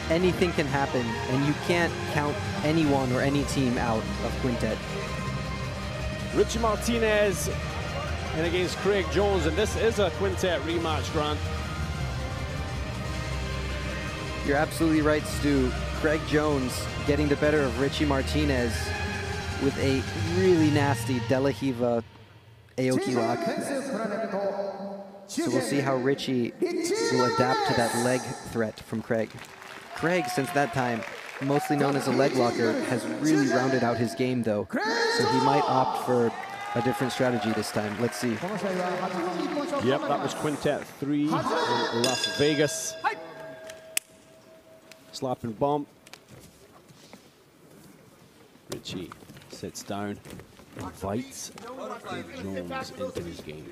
anything can happen, and you can't count anyone or any team out of quintet. Richie Martinez in against Craig Jones, and this is a quintet rematch, Grant. You're absolutely right, Stu. Craig Jones getting the better of Richie Martinez with a really nasty De La Riva Aoki lock. So we'll see how Richie will adapt to that leg threat from Craig. Craig, since that time, mostly known as a leg locker, has really rounded out his game though. So he might opt for a different strategy this time. Let's see. Yep, that was quintet 3 in Las Vegas. Slap and bump. Richie sits down, invites Craig Jones into his game.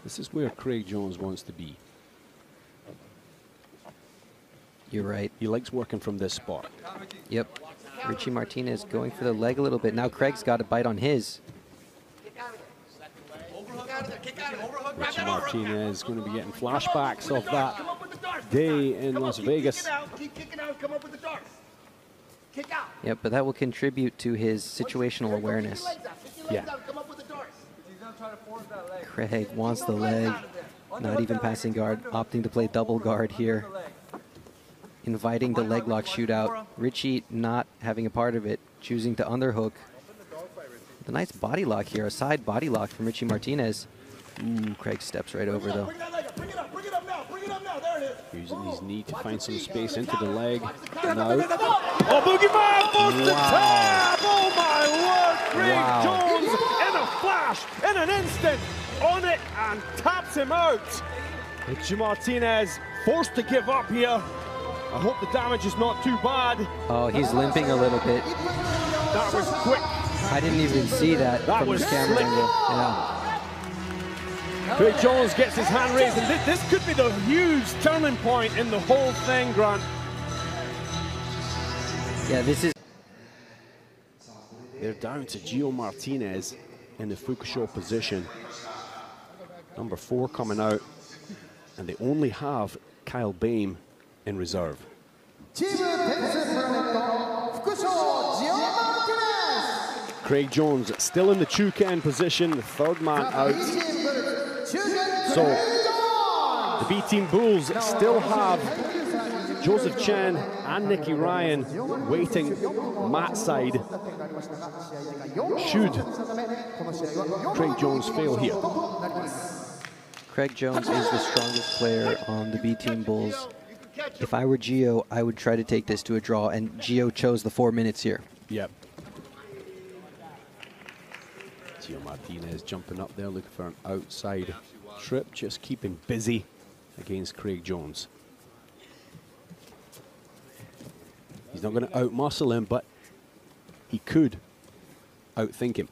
This is where Craig Jones wants to be. You're right. He likes working from this spot. Yep. Richie Martinez going for the leg a little bit. Now Craig's got a bite on his. Richie Martinez going to be getting flashbacks of that day in Las Vegas. Yep, but that will contribute to his situational awareness. Yeah. Craig wants the leg, not even passing guard, opting to play double guard here. Inviting the leg lock shootout. Richie not having a part of it, choosing to underhook. The nice body lock here, a side body lock from Richie Martinez. Ooh, Craig steps right over though. Using his knee to find some space into the leg. No. Oh, boogeyman! Forced the tap! Oh my word! Craig Jones in a flash, in an instant, on it and taps him out. Richie Martinez forced to give up here. I hope the damage is not too bad. Oh, he's limping a little bit. That was quick. I didn't even see that from was his camera slick. angle. Yeah. Craig Jones gets his hand raised, and this could be the huge turning point in the whole thing, Grant. Yeah, this is... They're down to Gio Martinez in the Fukusho position. Number 4 coming out, and they only have Kyle Baim in reserve. Craig Jones still in the Chuken position, the 3rd man out. So the B Team Bulls still have Joseph Chen and Nicky Ryan waiting mat side should Craig Jones fail here. Craig Jones is the strongest player on the B Team Bulls. If I were Gio, I would try to take this to a draw, and Gio chose the 4 minutes here. Yep. Gio Martinez jumping up there, looking for an outside trip, just keeping busy against Craig Jones. He's not going to out-muscle him, but he could outthink him.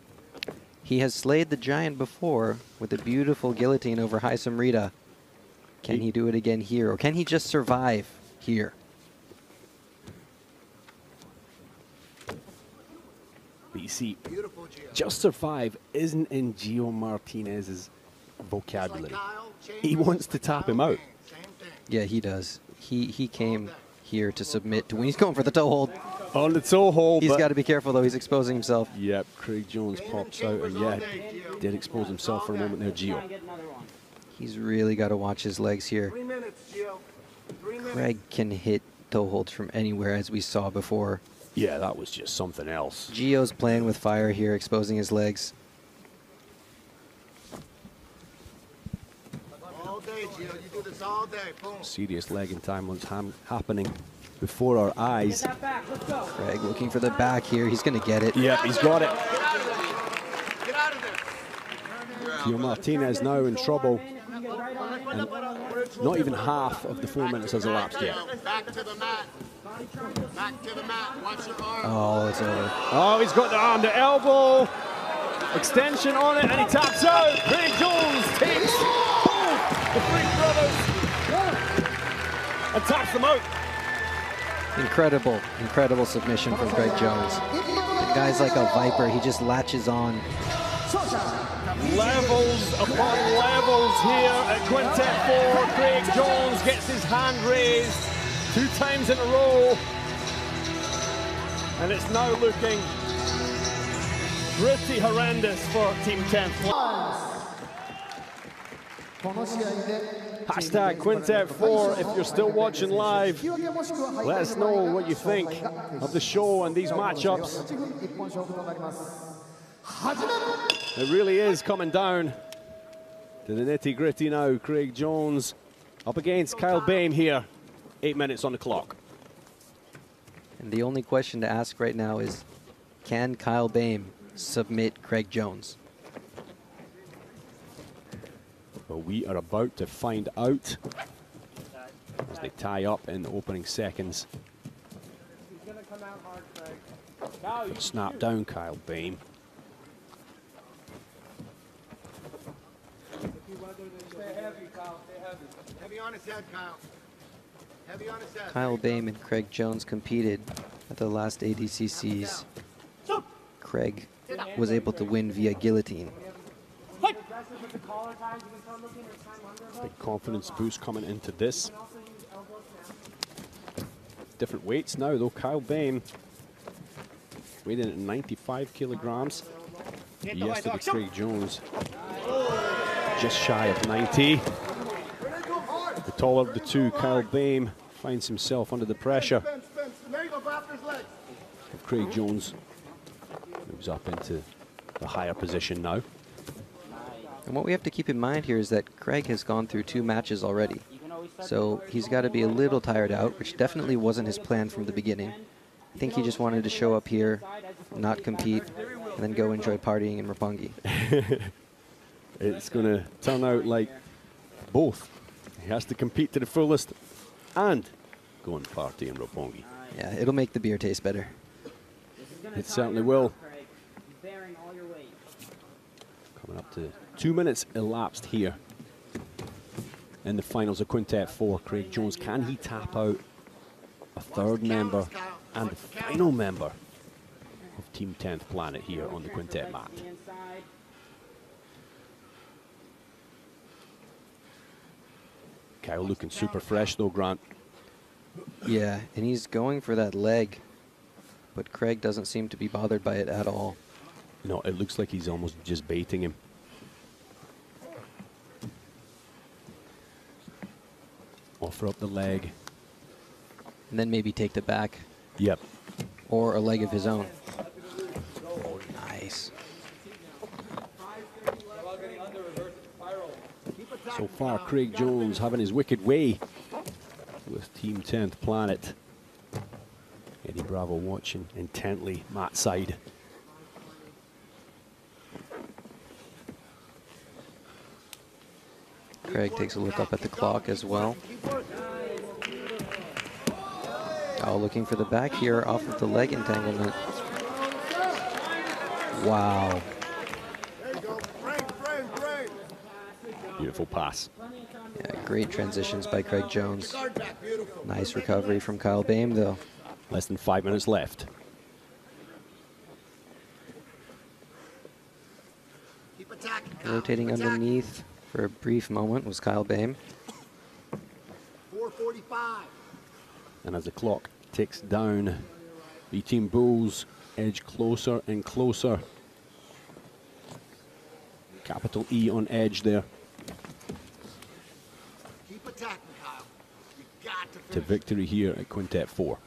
He has slayed the Giant before with a beautiful guillotine over Hai Samrita. Can he do it again here, or can he just survive here? But you see, just survive isn't in Gio Martinez's vocabulary. He wants to tap him out. Yeah, he does. He came here to submit to when he's going for the toe hold. On the toe hold. He's got to be careful though, he's exposing himself. Yep, Craig Jones pops out, and yeah, did expose himself for a moment there, Gio. He's really got to watch his legs here. Craig can hit toe holds from anywhere, as we saw before. Yeah, that was just something else. Gio's playing with fire here, exposing his legs. All day, Gio. You do this all day. Boom. Serious leg and time was happening before our eyes. Craig looking for the back here. He's going to get it. Yep, he's got it. Get out of there. Gio Martinez now in trouble. And not even half of the 4 minutes has elapsed yet. Back to the mat. Back to the mat. Watch your arm. Oh, it's over. Oh, he's got the arm, the elbow. Extension on it, and he taps out. Craig Jones takes both the Freak brothers and taps them out. Incredible, incredible submission from Craig Jones. The guy's like a viper. He just latches on Levels upon levels here at Quintet 4. Craig Jones gets his hand raised 2 times in a row. And it's now looking pretty horrendous for Team 10th. Hashtag Quintet 4 if you're still watching live. Let us know what you think of the show and these matchups. It really is coming down to the nitty-gritty now. Craig Jones up against Kyle Bain here. 8 minutes on the clock. And the only question to ask right now is, can Kyle Bain submit Craig Jones? Well, we are about to find out as they tie up in the opening seconds. Snap down Kyle Bain. Heavy on his head, Kyle. Heavy on his head. Kyle Bain and Craig Jones competed at the last ADCCs. Craig was able to win via guillotine. Big confidence boost coming into this. Different weights now though. Kyle Bain weighed in at 95 kilograms. Yesterday Craig Jones just shy of 90. The taller of the two, Kyle Bain, finds himself under the pressure of Craig Jones. Moves up into the higher position now. And what we have to keep in mind here is that Craig has gone through 2 matches already. So he's got to be a little tired out, which definitely wasn't his plan from the beginning. I think he just wanted to show up here, not compete, and then go enjoy partying in Roppongi. It's going to turn out like both. He has to compete to the fullest and go and party in Roppongi. Yeah, it'll make the beer taste better. It certainly will. Coming up to 2 minutes elapsed here in the finals of Quintet 4. Craig Jones, can he tap out a 3rd member and the final member of Team 10th Planet here on the Quintet mat? Kyle looking super fresh though, Grant. Yeah, and he's going for that leg, but Craig doesn't seem to be bothered by it at all. No, it looks like he's almost just baiting him. Offer up the leg. And then maybe take the back. Yep. Or a leg of his own. Nice. So far, Craig Jones having his wicked way with Team 10th Planet. Eddie Bravo watching intently mat side. Craig takes a look up at the clock as well. Oh, looking for the back here off of the leg entanglement. Wow. Beautiful pass. Yeah, great transitions by Craig Jones. Nice recovery from Kyle Bain, though. Less than 5 minutes left. Rotating underneath for a brief moment was Kyle Bain. 4:45. And as the clock ticks down, the Team Bulls edge closer and closer. Capital E on edge there. Keep attacking, Kyle. You got to To victory here at Quintet 4.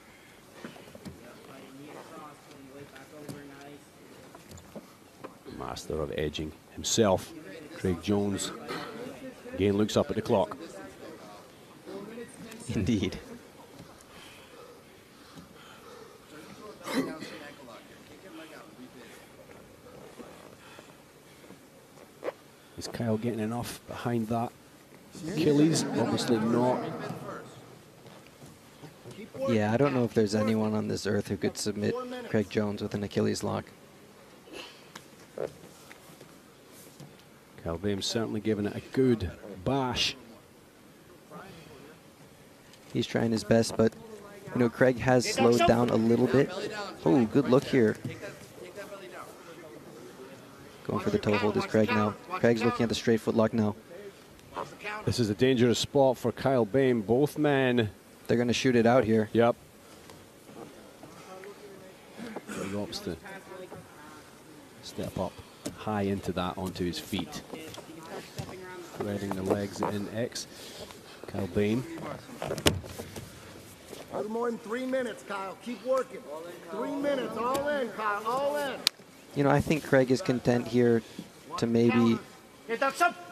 Master of edging himself, Craig Jones. Again looks up at the clock. Indeed. Is Kyle getting enough behind that Achilles? Obviously not. Yeah, I don't know if there's anyone on this earth who could submit Craig Jones with an Achilles lock. Kyle Bain certainly giving it a good bash. He's trying his best, but you know, Craig has slowed down a little bit. Oh, good look here. Going for the toe hold is Craig now. Craig's looking at the straight foot lock now. This is a dangerous spot for Kyle Bain. Both men. They're going to shoot it out here. Yep. He opts to step up high into that onto his feet. Threading the legs in X. Kyle Bain. A little more than 3 minutes, Kyle. Keep working. 3 minutes, all in, Kyle, all in. You know, I think Craig is content here to maybe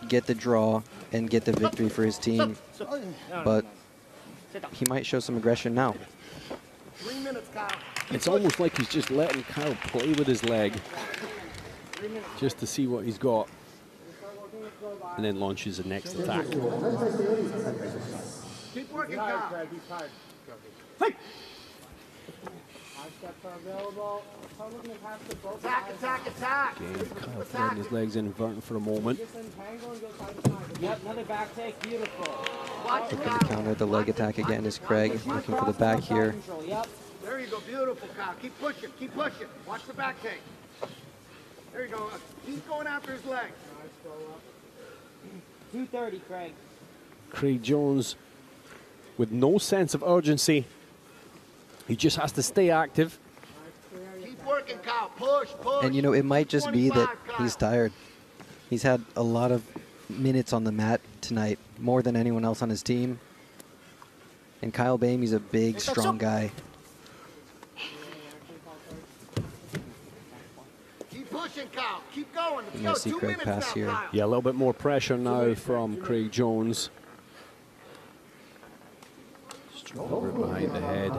get the draw and get the victory for his team, but he might show some aggression now. 3 minutes, Kyle. It's almost like he's just letting Kyle play with his leg just to see what he's got, and then launches the next attack. Keep working, Kyle. Attack, attack, attack. Again, Kyle threading his legs in, inverting for a moment. Yep, another back take, beautiful. Watch it, Looking to Kyle. counter the leg attack again is Craig. Looking for the back here. Yep. There you go, beautiful, Kyle. Keep pushing, keep pushing. Watch the back take. There you go. Keep going after his leg. 230, Craig. Craig Jones with no sense of urgency. He just has to stay active. Keep working, Kyle. Push, push. And you know, it might just be that 25, Kyle. he's tired. He's had a lot of minutes on the mat tonight, more than anyone else on his team. And Kyle Bain, he's a big, strong guy. Keep pushing, Kyle. Keep going. You Let's may go. see 2 Craig minutes pass now, here. Kyle. Yeah, a little bit more pressure now from Craig Jones. Over behind the head.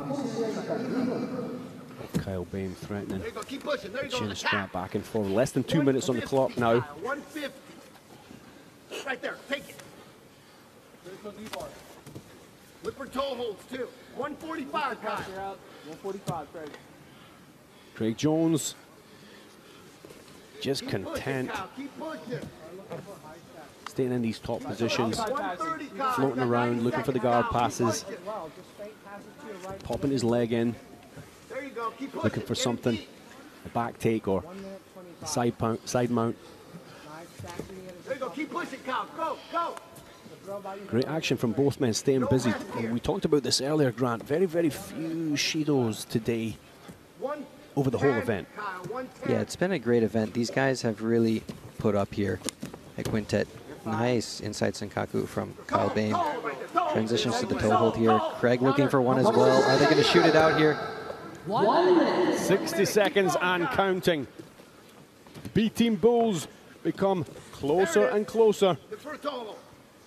Kyle Bain threatening. There you go. Keep pushing. There you go. Chin Attack. strap back and forth. Less than 2 minutes on the clock now. 150. Right there. Take it. Flipper toe holds too. 145, Kyle. You're up. 145, Craig. Craig Jones just Keep pushing, content, Kyle. Keep pushing. staying in these top positions, 130, Kyle. floating around, looking for the guard passes, Well, just straight pass it to your right. popping his leg in, There you go. Keep pushing. looking for Get it something, deep. a back take or 1 minute, a 25. side mount. Nice, stack to the other There you go. Keep pushing, Kyle. Go, go. throw by you. Great action from both men, staying busy. And we talked about this earlier, Grant. Very, very few Shidos today over the whole 110, event. Kyle. 110. Yeah, it's been a great event. These guys have really put up here at Quintet. Nice inside Senkaku from Kyle Bain. Transitions to the toe hold here. Craig looking for one as well. Are they going to shoot it out here? 60 seconds and counting. B-Team Bulls become closer and closer The first total.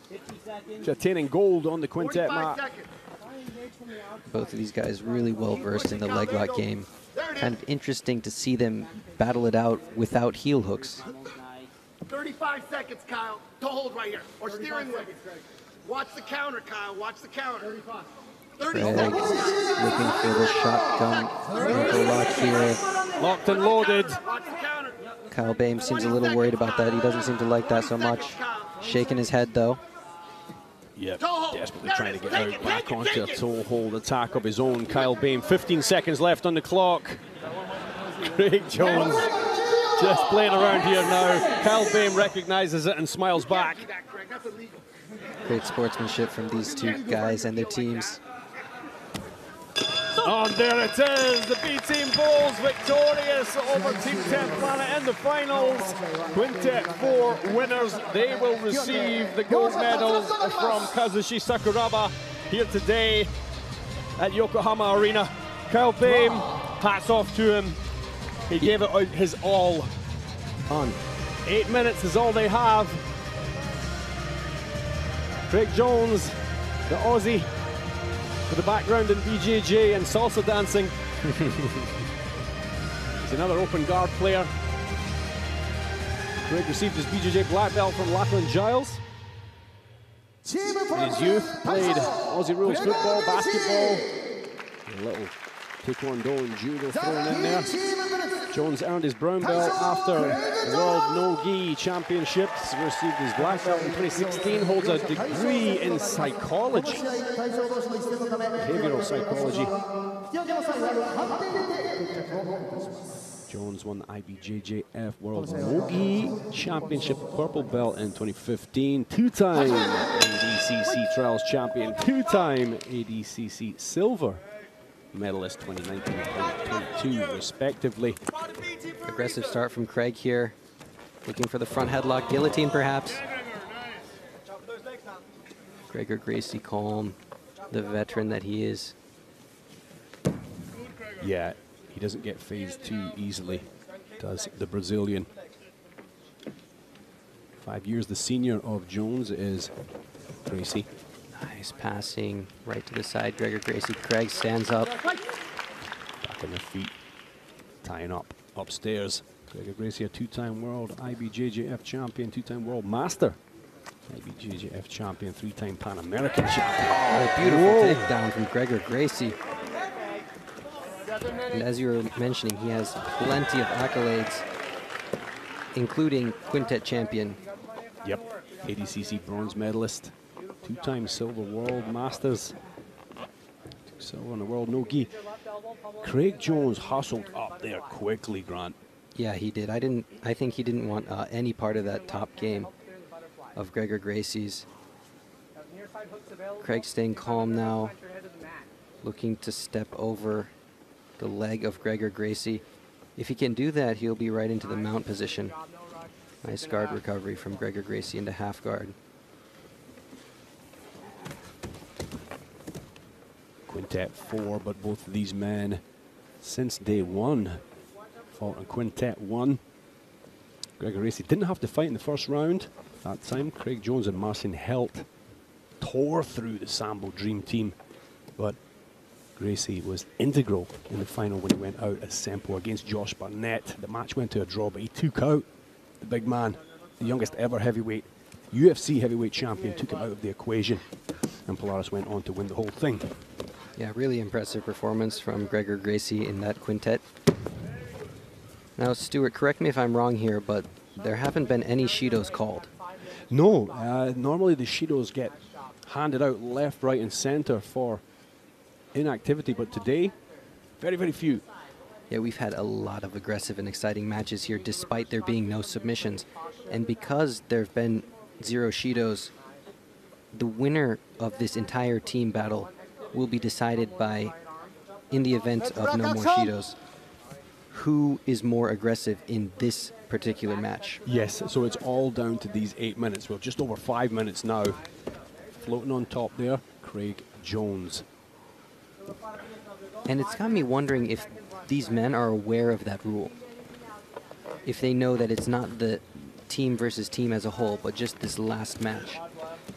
50 seconds. to attaining gold on the quintet 45 mat. seconds. Both of these guys really well versed in the leg lock game. There it Kind is. of interesting to see them battle it out without heel hooks. Almost nice. 35 seconds, Kyle. Toe hold right here. Or steering wheel. Watch the counter, Kyle. Watch the counter. 30 Craig seconds. looking for the shotgun ankle lock here. Locked and loaded. Watch the counter. Kyle Bain seems a little worried about that. He doesn't seem to like that so much. Shaking his head though. Yep, desperately trying to get out back onto a toe hold attack of his own. Kyle Bain, 15 seconds left on the clock. Craig Jones just playing around here now. Kyle Bain recognizes it and smiles back. That, Craig. That's illegal. Great sportsmanship from these two guys and their teams. And there it is, the B-Team Bulls victorious over Team 10 Planet in the finals. Quintet 4 winners. They will receive the gold medals from Kazushi Sakuraba here today at Yokohama Arena. Kyle Bain, hats off to him. He gave it out his all. On 8 minutes is all they have. Craig Jones, the Aussie, with a background in BJJ and salsa dancing. He's another open guard player. Craig received his BJJ black belt from Lachlan Giles. In his youth, played Aussie rules football, basketball, a little taekwondo and judo thrown in there. Jones earned his brown belt after the World No-Gi Championships, received his black belt in 2016, holds a degree in psychology, behavioral psychology. Jones won the IBJJF World Nogi Championship purple belt in 2015. Two-time ADCC Trials champion, two-time ADCC silver medalist 2019 and 2022 respectively. Aggressive start from Craig here. Looking for the front headlock, guillotine perhaps. Gregor Gracie calm, the veteran that he is. Yeah, he doesn't get phased too easily, does the Brazilian. 5 years the senior of Jones is Gracie. Nice passing right to the side, Gregor Gracie. Craig stands up. Back on their feet, tying up upstairs. Gregor Gracie, a two-time world IBJJF champion, two-time world master. IBJJF champion, three-time Pan American champion. Oh, beautiful takedown from Gregor Gracie. And as you were mentioning, he has plenty of accolades, including quintet champion. Yep, ADCC bronze medalist, two-time silver world masters, two silver on the world no-gi. Craig Jones hustled up there quickly, Grant. Yeah, he did. I think he didn't want any part of that top game of Gregor Gracie's. Craig staying calm now, looking to step over the leg of Gregor Gracie. If he can do that, he'll be right into the mount position. Nice guard recovery from Gregor Gracie into half guard. Quintet 4, but both of these men, since day one, fought in Quintet 1. Gregor Gracie didn't have to fight in the first round that time. Craig Jones and Marcin Helt tore through the Sambo Dream Team, but Gracie was integral in the final when he went out as Sempo against Josh Barnett. The match went to a draw, but he took out the big man, the youngest ever heavyweight, UFC heavyweight champion, took him out of the equation, and Polaris went on to win the whole thing. Yeah, really impressive performance from Gregor Gracie in that quintet. Now, Stuart, correct me if I'm wrong here, but there haven't been any Shidos called. No, normally the Shidos get handed out left, right, and center for inactivity, but today, very, very few. Yeah, we've had a lot of aggressive and exciting matches here, despite there being no submissions. And because there have been 0 Shidos, the winner of this entire team battle will be decided by, in the event of no more Shidos, who is more aggressive in this particular match. Yes, so it's all down to these 8 minutes. Well, just over 5 minutes now. Floating on top there, Craig Jones. And it's got me wondering if these men are aware of that rule. If they know that it's not the team versus team as a whole, but just this last match.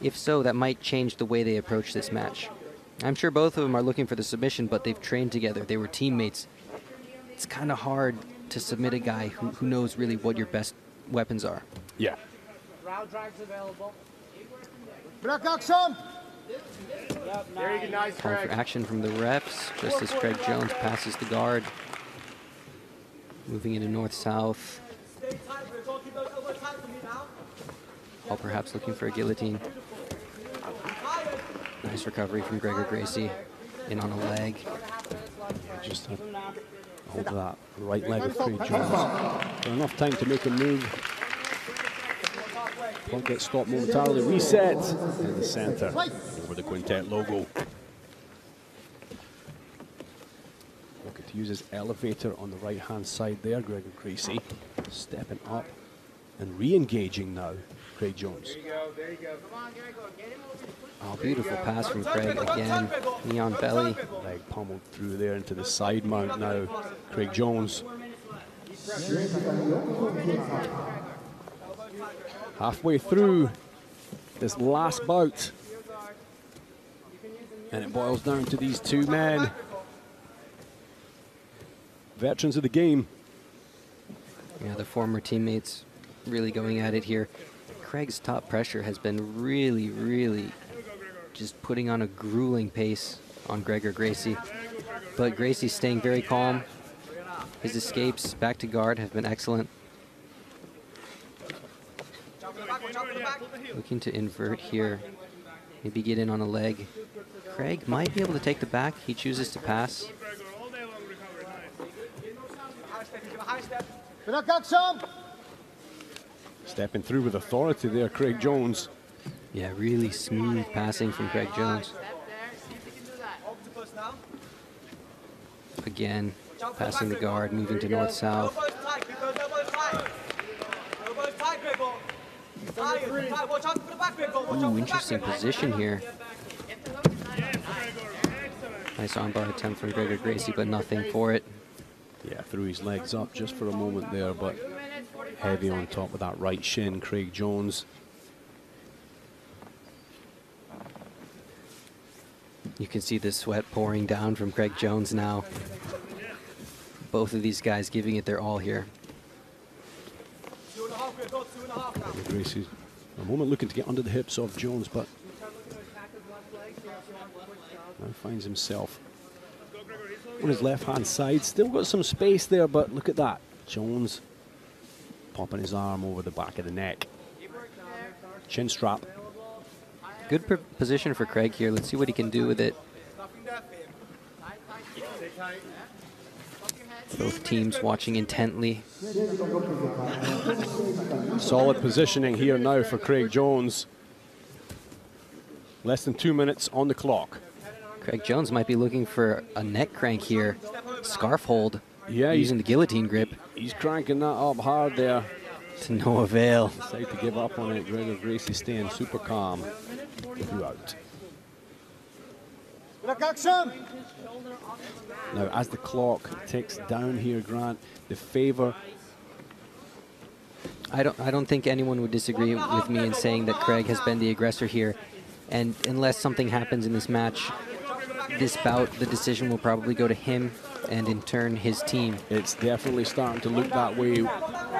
If so, that might change the way they approach this match. I'm sure both of them are looking for the submission, but they've trained together. They were teammates. It's kind of hard to submit a guy who knows really what your best weapons are. Yeah. Round drives available. There you go, nice, Call for action from the refs, just as Craig Jones passes the guard. Moving into north-south. All perhaps looking for a guillotine. Nice recovery from Gregor Gracie. In on a leg. Just hold that right leg of Craig Jones. Got enough time to make a move. Clock gets stopped momentarily. Reset in the center over the quintet logo. Looking to use his elevator on the right-hand side there. Gregor Gracie stepping up and re-engaging now. Craig Jones. There you go. Come on, Gregor, get him over the foot. Oh, beautiful pass from Craig again. Knee on belly. Leg pummeled through there into the side mount now. Craig Jones. Halfway through this last bout. And it boils down to these two men. Veterans of the game. Yeah, the former teammates really going at it here. Craig's top pressure has been really, really just putting on a grueling pace on Gregor Gracie. But Gracie's staying very calm. His escapes back to guard have been excellent. Looking to invert here. Maybe get in on a leg. Craig might be able to take the back. He chooses to pass. Stepping through with authority there, Craig Jones. Yeah, really smooth passing from Craig Jones. Again, passing the guard, moving to north-south. Ooh, interesting position here. Nice armbar attempt from Gregor Gracie, but nothing for it. Yeah, threw his legs up just for a moment there, but heavy on top of that right shin, Craig Jones. You can see the sweat pouring down from Craig Jones now. Both of these guys giving it their all here. Gracie, a moment looking to get under the hips of Jones, but now finds himself on his left-hand side. Still got some space there, but look at that. Jones popping his arm over the back of the neck. Chin strap. Good position for Craig here. Let's see what he can do with it. Both teams watching intently. Solid positioning here now for Craig Jones. Less than 2 minutes on the clock. Craig Jones might be looking for a neck crank here. Scarf hold. Yeah, using the guillotine grip. He's cranking that up hard there. To no avail. Decided to give up on it. Gregor Gracie staying super calm throughout. Now, as the clock ticks down here, Grant, the favor. I don't think anyone would disagree with me in saying that Craig has been the aggressor here, and unless something happens in this match, this bout, the decision will probably go to him, and in turn his team. It's definitely starting to look that way,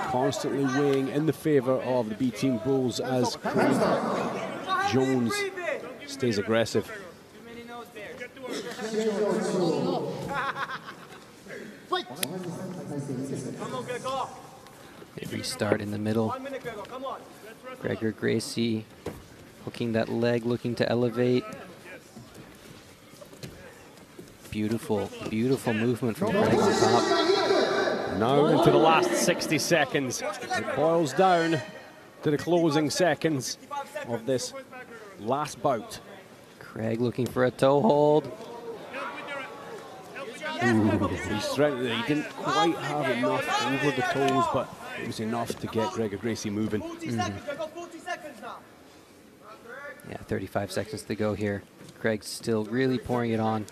constantly weighing in the favor of the B Team Bulls as Craig Jones stays aggressive. They restart in the middle. Gregor Gracie hooking that leg, looking to elevate. Beautiful, beautiful movement from Craig on top. Now into the last 60 seconds. It boils down to the closing seconds of this last bout. Craig looking for a toe hold. Ooh, he didn't quite have enough over the toes, but it was enough to get Gregor Gracie moving. Yeah, 35 seconds to go here. Craig's still really pouring it on.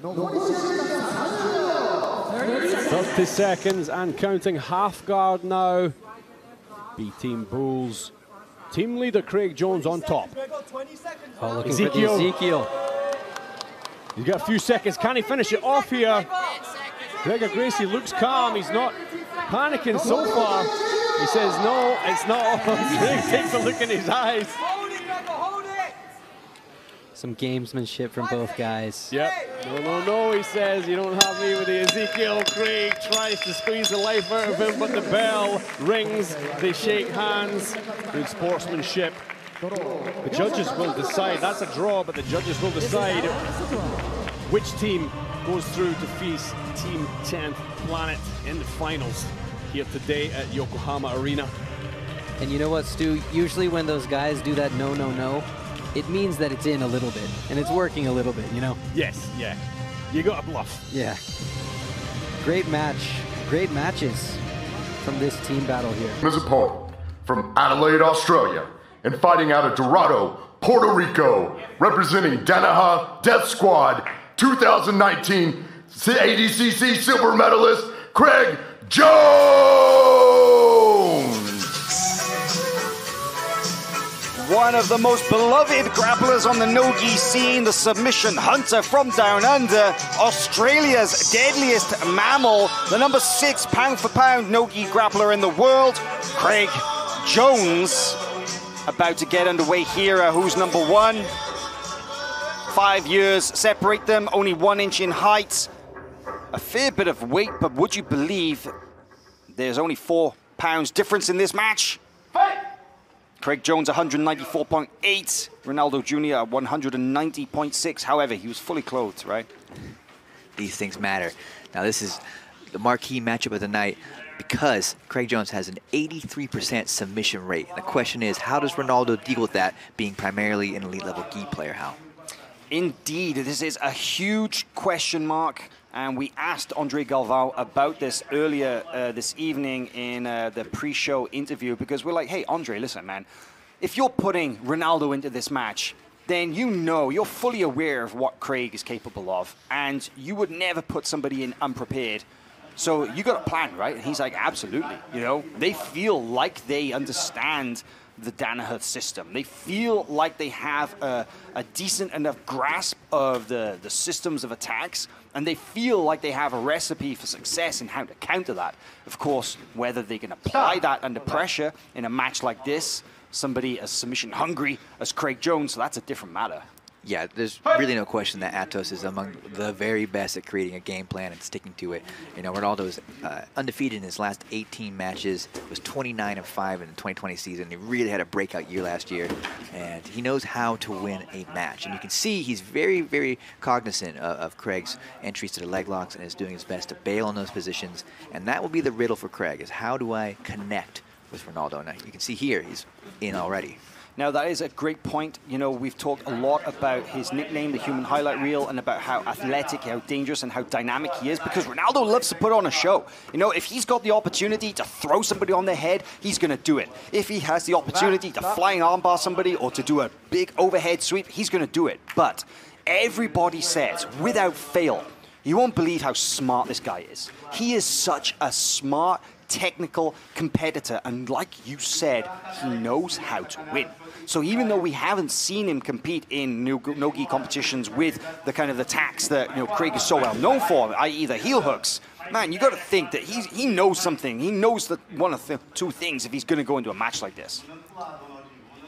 30 seconds and counting, half guard now. B Team Bulls. Team leader Craig Jones on top. Oh, looking for the Ezekiel. He's got a few seconds. Can he finish it off here? Gregor Gracie looks calm. He's not panicking so far. He says, no, it's not off. Craig takes a look in his eyes. Some gamesmanship from both guys. Yep. No, no, no, he says. You don't have me with the Ezekiel. Craig tries to squeeze the life out of him, but the bell rings. They shake hands. Good sportsmanship. The judges will decide. That's a draw, but the judges will decide which team goes through to face Team 10th Planet in the finals here today at Yokohama Arena. And you know what, Stu? Usually when those guys do that no, no, no, it means that it's in a little bit, and it's working a little bit, you know? Yes, yeah. You got a bluff. Yeah. Great match. Great matches from this team battle here. His opponent from Adelaide, Australia, and fighting out of Dorado, Puerto Rico, representing Danaher Death Squad, 2019 ADCC silver medalist, Craig Jones! One of the most beloved grapplers on the no-gi scene, the submission hunter from down under, Australia's deadliest mammal, the number 6 pound for pound no-gi grappler in the world, Craig Jones. About to get underway here. Who's number 1? 5 years separate them, only 1 inch in height. A fair bit of weight, but would you believe there's only 4 pounds difference in this match? Craig Jones 194.8, Ronaldo Jr. 190.6. However, he was fully clothed, right? These things matter. Now this is the marquee matchup of the night because Craig Jones has an 83% submission rate. And the question is, how does Ronaldo deal with that, being primarily an elite level gi player, Hal? Indeed, this is a huge question mark. And we asked Andre Galvao about this earlier this evening in the pre-show interview, because we're like, hey, Andre, listen, man, if you're putting Ronaldo into this match, then you know, you're fully aware of what Craig is capable of, and you would never put somebody in unprepared. So you got a plan, right? And he's like, absolutely. You know, they feel like they understand the Danaher system. They feel like they have a decent enough grasp of the systems of attacks, and they feel like they have a recipe for success in how to counter that. Of course, whether they can apply that under pressure in a match like this, somebody as submission hungry as Craig Jones, so that's a different matter. Yeah, there's really no question that Atos is among the very best at creating a game plan and sticking to it. You know, Ronaldo is undefeated in his last 18 matches, was 29-5 in the 2020 season. He really had a breakout year last year, and he knows how to win a match. And you can see he's very, very cognizant of Craig's entries to the leg locks and is doing his best to bail on those positions. And that will be the riddle for Craig, is how do I connect with Ronaldo? Now, you can see here, he's in already. Now, that is a great point. You know, we've talked a lot about his nickname, the human highlight reel, and about how athletic, how dangerous, and how dynamic he is, because Ronaldo loves to put on a show. You know, if he's got the opportunity to throw somebody on their head, he's going to do it. If he has the opportunity to flying armbar somebody or to do a big overhead sweep, he's going to do it. But everybody says, without fail, you won't believe how smart this guy is. He is such a smart, technical competitor, and like you said, he knows how to win. So even though we haven't seen him compete in no-gi competitions with the kind of attacks that, you know, Craig is so well known for, i.e. the heel hooks, man, you got to think that he knows something. He knows that one of the two things if he's going to go into a match like this.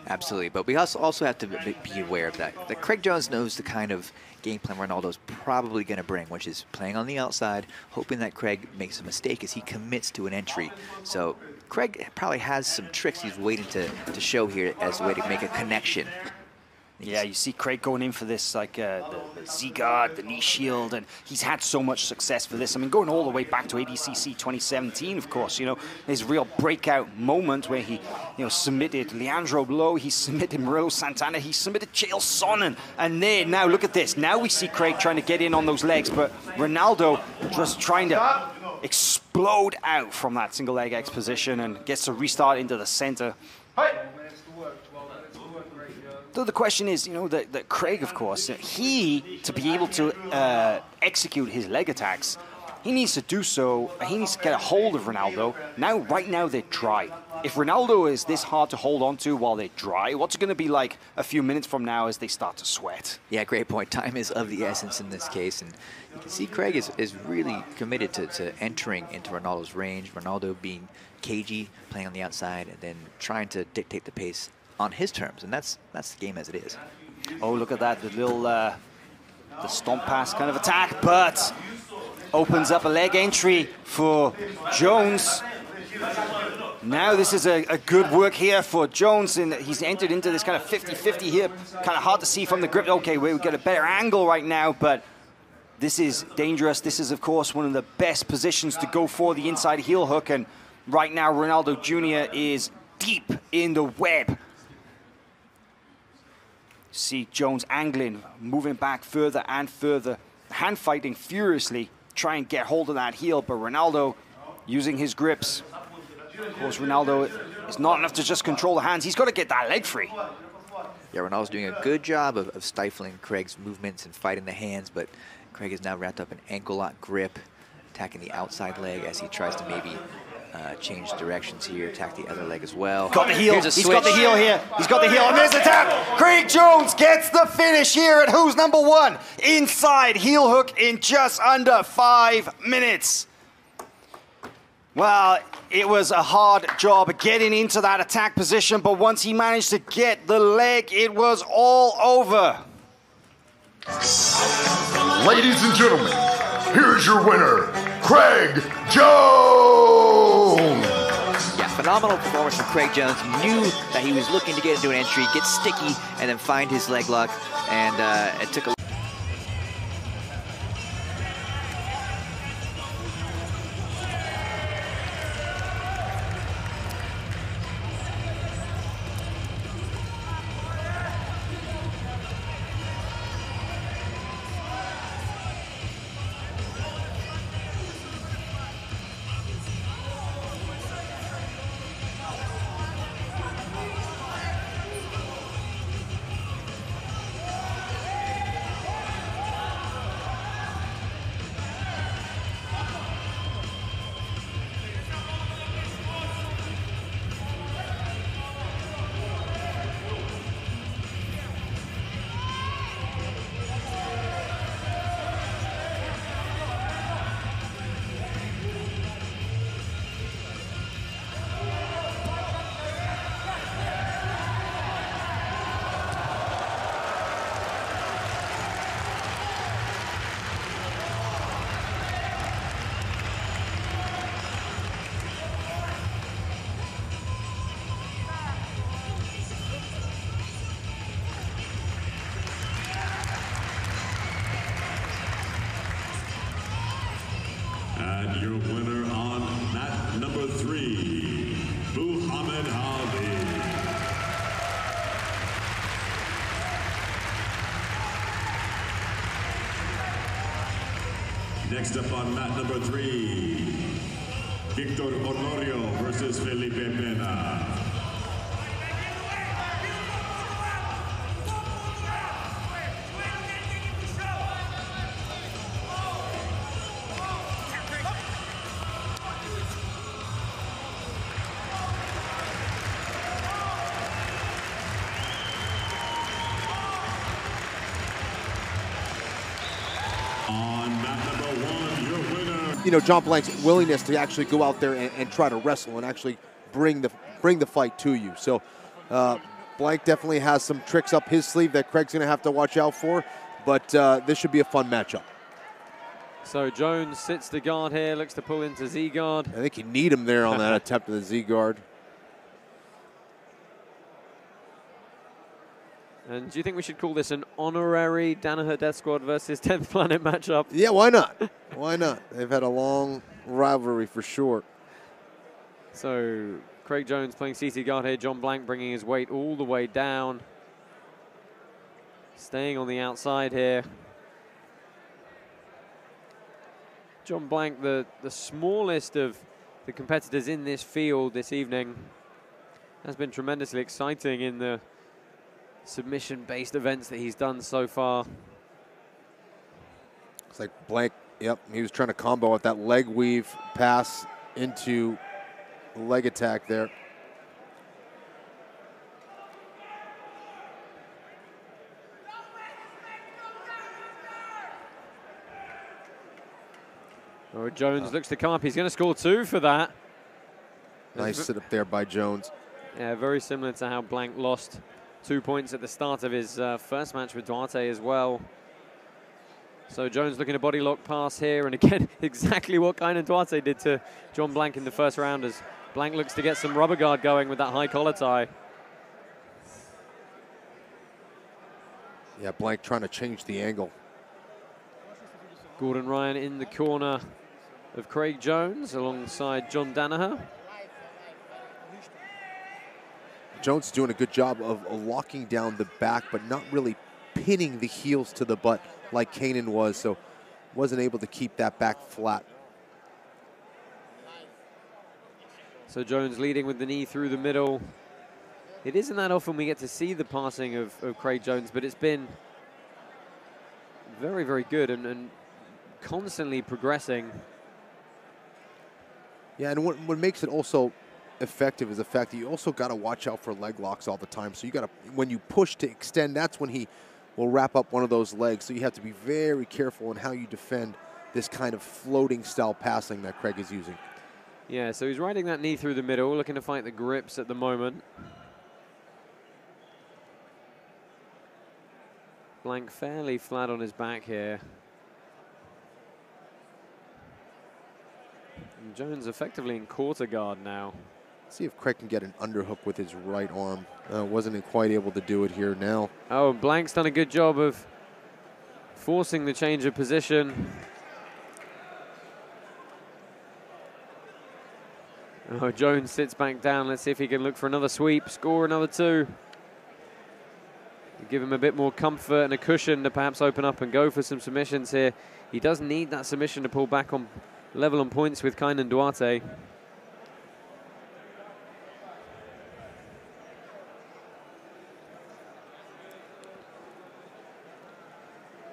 Absolutely, but we also have to be aware of that Craig Jones knows the kind of game plan Ronaldo's probably going to bring, which is playing on the outside, hoping that Craig makes a mistake as he commits to an entry. So Craig probably has some tricks he's waiting to show here as a way to make a connection. Yeah, you see Craig going in for this, like the Z-guard, the knee shield, and he's had so much success for this. I mean, going all the way back to ADCC 2017, of course, you know, his real breakout moment where he, you know, submitted Leandro Lowe, he submitted Murillo Santana, he submitted Chael Sonnen, and then now look at this. Now we see Craig trying to get in on those legs, but Ronaldo just trying to explode out from that single leg X position and gets to restart into the center. So the question is, you know, that Craig, of course, to be able to execute his leg attacks, he needs to do so, he needs to get a hold of Ronaldo. Now, right now, they're dry. If Ronaldo is this hard to hold on to while they're dry, what's it going to be like a few minutes from now as they start to sweat? Yeah, great point. Time is of the essence in this case, and you can see Craig is really committed to entering into Ronaldo's range, Ronaldo being cagey, playing on the outside, and then trying to dictate the pace on his terms, and that's the game as it is. Oh, look at that, the little the stomp pass kind of attack, but opens up a leg entry for Jones. Now this is a good work here for Jones, and he's entered into this kind of 50-50 here, kind of hard to see from the grip. Okay, we get a better angle right now, but this is dangerous. This is, of course, one of the best positions to go for the inside heel hook, and right now Ronaldo Jr. is deep in the web. See Jones angling, moving back further and further, hand fighting furiously, try and get hold of that heel, but Ronaldo using his grips. Of course, Ronaldo is not enough to just control the hands. He's got to get that leg free. Yeah, Ronaldo's doing a good job of stifling Craig's movements and fighting the hands, but Craig is now wrapped up in ankle lock grip, attacking the outside leg as he tries to maybe change directions here, attack the other leg as well. Got the heel. He's got the heel here. He's got the heel on this attack. Craig Jones gets the finish here at Who's Number One. Inside heel hook in just under 5 minutes. Well, it was a hard job getting into that attack position, but once he managed to get the leg, it was all over. Ladies and gentlemen, here's your winner, Craig Jones! Yeah, phenomenal performance from Craig Jones. He knew that he was looking to get into an entry, get sticky, and then find his leg lock, and it took a Next up on mat number 3, Victor Honorio versus Felipe Pena. You know, John Blank's willingness to actually go out there and try to wrestle and actually bring the fight to you. So Blank definitely has some tricks up his sleeve that Craig's going to have to watch out for, but this should be a fun matchup. So Jones sits the guard here, looks to pull into Z-guard. I think you need him there on that attempt of the Z-guard. And do you think we should call this an honorary Danaher Death Squad versus 10th Planet matchup? Yeah, why not? Why not? They've had a long rivalry for sure. So Craig Jones playing CT guard here. John Blank bringing his weight all the way down. Staying on the outside here. John Blank, the smallest of the competitors in this field this evening, has been tremendously exciting in the submission-based events that he's done so far. It's like Blank, yep, he was trying to combo with that leg weave pass into leg attack there. Oh, Jones looks to come up. He's going to score 2 for that. Nice sit up there by Jones. Yeah, very similar to how Blank lost 2 points at the start of his first match with Duarte as well. So Jones looking to body lock pass here, and again, exactly what Kainan Duarte did to John Blank in the first round, as Blank looks to get some rubber guard going with that high collar tie. Yeah, Blank trying to change the angle. Gordon Ryan in the corner of Craig Jones alongside John Danaher. Jones is doing a good job of locking down the back, but not really pinning the heels to the butt like Kainan was, so wasn't able to keep that back flat. So Jones leading with the knee through the middle. It isn't that often we get to see the passing of Craig Jones, but it's been very, very good and constantly progressing. Yeah, and what makes it also effective is the fact that you also got to watch out for leg locks all the time. So you got to, when you push to extend, that's when he will wrap up one of those legs. So you have to be very careful in how you defend this kind of floating style passing that Craig is using. Yeah, so he's riding that knee through the middle, looking to fight the grips at the moment. Blank fairly flat on his back here. And Jones effectively in quarter guard now. See if Craig can get an underhook with his right arm. Wasn't quite able to do it here now. Oh, Blank's done a good job of forcing the change of position. Oh, Jones sits back down. Let's see if he can look for another sweep, score another 2. Give him a bit more comfort and a cushion to perhaps open up and go for some submissions here. He does need that submission to pull back on level on points with Kainan Duarte.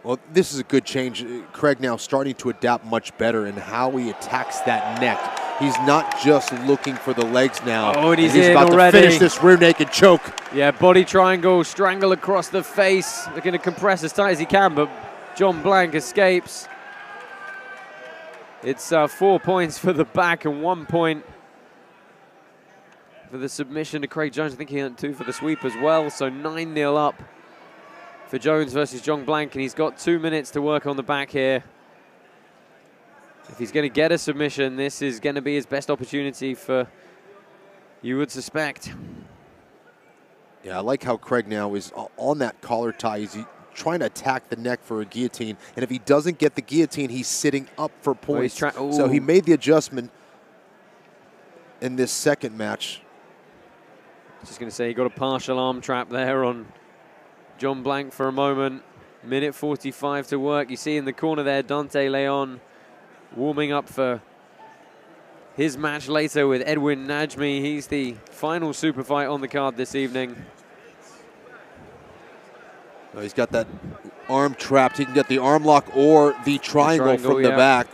Well, this is a good change. Craig now starting to adapt much better in how he attacks that neck. He's not just looking for the legs now. Oh, and he's about already to finish this rear naked choke. Yeah, body triangle, strangle across the face. Looking to compress as tight as he can, but John Blank escapes. It's 4 points for the back and 1 point for the submission to Craig Jones. I think he earned 2 for the sweep as well, so 9-0 up for Jones versus John Blank, and he's got 2 minutes to work on the back here. If he's going to get a submission, this is going to be his best opportunity for, you would suspect. Yeah, I like how Craig now is on that collar tie. He's trying to attack the neck for a guillotine, and if he doesn't get the guillotine, he's sitting up for points. So he made the adjustment in this second match. Just going to say he got a partial arm trap there on John Blank for a moment. Minute 45 to work. You see in the corner there, Dante Leon warming up for his match later with Edwin Najmi. He's the final super fight on the card this evening. Oh, he's got that arm trapped. He can get the arm lock or the triangle from the back.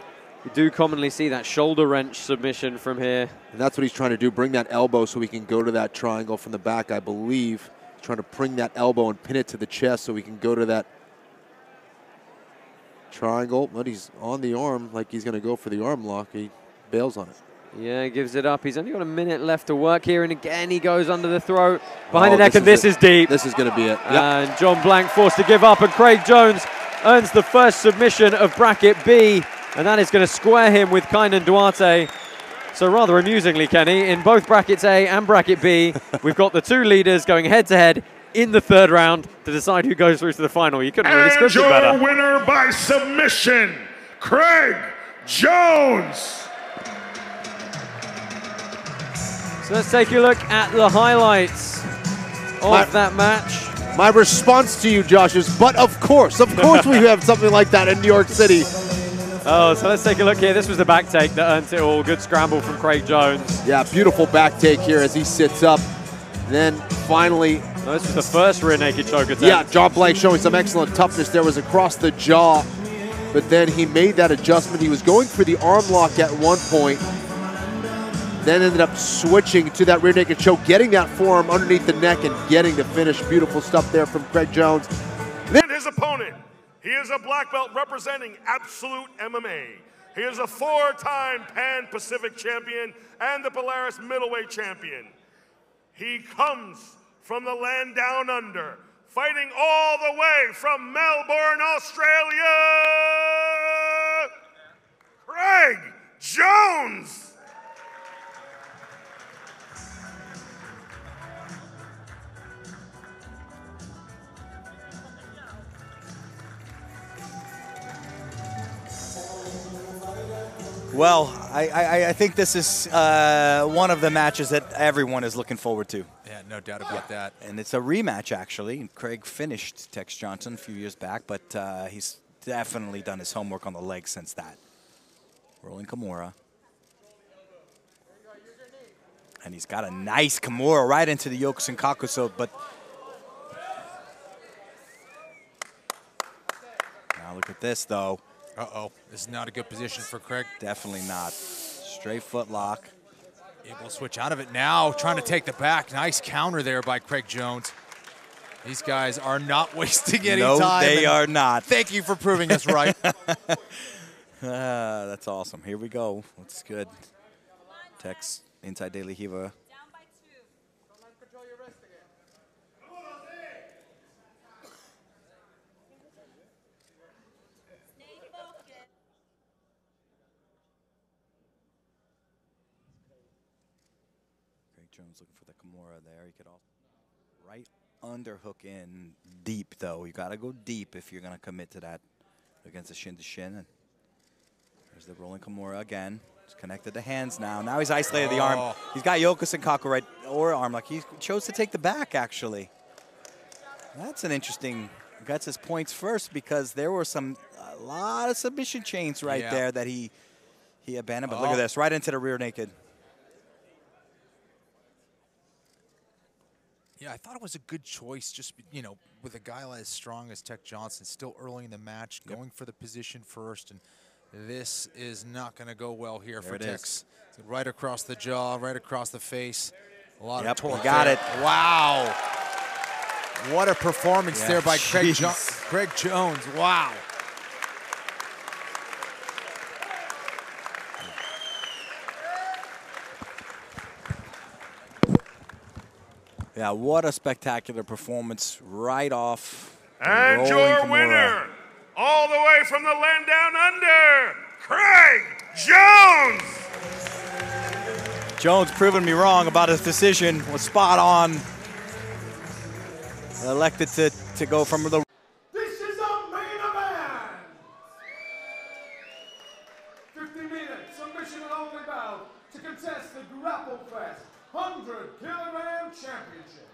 You do commonly see that shoulder wrench submission from here. And that's what he's trying to do, bring that elbow so he can go to that triangle from the back, I believe. He's trying to bring that elbow and pin it to the chest so he can go to that triangle. But he's on the arm like he's going to go for the arm lock. He bails on it. Yeah, he gives it up. He's only got a minute left to work here, and again he goes under the throat, behind the neck, and this is deep. This is going to be it. Yep. And John Blank forced to give up, and Craig Jones earns the first submission of bracket B, and that is going to square him with Kainan Duarte. So rather amusingly, Kenny, in both brackets A and bracket B, we've got the two leaders going head-to-head in the third round to decide who goes through to the final. You couldn't really script it better. And your winner by submission, Craig Jones. So let's take a look at the highlights of that match. My response to you, Josh, is, but of course we have something like that in New York City. Oh, so let's take a look here. This was the back take that earned it all. Good scramble from Craig Jones. Yeah, beautiful back take here as he sits up. Then finally... Oh, this was the first rear naked choke attempt. Yeah, John Blank showing some excellent toughness. There was across the jaw, but then he made that adjustment. He was going for the arm lock at one point, then ended up switching to that rear naked choke, getting that forearm underneath the neck and getting the finish. Beautiful stuff there from Craig Jones. And his opponent, he is a black belt representing Absolute MMA. He is a 4-time Pan-Pacific champion and the Polaris middleweight champion. He comes from the land down under, fighting all the way from Melbourne, Australia, Craig Jones. Well, I think this is one of the matches that everyone is looking forward to. Yeah, no doubt about that. And it's a rematch, actually. Craig finished Tex Johnson a few years back, but he's definitely done his homework on the legs since that. Rolling Kimura. And he's got a nice Kimura right into the Yokosenkaku, so, but... Now look at this, though. Uh-oh, this is not a good position for Craig. Definitely not. Straight foot lock. Able to switch out of it now, trying to take the back. Nice counter there by Craig Jones. These guys are not wasting any time. No, they are not. Thank you for proving us right. That's awesome. Here we go. That's good. Tex inside De La Riva. Jones looking for the Kimura there. He could also right underhook in deep, though. You got to go deep if you're going to commit to that against the shin to shin. And there's the rolling Kimura again. He's connected the hands now. Now he's isolated the arm. He's got Yokosenkaku right or arm lock. He chose to take the back, actually. That's an interesting. Gets his points first because there were a lot of submission chains right there that he abandoned. But look at this, right into the rear naked. Yeah, I thought it was a good choice, just, you know, with a guy as strong as Tex Johnson, still early in the match, going for the position first, and this is not going to go well here for Tex. Right across the jaw, right across the face. A lot of torque. Got it. Wow. What a performance there by Craig Jones. Wow. Yeah, what a spectacular performance right off. And your winner, all the way from the land down under, Craig Jones. Jones proving me wrong about his decision, was spot on. Elected to go from the... This is a main event. 50-minute submission and only bout to contest the Grapple Fest 100-kilogram championship.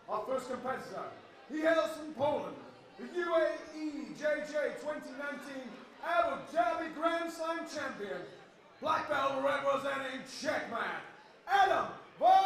Our first competitor, he hails from Poland, the UAE JJ 2019 Abu Dhabi Grand Slam champion, black belt representing Czechman, Adam Wodzinski.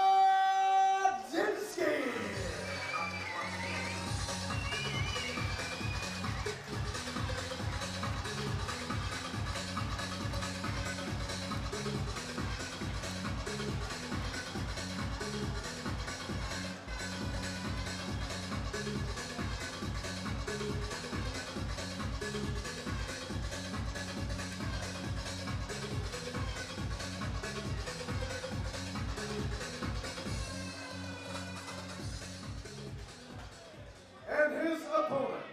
And his opponent,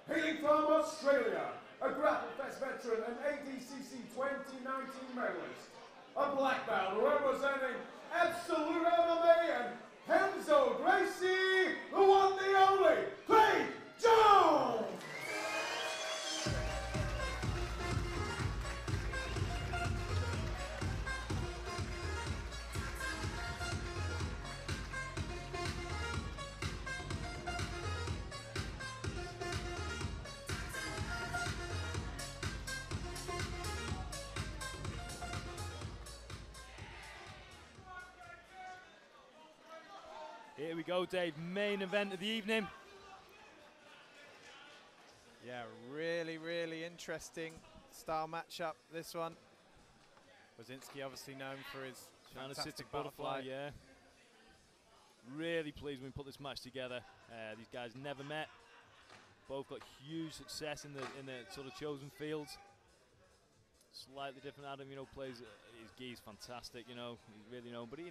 hailing from Australia, a Grapple Fest veteran and ADCC 2019 medalist, a black belt representing Absolute MMA and Henzo Gracie, the one, the only, Craig Jones! Here we go, Dave. Main event of the evening. Yeah, really interesting style matchup, this one. Wodzinski obviously known for his fantastic butterfly. Yeah. Really pleased when we put this match together. These guys never met. Both got huge success in the sort of chosen fields. Slightly different. Adam, plays his gi's fantastic. He's really known. But he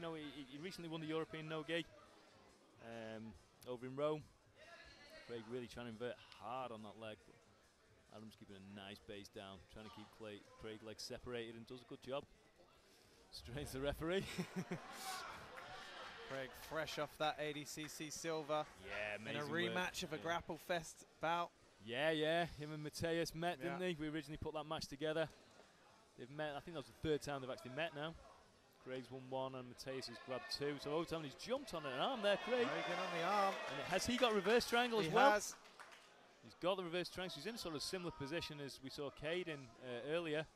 recently won the European no gi. Over in Rome. Craig really trying to invert hard on that leg. But Adam's keeping a nice base down, trying to keep Craig legs separated, and does a good job. Strains the referee. Craig fresh off that ADCC silver. Yeah, amazing. In a rematch of a Grapple Fest bout. Yeah. Him and Mateus met, didn't they? We originally put that match together. They've met, I think that was the third time they've actually met now. Craig's won one and Mateus has grabbed two. So overtime he's jumped on an arm there, Craig. Very good on the arm. And has he got reverse triangle as well? He has. He's got the reverse triangle. So he's in a sort of similar position as we saw Cade in earlier.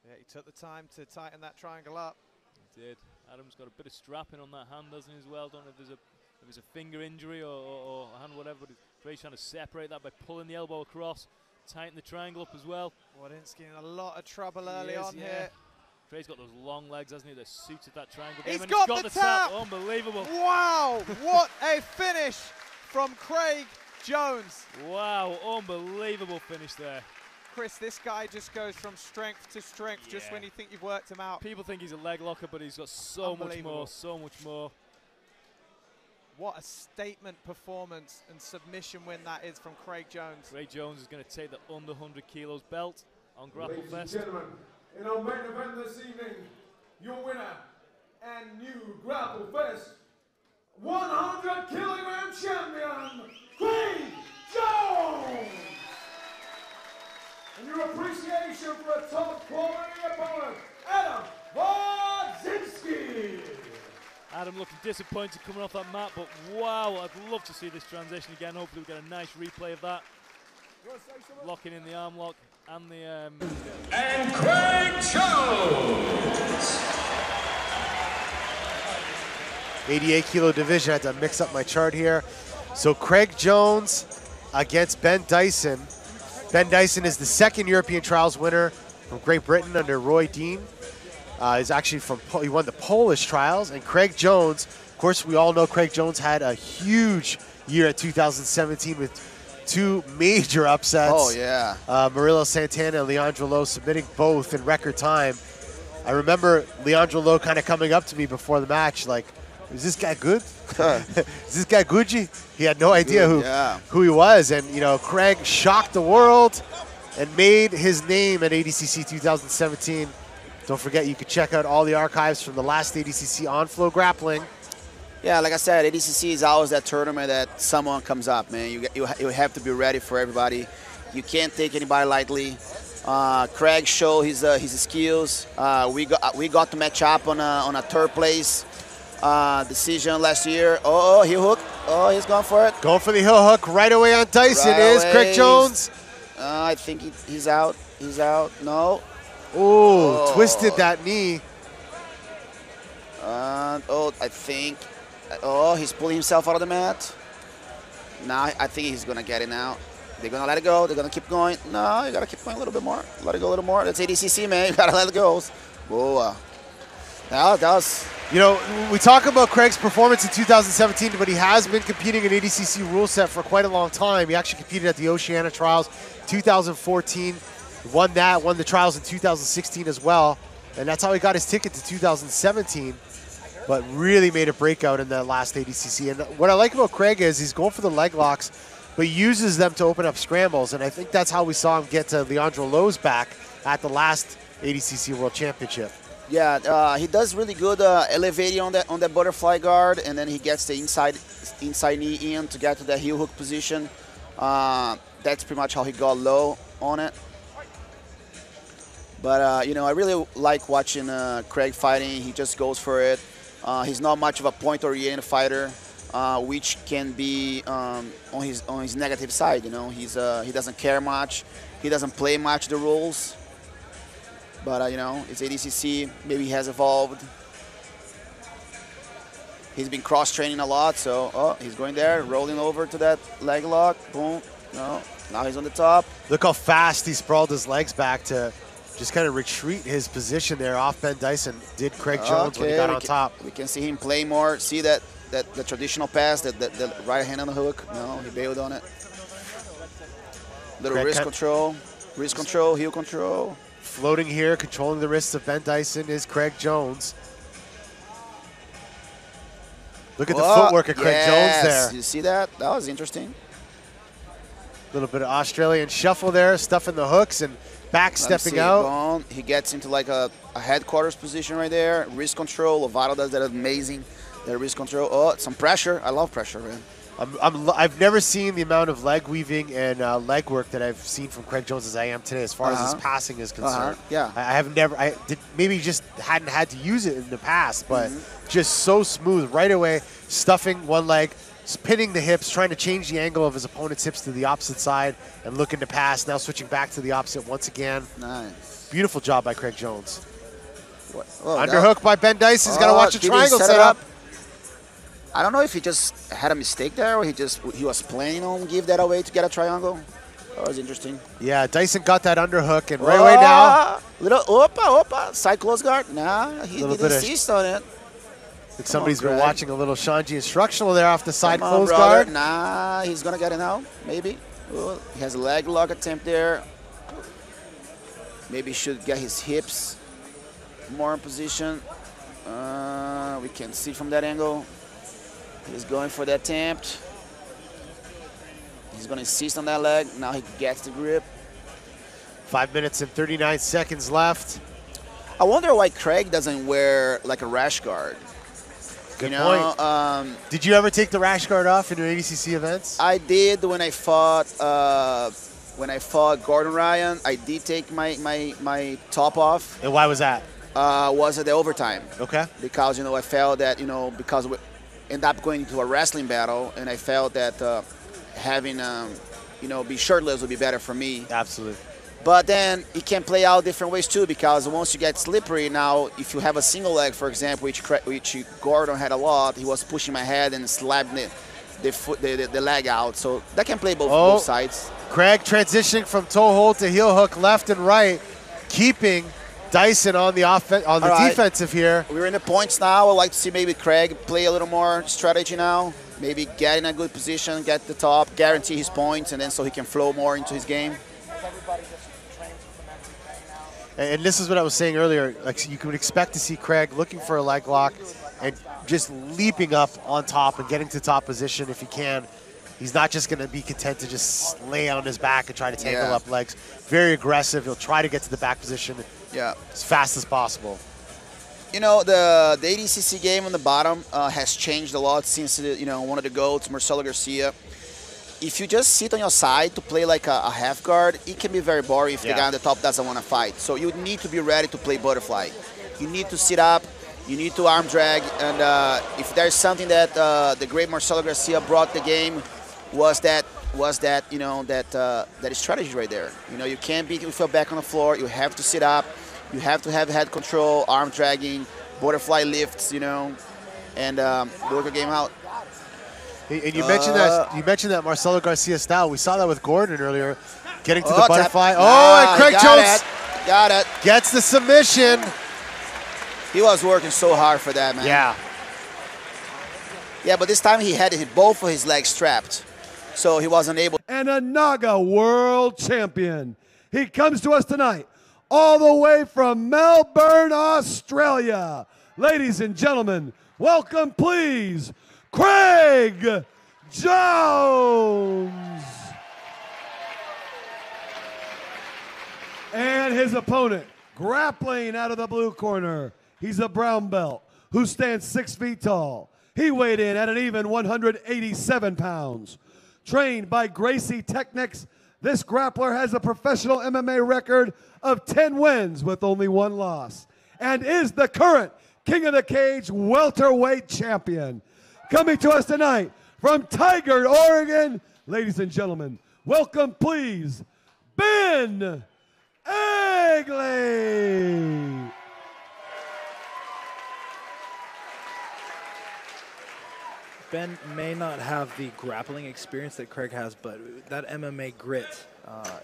Yeah, he took the time to tighten that triangle up. He did. Adam's got a bit of strapping on that hand, doesn't he, as well? Don't know if there's a finger injury or a hand, whatever, but Craig's trying to separate that by pulling the elbow across, tighten the triangle up as well. Wodzinski in a lot of trouble early on here. Craig's got those long legs, hasn't he? That suited that triangle. He's got the tap! Unbelievable. Wow, what a finish from Craig Jones. Wow, unbelievable finish there. Chris, this guy just goes from strength to strength just when you think you've worked him out. People think he's a leg locker, but he's got so much more. What a statement performance and submission win that is from Craig Jones. Craig Jones is going to take the under 100 kilos belt on Grapple Fest. In our main event this evening, your winner and new Grapple Fest 100 kilogram champion, Craig Jones! And your appreciation for a top quality opponent, Adam Wodzinski! Adam looking disappointed coming off that mat, but wow, I'd love to see this transition again. Hopefully we get a nice replay of that. Locking in the arm lock. And Craig Jones! 88 kilo division. I had to mix up my chart here. So Craig Jones against Ben Dyson. Ben Dyson is the second European trials winner from Great Britain under Roy Dean. He's actually he won the Polish trials. And Craig Jones, of course, we all know Craig Jones had a huge year at 2017 with two major upsets. Oh, yeah. Murilo Santana and Leandro Lo submitting both in record time. I remember Leandro Lo kind of coming up to me before the match like, is this guy good? Is this guy Gucci? He had no idea who he was. And, Craig shocked the world and made his name at ADCC 2017. Don't forget, you can check out all the archives from the last ADCC on FloGrappling. Yeah, like I said, ADCC is always that tournament that someone comes up, man. You have to be ready for everybody. You can't take anybody lightly. Craig showed his skills. We got to match up on a third place decision last year. Oh, heel hook. Oh, he's going for it. Going for the heel hook right away on Dyson is Craig Jones. I think he's out. He's out. No. Ooh, twisted that knee. I think. Oh, he's pulling himself out of the mat. Now I think he's gonna get it now. They're gonna let it go. They're gonna keep going. No, you gotta keep going a little bit more. Let it go a little more. That's ADCC, man. You gotta let it go. Whoa. That was. You know, we talk about Craig's performance in 2017, but he has been competing in ADCC rule set for quite a long time. He actually competed at the Oceania Trials 2014, won that, won the trials in 2016 as well, and that's how he got his ticket to 2017, but really made a breakout in that last ADCC. And what I like about Craig is he's going for the leg locks, but uses them to open up scrambles, and I think that's how we saw him get to Leandro Lowe's back at the last ADCC World Championship. Yeah, he does really good elevating on that butterfly guard, and then he gets the inside knee in to get to that heel hook position. That's pretty much how he got low on it. But you know, I really like watching Craig fighting. He just goes for it. He's not much of a point-oriented fighter, which can be on his negative side. You know, he doesn't care much. He doesn't play much the rules. But, you know, it's ADCC. Maybe he has evolved. He's been cross-training a lot, so, he's going there, rolling over to that leg lock. Boom. No. Now he's on the top. Look how fast he sprawled his legs back to just kind of retreat his position there off Ben Dyson. Did Craig Jones when he got on top. We can see him play more. See that the traditional pass, the right hand on the hook. No, he bailed on it. Little wrist control, heel control. Floating here, controlling the wrists of Ben Dyson is Craig Jones. Look at the footwork of Craig Jones there. You see that? That was interesting. A little bit of Australian shuffle there, stuffing the hooks and back stepping out. He gets into like a headquarters position right there. Wrist control. Lovato does that amazing. That wrist control. Oh, some pressure. I love pressure, man. I've never seen the amount of leg weaving and leg work that I've seen from Craig Jones as I am today, as far as his passing is concerned. Yeah, I did maybe just hadn't had to use it in the past, but just so smooth right away, stuffing one leg, pinning the hips, trying to change the angle of his opponent's hips to the opposite side, and looking to pass. Now switching back to the opposite once again. Nice, beautiful job by Craig Jones. Underhook by Ben Dyson. He's got to watch a triangle set up. I don't know if he just had a mistake there or he was planning on give that away to get a triangle. That was interesting. Yeah, Dyson got that underhook and right away now. Little opa, side close guard. Nah, he didn't insist on it. Like somebody's been watching a little Shanji instructional there off the side close guard. Nah, he's gonna get it now, maybe. Ooh, he has a leg lock attempt there. Maybe he should get his hips more in position. We can see from that angle. He's going for the attempt. He's going to insist on that leg. Now he gets the grip. 5 minutes and 39 seconds left. I wonder why Craig doesn't wear like a rash guard. Good point. Did you ever take the rash guard off in your ADCC events? I did when I fought Gordon Ryan. I did take my top off. And why was that? Was at the overtime. Okay. Because, you know, I felt that, you know, because we end up going into a wrestling battle, and I felt that having, you know, be shirtless would be better for me. Absolutely. But then it can play out different ways too, because once you get slippery, now if you have a single leg, for example, which Gordon had a lot, he was pushing my head and slapping the leg out. So that can play both sides. Craig transitioning from toe hold to heel hook left and right, keeping Dyson on the defensive here. We're in the points now. I'd like to see maybe Craig play a little more strategy now. Maybe get in a good position, get the top, guarantee his points, and then so he can flow more into his game. And this is what I was saying earlier. Like, you could expect to see Craig looking for a leg lock and just leaping up on top and getting to top position if he can. He's not just going to be content to just lay on his back and try to tangle up legs. Very aggressive. He'll try to get to the back position as fast as possible. You know, the ADCC game on the bottom has changed a lot since, you know, one of the GOATs, Marcelo Garcia. If you just sit on your side to play like a half guard, it can be very boring if the guy on the top doesn't want to fight. So you need to be ready to play butterfly. You need to sit up. You need to arm drag. And if there's something that the great Marcelo Garcia brought the game, was that was that, you know, that strategy right there. You know, you can't beat with your back on the floor. You have to sit up. You have to have head control, arm dragging, butterfly lifts, you know, and work a game out. And you mentioned that Marcelo Garcia style. We saw that with Gordon earlier, getting to the butterfly. And Craig Jones got it. Gets the submission. He was working so hard for that, man. Yeah. Yeah, but this time he had both of his legs strapped, so he wasn't able. And a Naga world champion. He comes to us tonight all the way from Melbourne, Australia. Ladies and gentlemen, welcome, please, Craig Jones. And his opponent, grappling out of the blue corner. He's a brown belt who stands 6 feet tall. He weighed in at an even 187 pounds. Trained by Gracie Technics, this grappler has a professional MMA record of 10 wins with only 1 loss and is the current King of the Cage welterweight champion. Coming to us tonight from Tigard, Oregon, ladies and gentlemen, welcome please, Ben Egley. Ben may not have the grappling experience that Craig has, but that MMA grit,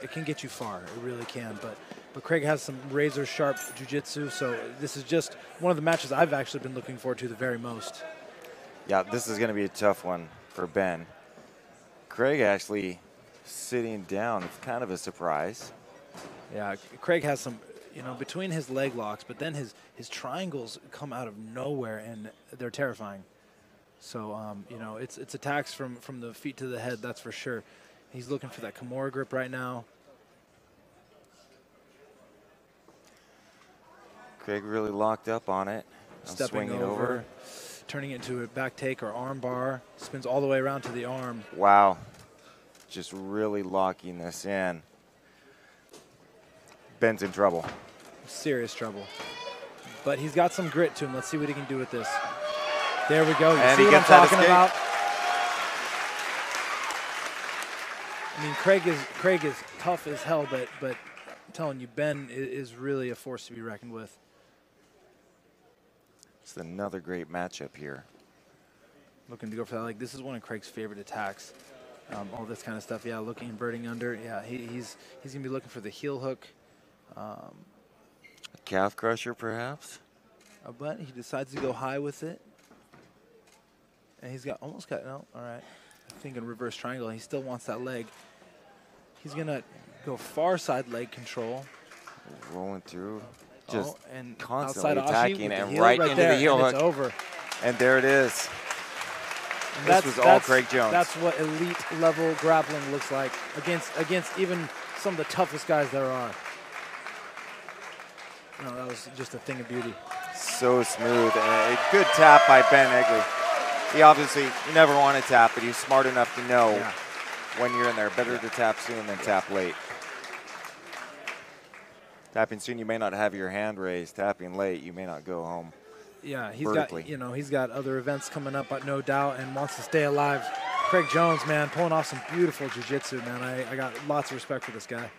it can get you far. It really can. But Craig has some razor-sharp jiu-jitsu, so this is just one of the matches I've actually been looking forward to the very most. Yeah, this is going to be a tough one for Ben. Craig actually sitting down. It's kind of a surprise. Yeah, Craig has some, you know, between his leg locks, but then his triangles come out of nowhere, and they're terrifying. So, you know, it's attacks from the feet to the head, that's for sure. He's looking for that Kimura grip right now. Craig really locked up on it. Stepping over, turning it into a back take or arm bar. Spins all the way around to the arm. Wow. Just really locking this in. Ben's in trouble. Serious trouble. But he's got some grit to him. Let's see what he can do with this. There we go. You and see he what I'm gets that talking escape. about? I mean, Craig is tough as hell, but I'm telling you, Ben is really a force to be reckoned with. It's another great matchup here. Looking to go for that leg. This is one of Craig's favorite attacks. All this kind of stuff. Yeah, looking, inverting under. Yeah, he's gonna be looking for the heel hook. A calf crusher, perhaps. But he decides to go high with it. And he's got almost got, no, all right. I think in reverse triangle, he still wants that leg. He's going to go far side leg control. Rolling through. Just and constantly outside attacking and right into the heel hook. It's over. And there it is. And this was all Craig Jones. That's what elite level grappling looks like against even some of the toughest guys there are. No, that was just a thing of beauty. So smooth. And a good tap by Ben Egley. He obviously, you never want to tap, but he's smart enough to know when you're in there. Better to tap soon than tap late. Tapping soon, you may not have your hand raised. Tapping late, you may not go home. Yeah, he's vertically. got, you know, he's got other events coming up, but no doubt, and wants to stay alive. Craig Jones, man, pulling off some beautiful jiu-jitsu, man. I got lots of respect for this guy.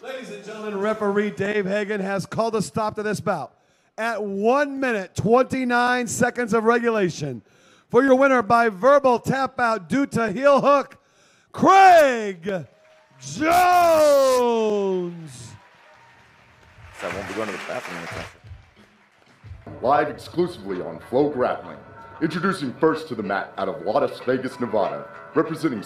Ladies and gentlemen, referee Dave Hagan has called a stop to this bout at 1 minute, 29 seconds of regulation. For your winner by verbal tap out due to heel hook, Craig Jones. So I won't be going to the bathroom anytime. Live exclusively on FloGrappling. Introducing first to the mat out of Las Vegas, Nevada, representing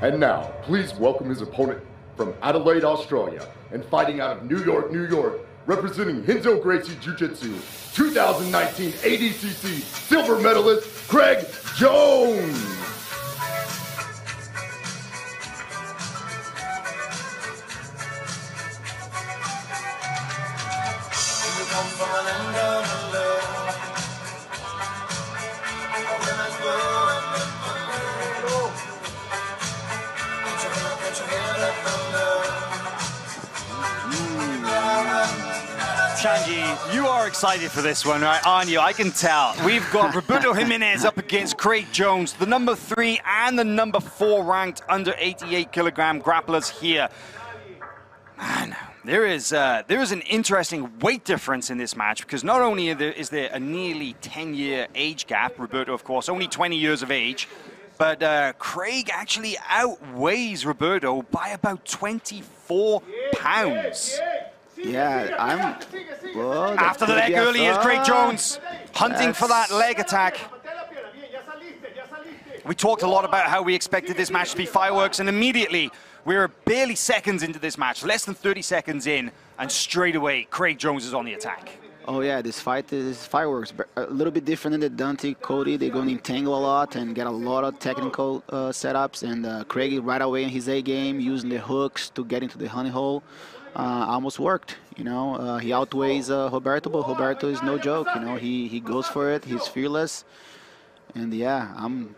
And now, please welcome his opponent from Adelaide, Australia, and fighting out of New York, New York, representing Renzo Gracie Jiu-Jitsu, 2019 ADCC silver medalist, Craig Jones. Shanji, you are excited for this one, right? Aren't you? I can tell. We've got Roberto Jimenez up against Craig Jones, the number 3 and the number 4 ranked under 88 kilogram grapplers here. Man, there is an interesting weight difference in this match because not only is there a nearly 10-year age gap, Roberto, of course, only 20 years of age, but Craig actually outweighs Roberto by about 24 pounds. Yeah, After the leg early is Craig Jones hunting for that leg attack. We talked a lot about how we expected this match to be fireworks, and immediately we were barely seconds into this match, less than 30 seconds in, and straight away Craig Jones is on the attack. Oh yeah, this fight is fireworks. A little bit different than the Dante Cody. They're going to entangle a lot and get a lot of technical setups, and Craig right away in his A game, using the hooks to get into the honey hole. Almost worked, you know. He outweighs Roberto, but Roberto is no joke, you know. He goes for it. He's fearless, and yeah, I'm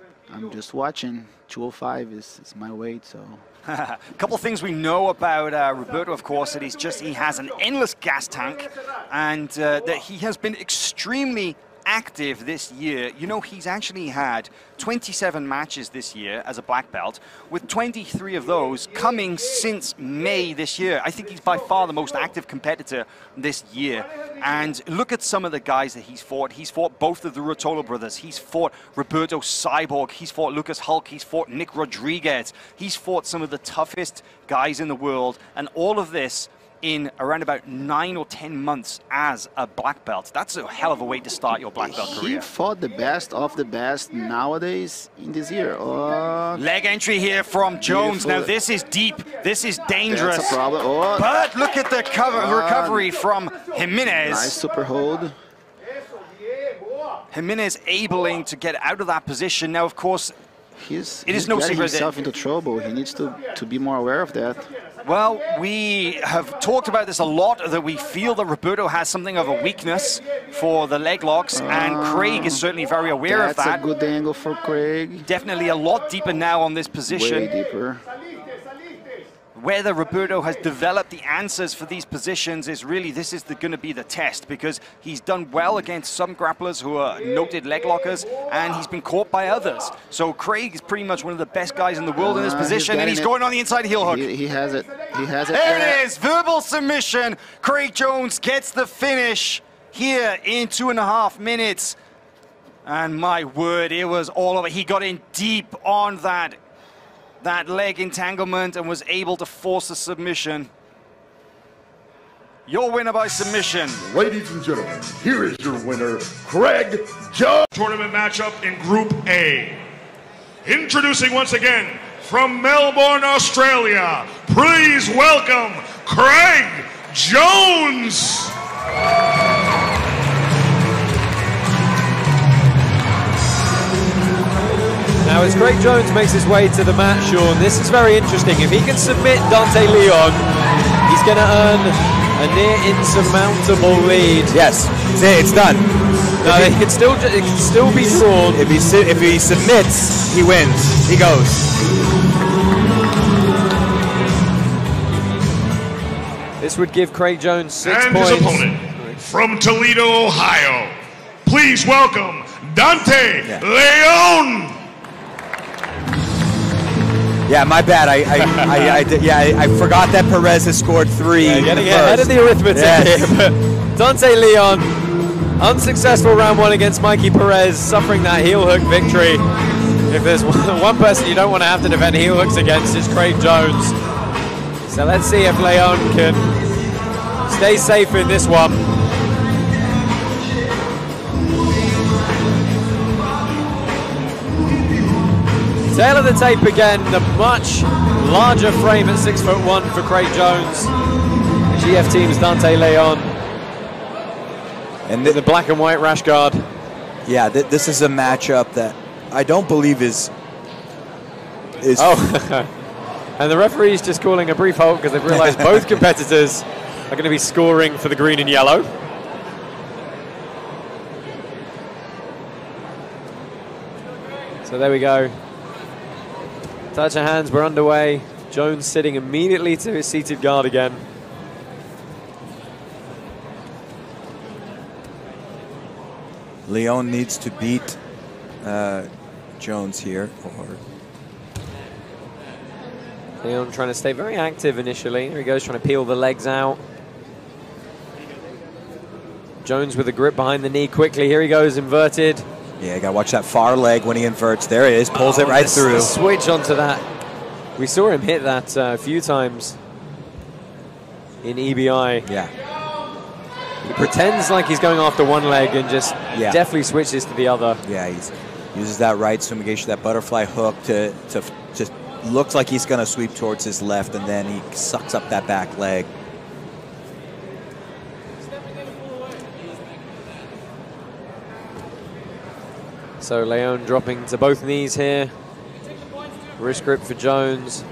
just watching. 205 is my weight, so. A couple things we know about Roberto, of course, that he has an endless gas tank, and that he has been extremely active this year. You know, he's actually had 27 matches this year as a black belt, with 23 of those coming since May this year. I think he's by far the most active competitor this year. And look at some of the guys that he's fought. He's fought both of the Ruotolo brothers. He's fought Roberto Cyborg. He's fought Lucas Hulk. He's fought Nick Rodriguez. He's fought some of the toughest guys in the world. And all of this in around about 9 or 10 months as a black belt. That's a hell of a way to start your black belt career. He fought the best of the best nowadays in this year. Leg entry here from Jones. Beautiful. Now this is deep. This is dangerous. That's a problem. But look at the recovery from Jimenez. Nice super hold. Jimenez able to get out of that position. Now, of course, he's no getting secret himself into trouble. He needs to be more aware of that. Well, we have talked about this a lot, that we feel that Roberto has something of a weakness for the leg locks, and Craig is certainly very aware of that. That's a good angle for Craig. Definitely a lot deeper now on this position. Way deeper. Whether Roberto has developed the answers for these positions is really, this is going to be the test, because he's done well against some grapplers who are noted leg lockers, and he's been caught by others. So Craig is pretty much one of the best guys in the world in this position, and he's going on the inside heel hook. He has it. He has it. There it is, verbal submission. Craig Jones gets the finish here in 2.5 minutes. And my word, it was all over. He got in deep on that leg entanglement and was able to force a submission. Your winner by submission. Ladies and gentlemen, here is your winner, Craig Jones. Tournament matchup in Group A. Introducing once again from Melbourne, Australia, please welcome Craig Jones. Now, as Craig Jones makes his way to the mat, Sean, this is very interesting. If he can submit Dante Leon, he's going to earn a near insurmountable lead. Yes, it's done. No, it can still be drawn. If he submits, he wins. He goes. This would give Craig Jones 6 and points. his opponent from Toledo, Ohio, please welcome Dante Leon. Yeah, my bad. I forgot that Perez has scored 3. Yeah, getting ahead of the arithmetic here. Dante Leon, unsuccessful round 1 against Mikey Perez, suffering that heel hook victory. If there's one person you don't want to have to defend heel hooks against, it's Craig Jones. So let's see if Leon can stay safe in this one. Tail of the tape again, the much larger frame at 6'1" for Craig Jones. GF Team's Dante Leon. And the black and white rash guard. Yeah, this is a matchup that I don't believe is oh, and the referee's just calling a brief halt because they've realized both competitors are going to be scoring for the green and yellow. So there we go. Touch of hands, we're underway. Jones sitting immediately to his seated guard again. Leon needs to beat Jones here. Leon trying to stay very active initially. There he goes, trying to peel the legs out. Jones with a grip behind the knee quickly. Here he goes, inverted. Yeah, you got to watch that far leg when he inverts. There it is, pulls it right through. The switch onto that. We saw him hit that a few times in EBI. Yeah. He pretends like he's going after one leg and just definitely switches to the other. Yeah, he uses that right sumigation, that butterfly hook to just looks like he's going to sweep towards his left, and then he sucks up that back leg. So Leon dropping to both knees here. Wrist grip for Jones.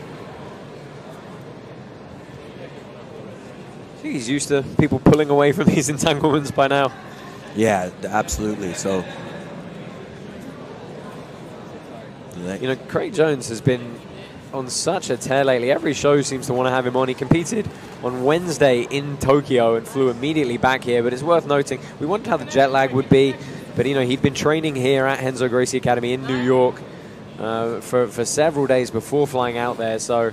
I think he's used to people pulling away from these entanglements by now. Yeah, absolutely. So, you know, Craig Jones has been on such a tear lately. Every show seems to want to have him on. He competed on Wednesday in Tokyo and flew immediately back here, but it's worth noting, we wondered how the jet lag would be, but, you know, he'd been training here at Renzo Gracie Academy in New York for several days before flying out there, so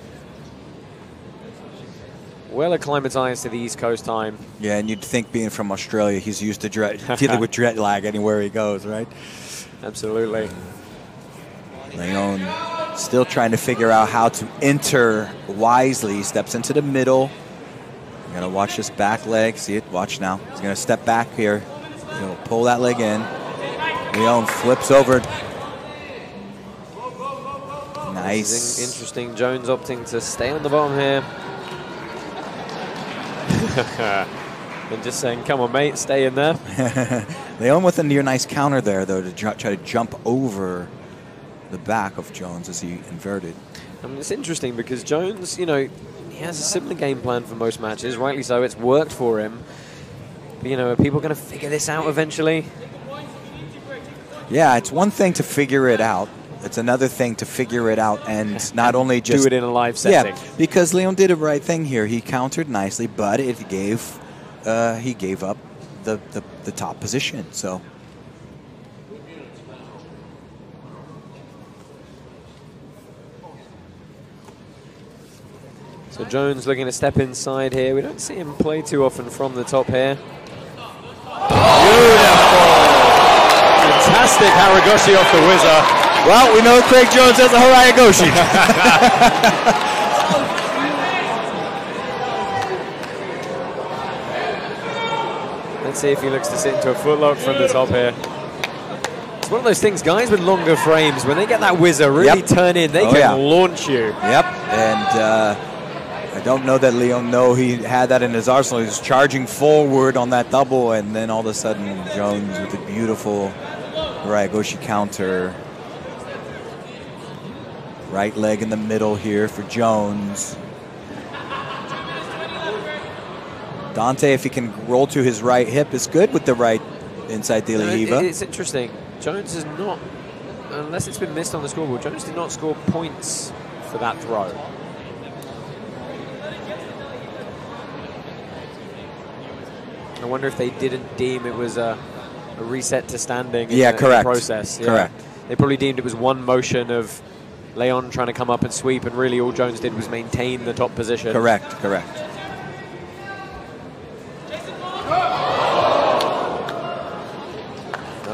well acclimatized to the East Coast time. yeah, and you'd think being from Australia, he's used to dealing with jet lag anywhere he goes, right? Absolutely. Leon still trying to figure out how to enter wisely. He steps into the middle. You're going to watch this back leg. See it? Watch now. He's going to step back here. He'll pull that leg in. Leon flips over. Nice. Interesting. Jones opting to stay on the bottom here. And just saying, come on, mate, stay in there. Leon with a near nice counter there, though, to try to jump over the back of Jones as he inverted. I mean, it's interesting because Jones, you know, he has a similar game plan for most matches, rightly so. It's worked for him. But, you know, are people going to figure this out eventually? Yeah, it's one thing to figure it out. It's another thing to figure it out and not only just do it in a live setting. Yeah, because Leon did the right thing here. He countered nicely, but it gave he gave up the top position. So Jones looking to step inside here. We don't see him play too often from the top here. Beautiful! Fantastic Haragoshi off the whizzer. Well, we know Craig Jones has a Haragoshi. Let's see if he looks to sit into a footlock from the top here. It's one of those things, guys with longer frames, when they get that whizzer really turn in, they can launch you. Yep, and I don't know that Leon he had that in his arsenal. He was charging forward on that double, and then all of a sudden Jones with a beautiful Haragoshi counter. Right leg in the middle here for Jones. Dante, if he can roll to his right hip, is good with the right inside De La Riva. It's interesting. Jones is not, unless it's been missed on the scoreboard, Jones did not score points for that throw. I wonder if they didn't deem it was a reset to standing in the process. Yeah. Correct. They probably deemed it was one motion of Leon trying to come up and sweep, and really all Jones did was maintain the top position. Correct.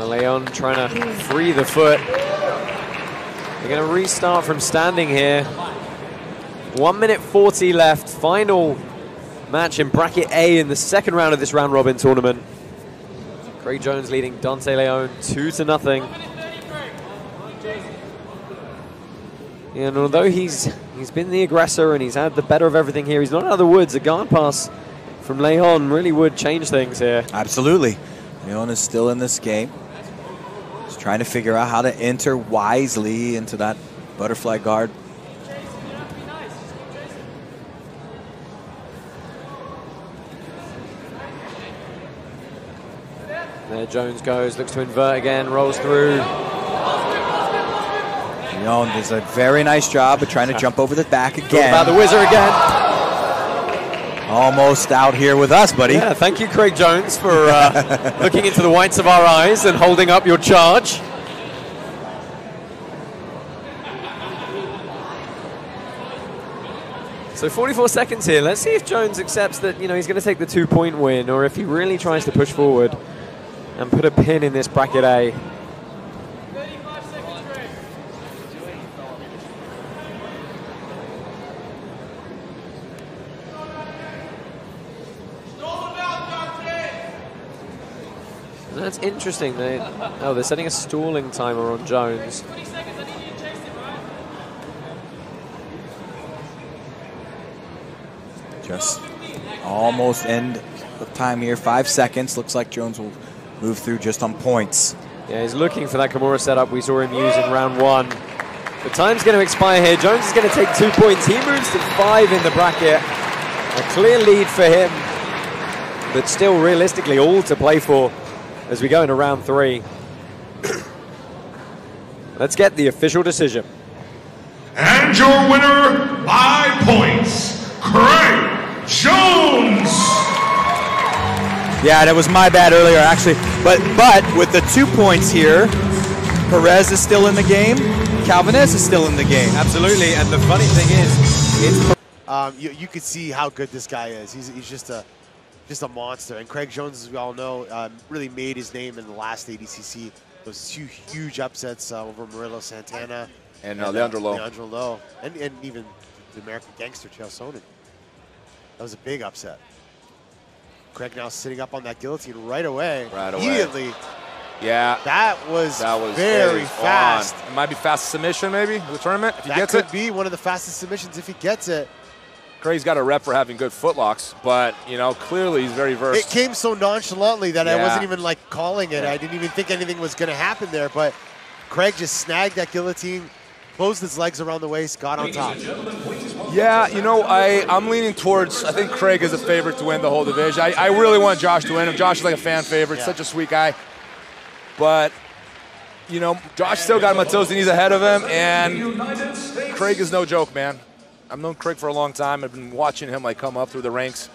Leon trying to free the foot. They're going to restart from standing here. 1 minute 40 left. Final match in bracket A in the second round of this round robin tournament. Craig Jones leading Dante Leon 2-0. And although he's been the aggressor and he's had the better of everything here, he's not out of the woods. A guard pass from Leon really would change things here. Absolutely. Leon is still in this game. He's trying to figure out how to enter wisely into that butterfly guard. There Jones goes, looks to invert again, rolls through. Leon does a very nice job of trying to jump over the back again. Talk about the whizzer again. Almost out here with us, buddy. Yeah, thank you, Craig Jones, for looking into the whites of our eyes and holding up your charge. So 44 seconds here. Let's see if Jones accepts that, he's going to take the 2-point win, or if he really tries to push forward and put a pin in this bracket A. That's interesting. They're setting a stalling timer on Jones. Just almost end of time here. 5 seconds. Looks like Jones will move through just on points. Yeah, he's looking for that Kimura setup we saw him use in round 1. The time's going to expire here. Jones is going to take 2 points. He moves to 5 in the bracket. A clear lead for him, but still realistically all to play for as we go into round 3. Let's get the official decision. And your winner by points, Craig Jones. Yeah, that was my bad earlier, actually. But with the 2 points here, Perez is still in the game. Calvinez is still in the game. Absolutely, and the funny thing is, it's you could see how good this guy is. He's just a monster. And Craig Jones, as we all know, really made his name in the last ADCC. Those 2 huge upsets over Murillo Santana and Leandro Lo. Leandro Lo, and even the American gangster Chael Sonnen. That was a big upset. Craig now sitting up on that guillotine right away. Immediately. Yeah. That was very fast. It might be fast submission maybe in the tournament if he that gets could it. be one of the fastest submissions if he gets it. Craig's got a rep for having good footlocks, but clearly he's very versed. It came so nonchalantly that I wasn't even calling it. I didn't even think anything was going to happen there, but Craig just snagged that guillotine, closed his legs around the waist, got on top. Yeah, I'm leaning towards, I think Craig is a favorite to win the whole division. I really want Josh to win him. Josh is like a fan favorite, such a sweet guy. But, Josh still got Matos and he's ahead of him, and Craig is no joke, man. I've known Craig for a long time. I've been watching him come up through the ranks,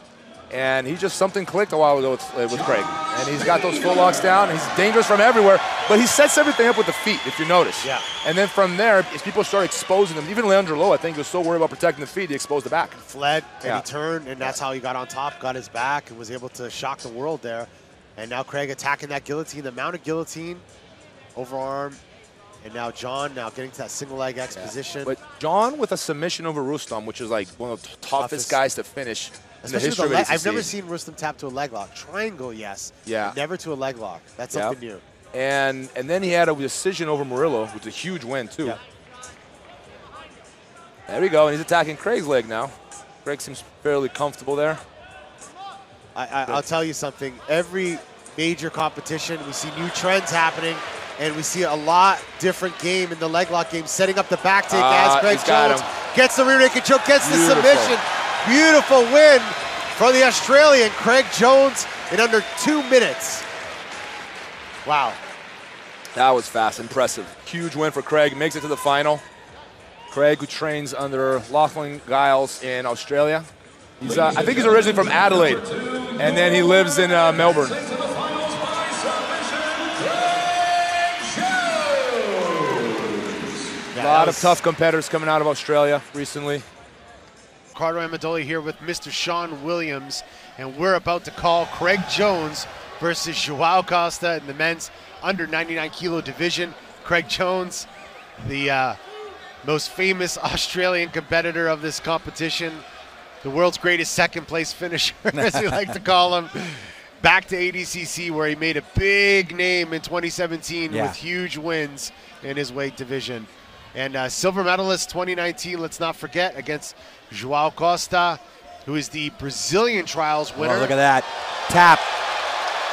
and something clicked a while ago with Craig. And he's got those footlocks down. He's dangerous from everywhere, but he sets everything up with the feet, if you notice. Yeah. And then from there, as people start exposing him, even Leandro Lo, I think, was so worried about protecting the feet, he exposed the back. Fled, and he turned, and that's how he got on top, got his back, and was able to shock the world there. And now Craig attacking that guillotine, the mounted guillotine, overarm. And now John getting to that single leg X position. But John with a submission over Rustam, which is one of the toughest guys to finish in the history of ADCC. I've never seen Rustam tap to a leg lock. Triangle, yes. Yeah. Never to a leg lock. That's something new. And then he had a decision over Murillo, which was a huge win too. Yep. There we go, and he's attacking Craig's leg now. Craig seems fairly comfortable there. I'll tell you something. Every major competition, we see new trends happening. And we see a lot different game in the leg lock game, setting up the back take as Craig Jones gets the rear naked choke, gets the submission. Beautiful win for the Australian Craig Jones in under 2 minutes. Wow. That was fast, impressive. Huge win for Craig, makes it to the final. Craig, who trains under Lachlan Giles in Australia. I think he's originally from Adelaide, and then he lives in Melbourne. A lot of tough competitors coming out of Australia recently. Ricardo Amadoli here with Mr. Sean Williams, and we're about to call Craig Jones versus Joao Costa in the men's under 99 kilo division. Craig Jones, the most famous Australian competitor of this competition, the world's greatest second place finisher, as we like to call him. Back to ADCC, where he made a big name in 2017 with huge wins in his weight division. And silver medalist 2019, let's not forget, against Joao Costa, who is the Brazilian trials winner. Oh, look at that. Tap.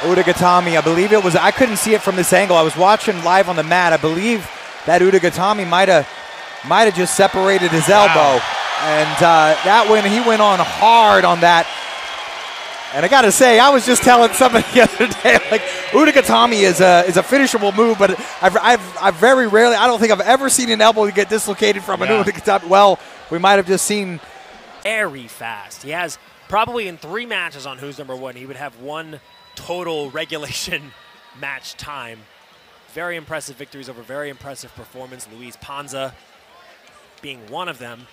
Udagatami, I believe it was, I couldn't see it from this angle. I was watching live on the mat. I believe that Udagatami might have just separated his elbow. And that win, he went on hard on that. And I got to say, I was just telling somebody the other day, like, Udagatami is a finishable move, but I've very rarely, I don't think I've ever seen an elbow get dislocated from an Udagatami. Well, we might have just seen. Very fast. He has probably in 3 matches on Who's Number One, he would have 1 total regulation match time. Very impressive victories over very impressive performance. Luis Panza being one of them.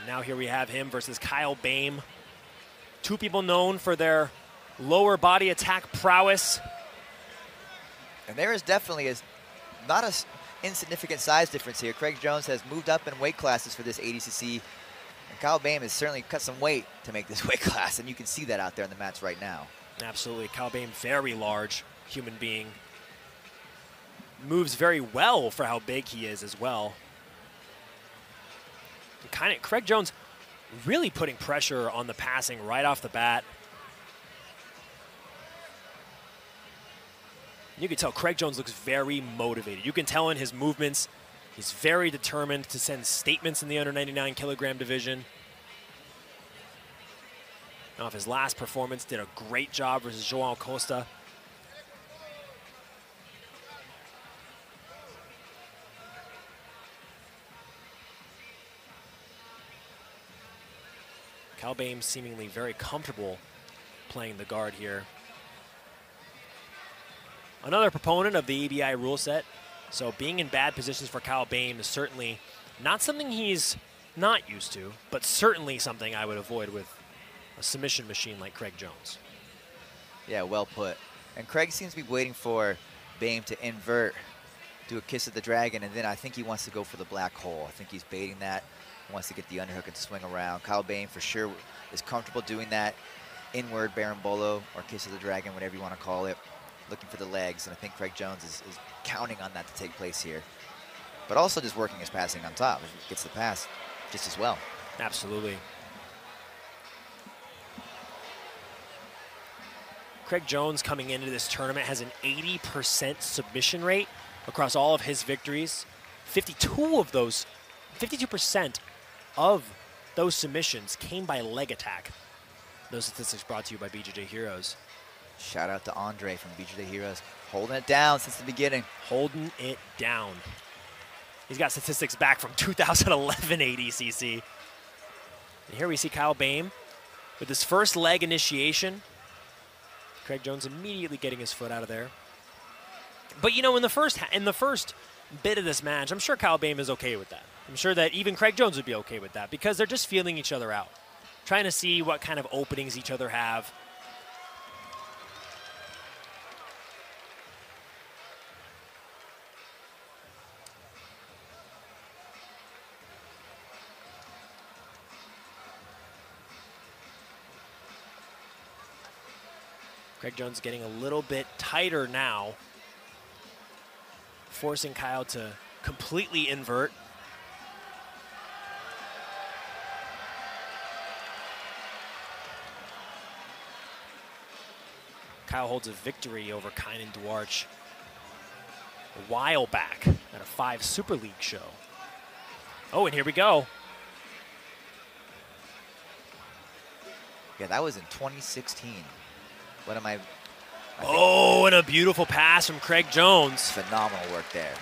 Now here we have him versus Kyle Baim. 2 people known for their lower body attack prowess. And there is definitely not an insignificant size difference here. Craig Jones has moved up in weight classes for this ADCC. And Kyle Baim has certainly cut some weight to make this weight class, and you can see that out there in the mats right now. Absolutely. Kyle Baim, very large human being. Moves very well for how big he is as well. Craig Jones really putting pressure on the passing right off the bat. You can tell Craig Jones looks very motivated. You can tell in his movements, he's very determined to send statements in the under 99 kilogram division. Now, if his last performance did a great job versus Joao Costa. Kyle Baim seemingly very comfortable playing the guard here. Another proponent of the ABI rule set, so being in bad positions for Kyle Baim is certainly not something he's not used to, but certainly something I would avoid with a submission machine like Craig Jones. Yeah, well put. And Craig seems to be waiting for Baim to invert, do a kiss of the dragon, and then I think he wants to go for the black hole. I think he's baiting that. Wants to get the underhook and swing around. Kyle Baim for sure is comfortable doing that inward Berimbolo or kiss of the dragon, whatever you want to call it, looking for the legs, and I think Craig Jones is counting on that to take place here. But also just working his passing on top. If he gets the pass just as well. Absolutely. Craig Jones coming into this tournament has an 80% submission rate across all of his victories. 52% of those submissions came by leg attack. Those statistics brought to you by BJJ Heroes. Shout out to Andre from BJJ Heroes, holding it down since the beginning. Holding it down. He's got statistics back from 2011 ADCC. And here we see Kyle Baim with his first leg initiation. Craig Jones immediately getting his foot out of there. But you know, in the first bit of this match, I'm sure Kyle Baim is okay with that. I'm sure that even Craig Jones would be okay with that because they're just feeling each other out, trying to see what kind of openings each other have. Craig Jones getting a little bit tighter now, forcing Kyle to completely invert. Kyle holds a victory over Kynan Duarch a while back at a 5 Super League show. Oh, and here we go. Yeah, that was in 2016. What am I oh, and a beautiful pass from Craig Jones. Phenomenal work there.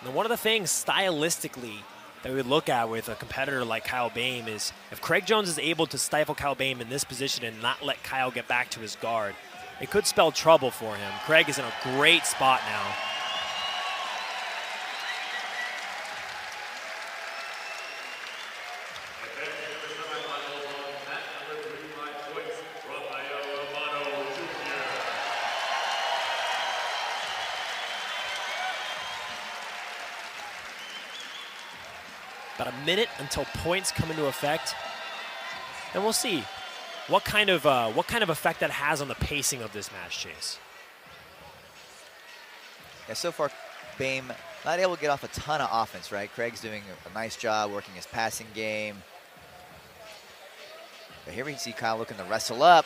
Now, one of the things stylistically that we look at with a competitor like Kyle Baim is if Craig Jones is able to stifle Kyle Baim in this position and not let Kyle get back to his guard, it could spell trouble for him. Craig is in a great spot now. About a minute until points come into effect, and we'll see what kind of effect that has on the pacing of this match, Chase. Yeah, so far, Bame not able to get off a ton of offense, right? Craig's doing a nice job working his passing game. But here we see Kyle looking to wrestle up.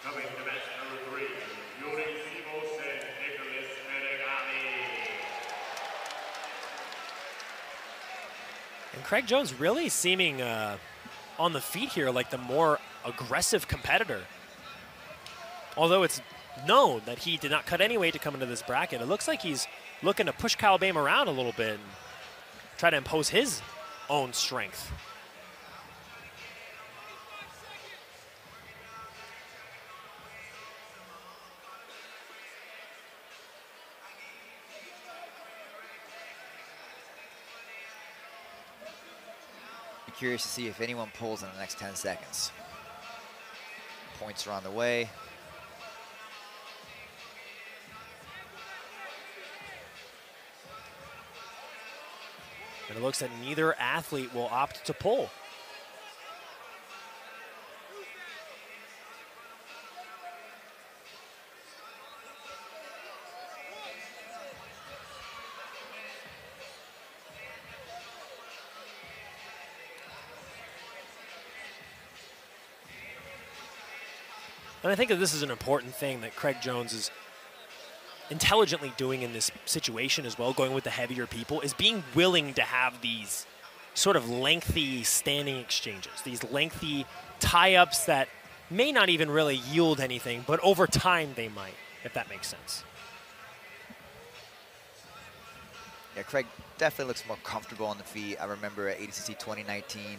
Coming to match number 3, Yuri Simos and Nicholas Menegami. And Craig Jones really seeming on the feet here like the more aggressive competitor. Although it's known that he did not cut any weight to come into this bracket, it looks like he's looking to push Kyle Bame around a little bit and try to impose his own strength. Curious to see if anyone pulls in the next 10 seconds. Points are on the way. And it looks like neither athlete will opt to pull. And I think that this is an important thing that Craig Jones is intelligently doing in this situation as well, going with the heavier people, is being willing to have these sort of lengthy standing exchanges, these lengthy tie-ups that may not even really yield anything, but over time they might, if that makes sense. Yeah, Craig definitely looks more comfortable on the feet. I remember at ADCC 2019,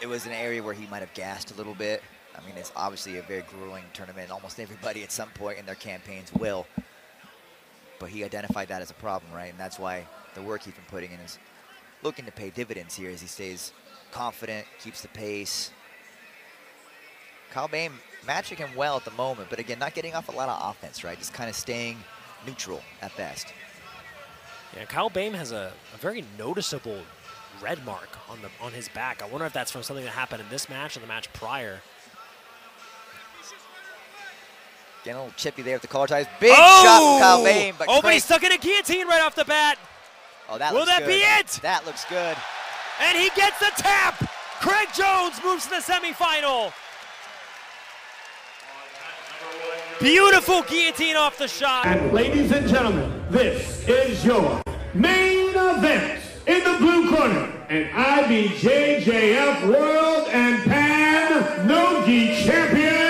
it was an area where he might have gassed a little bit. I mean, it's obviously a very grueling tournament. Almost everybody at some point in their campaigns will. But he identified that as a problem, right? And that's why the work he's been putting in is looking to pay dividends here as he stays confident, keeps the pace. Kyle Bame matching him well at the moment, but again, not getting off a lot of offense, right? Just kind of staying neutral at best. Yeah, Kyle Bame has a very noticeable red mark on his back. I wonder if that's from something that happened in this match or the match prior. Getting a little chippy there with the collar ties. Big shot from Kyle Bame. But but he's stuck in a guillotine right off the bat. Oh, that Will looks that good. be it? That looks good. And he gets the tap. Craig Jones moves to the semifinal. Beautiful guillotine off the shot. And ladies and gentlemen, this is your main event. In the blue corner, an IBJJF World and Pan No-Gi Champion,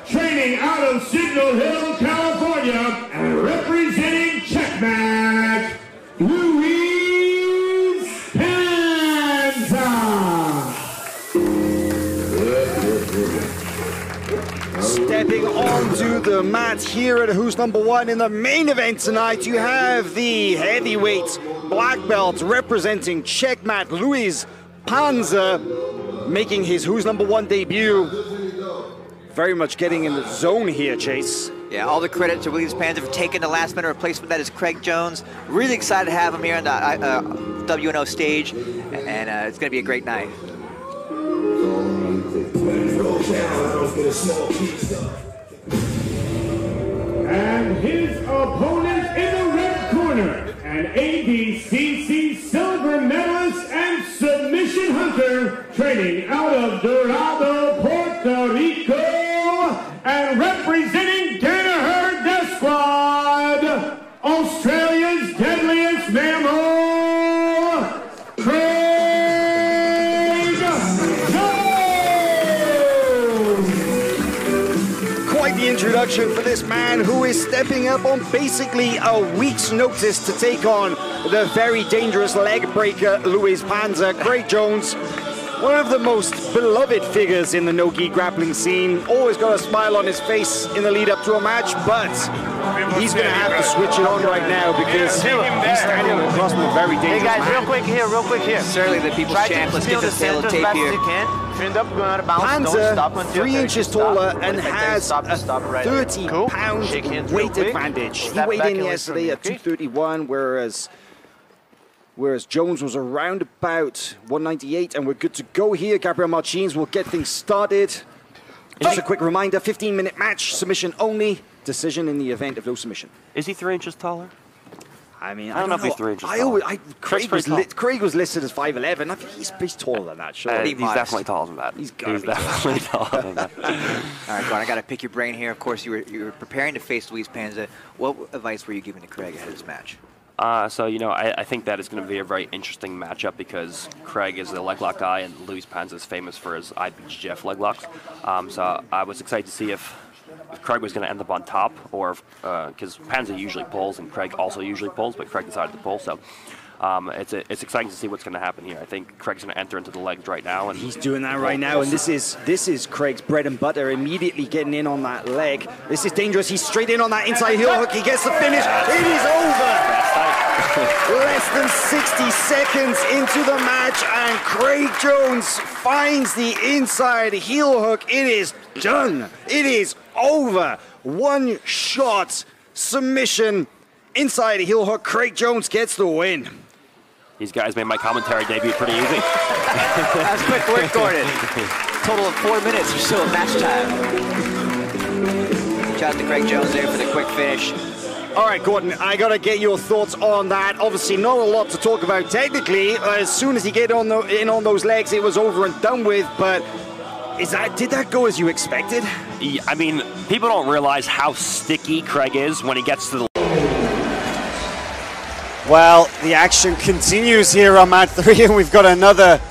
training out of Signal Hill, California, and representing Checkmate, Luis Panza. Stepping onto the mat here at Who's Number One in the main event tonight, you have the heavyweight black belt representing Checkmate, Luis Panza, making his Who's Number One debut. Very much getting in the zone here, Chase. Yeah, all the credit to Luis Panza for taking the last-minute replacement. That is Craig Jones. Really excited to have him here on the WNO stage, and it's going to be a great night. And his opponent in the red corner, an ADCC silver medalist and submission hunter, training out of Dorado, Puerto Rico, and representing Danaher Death Squad, Australia's deadliest mammal, Craig The introduction for this man who is stepping up on basically a week's notice to take on the very dangerous leg breaker Luis Panza. Craig Jones, one of the most beloved figures in the no-gi grappling scene, always got a smile on his face in the lead up to a match, but he's going to have to switch it on right now because he's standing across from a very dangerous man. Hey guys, real quick here. Certainly the people's champ. Let's get this tail tape here. Panza, 3 inches taller and has a 30-pound weight advantage. He weighed in yesterday at 231, whereas Jones was around about 198, and we're good to go here. Gabriel Martins will get things started. Just a quick reminder, 15-minute match, submission only, decision in the event of no submission. Is he 3 inches taller? I mean, I don't know if he's 3 inches taller. Craig was listed as 5'11". I think he's taller than that, sure. He's definitely taller than that. He's definitely taller than that. All right, Gordon, I got to pick your brain here. Of course, you were preparing to face Luis Panza. What advice were you giving to Craig ahead of this match? So, you know, I think that is going to be a very interesting matchup because Craig is a leg lock guy and Luis Panza is famous for his IBJJF leg locks. So I was excited to see if Craig was going to end up on top, or because Panza usually pulls and Craig also usually pulls, but Craig decided to pull. So it's exciting to see what's going to happen here. I think Craig's going to enter into the legs right now, and he's doing that right now. And this is Craig's bread and butter. Immediately getting in on that leg. This is dangerous. He's straight in on that inside heel hook. He gets the finish. It is over. Less than 60 seconds into the match, and Craig Jones finds the inside heel hook. It is done. It is over. One shot submission inside heel hook. Craig Jones gets the win. These guys made my commentary debut pretty easy. That's quick work, Gordon. Total of 4 minutes or so of match time. Shout out to Craig Jones there for the quick finish. All right, Gordon, I got to get your thoughts on that. Obviously, not a lot to talk about technically. As soon as he get in on those legs, it was over and done with. But did that go as you expected? Yeah, I mean, people don't realize how sticky Craig is when he gets to the... Well, the action continues here on mat 3, and we've got another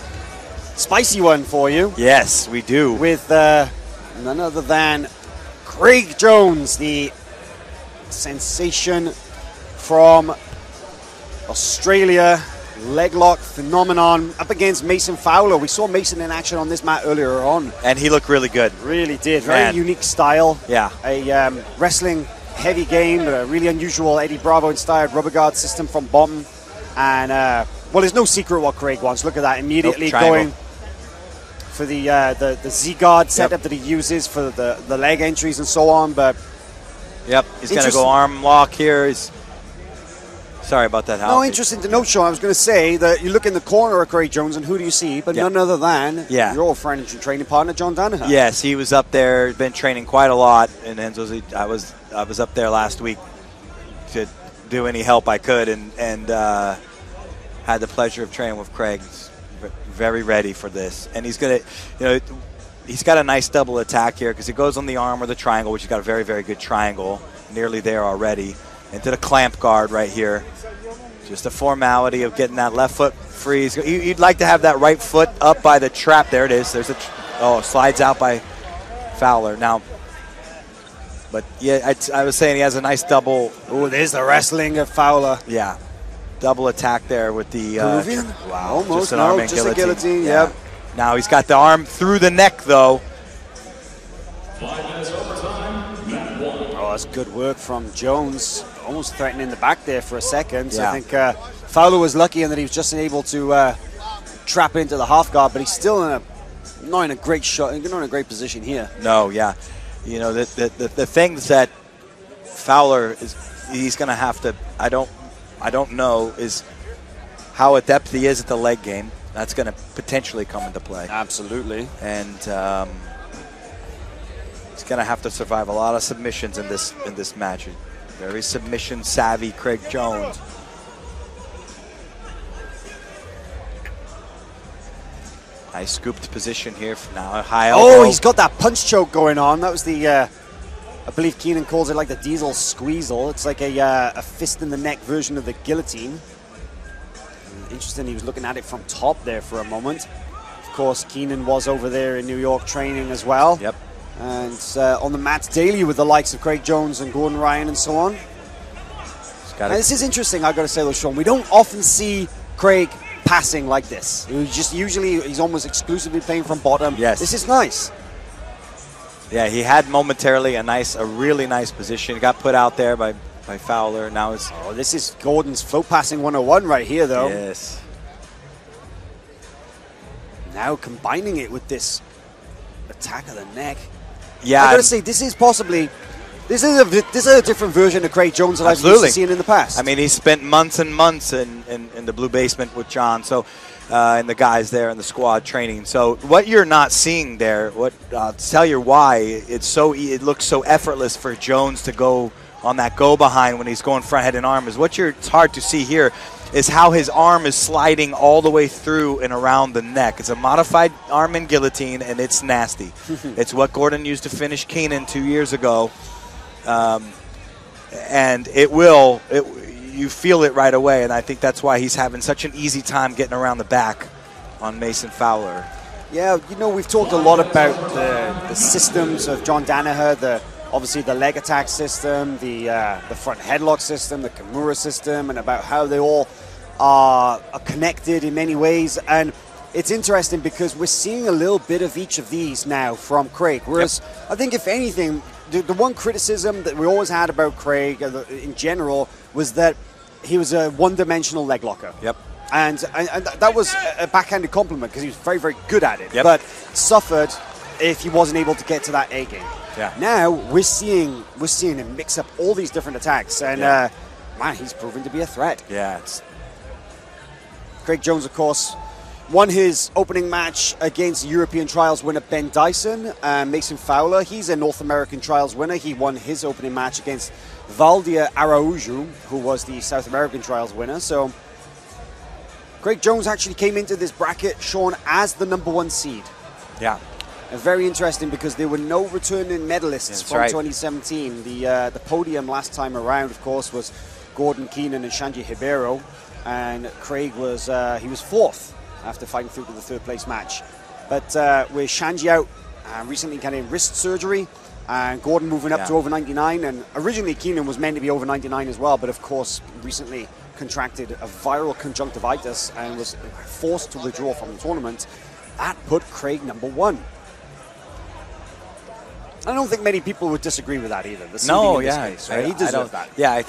spicy one for you. Yes, we do. With none other than Craig Jones, the sensation from Australia, leg lock phenomenon, up against Mason Fowler. We saw Mason in action on this mat earlier on. And he looked really good. Really did. Very unique style. Yeah. A wrestling heavy game, a really unusual Eddie Bravo-inspired rubber guard system from bottom. And, well, there's no secret what Craig wants. Look at that. Immediately going for the Z-guard setup that he uses for the leg entries and so on. But yep, he's going to go arm lock here. Sorry about that, Hal. No, interesting to note, Sean. I was going to say that you look in the corner of Craig Jones, and who do you see? But none other than your old friend and training partner, John Danaher. Yes, he was up there, been training quite a lot. And I was up there last week to do any help I could, and had the pleasure of training with Craig. He's very ready for this, and he's going to, he's got a nice double attack here because it goes on the arm or the triangle, which he's got a very, very good triangle, nearly there already. Into the clamp guard right here. Just a formality of getting that left foot free. You'd like to have that right foot up by the trap. There it is. There's slides out by Fowler. Now, but yeah, I was saying he has a nice double. Oh, there's the wrestling of Fowler. Yeah. Double attack there with the Peruvian? Wow. Almost. Just an arm and guillotine. A guillotine, yep. Now he's got the arm through the neck, though. Oh, that's good work from Jones. Almost threatening the back there for a second. So Yeah. I think Fowler was lucky in that he was just able to trap into the half guard, but he's still not in a great shot. Not in a great position here. No, yeah. You know, the things that Fowler he's going to have to. I don't know is how adept he is at the leg game. That's going to potentially come into play. Absolutely. And he's going to have to survive a lot of submissions in this match. Very submission savvy, Craig Jones. Nice scooped position here for now. High elbow. Oh, he's got that punch choke going on. That was the, I believe Keenan calls it like the Diesel Squeezle. It's like a fist in the neck version of the guillotine. Interesting, he was looking at it from top there for a moment. Of course, Keenan was over there in New York training as well. Yep. And on the mats daily with the likes of Craig Jones and Gordon Ryan and so on. Now, this is interesting, I've got to say though, Sean. We don't often see Craig passing like this. Usually he's almost exclusively playing from bottom. Yes. This is nice. Yeah, he had momentarily a really nice position. He got put out there by Fowler. Now it's... Oh, this is Gordon's float passing 101 right here, though. Yes. Now combining it with this attack of the neck. Yeah, I gotta say, this is possibly... This is a different version of Craig Jones that I've used to seeing in the past. I mean, he spent months and months in the blue basement with John. So, and the guys there in the squad training. So what you're not seeing there, I'll tell you why it looks so effortless for Jones to go on that go behind when he's going front head and arm, is it's hard to see here is how his arm is sliding all the way through and around the neck. It's a modified arm in guillotine, and it's nasty. It's what Gordon used to finish Keenan 2 years ago. And you feel it right away, and I think that's why he's having such an easy time getting around the back on Mason Fowler. Yeah, we've talked a lot about the systems of John Danaher, obviously the leg attack system, the front headlock system, the Kimura system, and about how they all are connected in many ways. And it's interesting because we're seeing a little bit of each of these now from Craig. Whereas I think, if anything, the one criticism that we always had about Craig in general was that he was a one-dimensional leg locker. Yep. And that was a backhanded compliment because he was very, very good at it. Yep. But suffered if he wasn't able to get to that A game. Yeah. Now we're seeing him mix up all these different attacks, and man, he's proven to be a threat. Yeah. Craig Jones, of course, won his opening match against European Trials winner Ben Dyson. Mason Fowler, he's a North American Trials winner. He won his opening match against Valdir Araújo, who was the South American Trials winner. So Craig Jones actually came into this bracket, Sean, as the #1 seed. Yeah. Very interesting because there were no returning medalists from right. 2017. The podium last time around, of course, was Gordon Keenan and Shanji Ribeiro, and Craig was fourth after fighting through to the third place match. But with Shanji out recently getting wrist surgery, and Gordon moving up to over 99, and originally Keenan was meant to be over 99 as well, but of course recently contracted a viral conjunctivitis and was forced to withdraw from the tournament. That put Craig #1. I don't think many people would disagree with that either. The seeding in this case, right? He deserved that. Yeah, I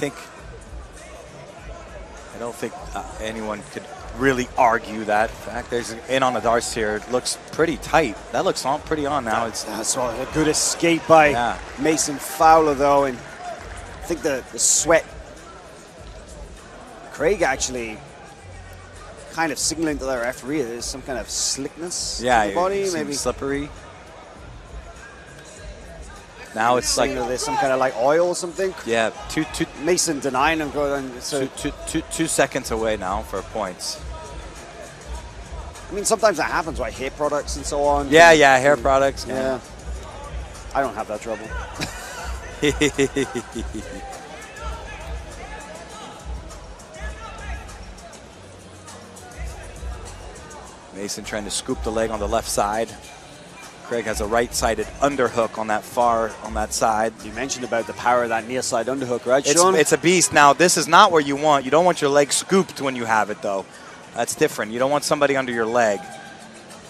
don't think anyone could really argue that. In fact, there's an in on the darts here. It looks pretty tight. That looks pretty on now. That's a good escape by Mason Fowler, though, and I think the sweat. Craig actually kind of signaling to the referee there's some kind of slickness in the body, maybe slippery. Now it's like there's some kind of like oil or something. Yeah, Mason denying him going. So 2 seconds away now for points. I mean, sometimes that happens, right? Hair products and so on. Yeah, hair products. Yeah. I don't have that trouble. Mason trying to scoop the leg on the left side. Craig has a right-sided underhook on that side. You mentioned about the power of that near side underhook, right, Sean? It's a beast. Now, this is not where you want. You don't want your leg scooped when you have it, though. That's different. You don't want somebody under your leg.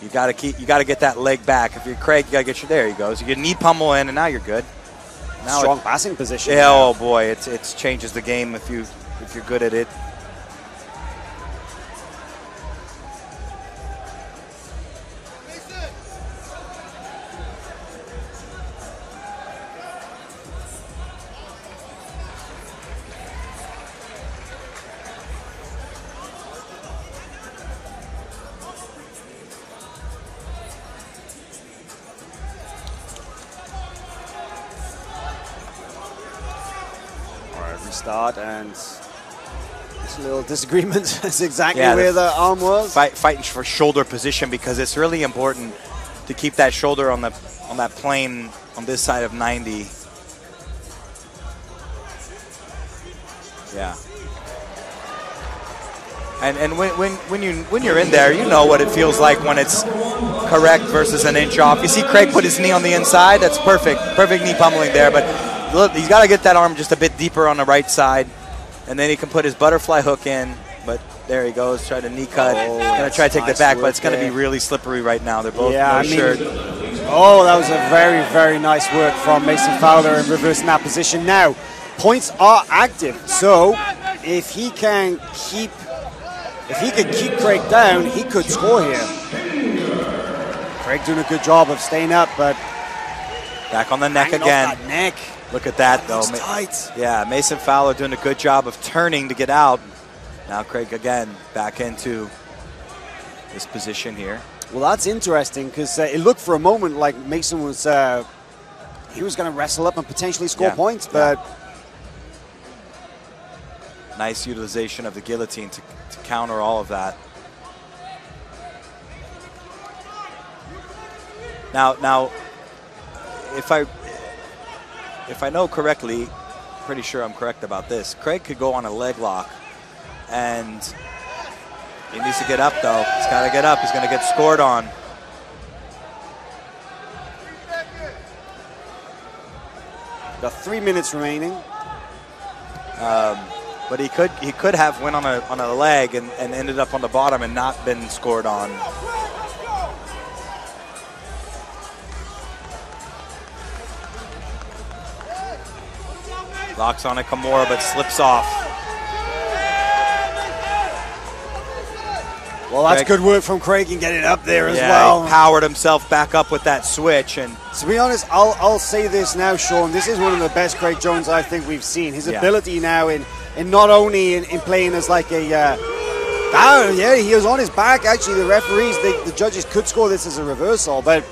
You got to get that leg back. If you're Craig, you got to get your. There he goes. You get knee pummel in, and now you're good. Now strong passing position. Yeah. Oh boy, it changes the game if you're good at it. Start, and this little disagreement is exactly where the arm was. Fighting for shoulder position, because it's really important to keep that shoulder on that plane on this side of 90. Yeah. And when you're in there, you know what it feels like when it's correct versus an inch off. You see Craig put his knee on the inside. That's perfect knee pummeling there, but look, he's got to get that arm just a bit deeper on the right side, and then he can put his butterfly hook in. But there he goes, try to knee cut. Going to try to take the back, but it's going to be really slippery right now. They're both shirt. Oh, that was a very, very nice work from Mason Fowler in reversing that position. Now, points are active, so if he can keep Craig down, he could score here. Craig doing a good job of staying up, but back on the neck again. That neck. Look at that, though. Tight. Yeah, Mason Fowler doing a good job of turning to get out. Now Craig again back into this position here. Well, that's interesting because it looked for a moment like Mason was he was going to wrestle up and potentially score points, but nice utilization of the guillotine to counter all of that. Now, if I know correctly, pretty sure I'm correct about this, Craig could go on a leg lock, and he needs to get up though. He's got to get up. He's going to get scored on. Got 3 minutes remaining. But he could have went on a leg and ended up on the bottom and not been scored on. Locks on a Kimura but slips off. Well, that's good work from Craig in getting up there as Yeah, well. he powered himself back up with that switch. And to be honest, I'll say this now, Sean. This is one of the best Craig Jones I think we've seen. His ability now in not only in playing as like a down, he was on his back. Actually, the referees, the judges could score this as a reversal. But